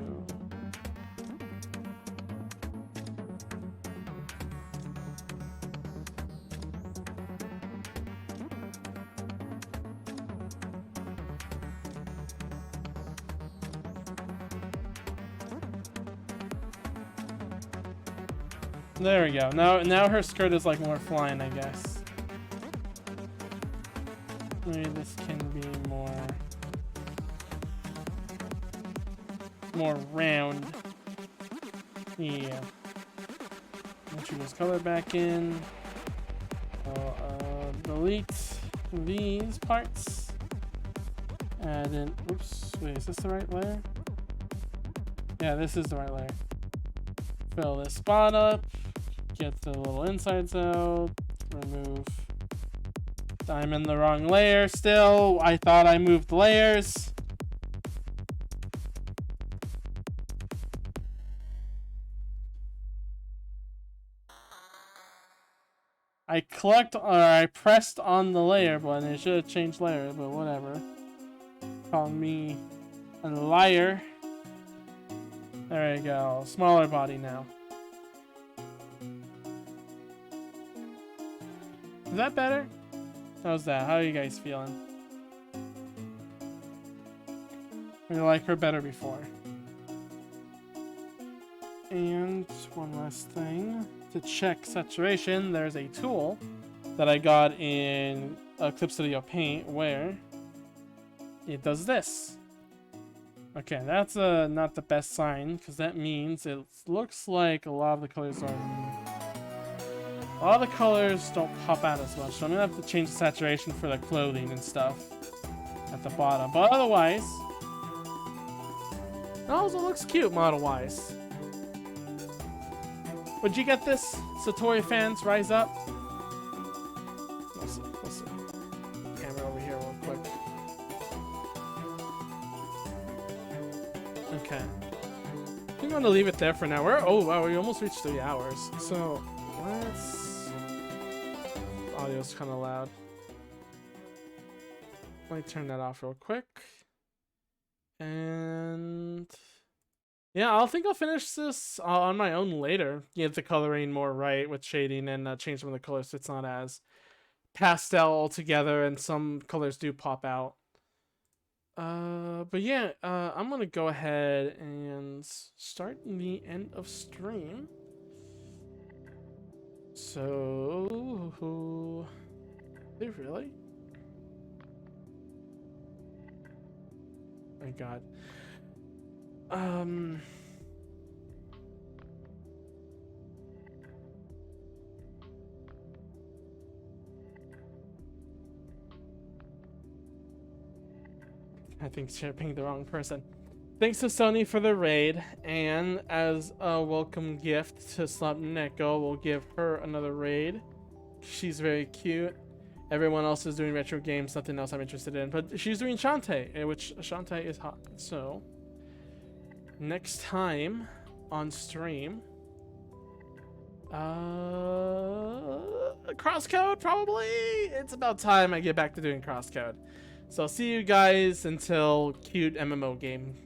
There we go. Now her skirt is like more flying, I guess. Maybe this can be more round. Yeah. Put this color back in. I'll delete these parts. Add in. Oops. Wait, is this the right layer? Yeah, this is the right layer. Fill this spot up. Get the little insides out. Remove. I'm in the wrong layer still. I thought I moved layers. I pressed on the layer button. It should have changed layer, but whatever. Calling me a liar. There you go. Smaller body now. Is that better? How's that? How are you guys feeling? I like her better before. And one last thing. To check saturation, there's a tool that I got in Clip Studio Paint where it does this. Okay, that's not the best sign, because that means it looks like a lot of the colors don't pop out as much. So I'm gonna have to change the saturation for the clothing and stuff at the bottom. But otherwise, it also looks cute model-wise. Would you get this? Satori fans, rise up. Let's see. Camera over here real quick. Okay. I think I'm gonna leave it there for now. Oh wow, we almost reached 3 hours. So let's... Audio's kind of loud. Let me turn that off real quick. And yeah, I'll finish this on my own later. Get the coloring more right with shading and change some of the colors so it's not as pastel altogether, and some colors do pop out. But yeah, I'm gonna go ahead and start the end of stream. So, they really? My God. I think shipping the wrong person. Thanks to Sony for the raid, and as a welcome gift to Slap Neko, we'll give her another raid. She's very cute. Everyone else is doing retro games, nothing else I'm interested in, but she's doing Shantae, which Shantae is hot. So, next time on stream, crosscode probably. It's about time I get back to doing crosscode. So I'll see you guys until cute MMO game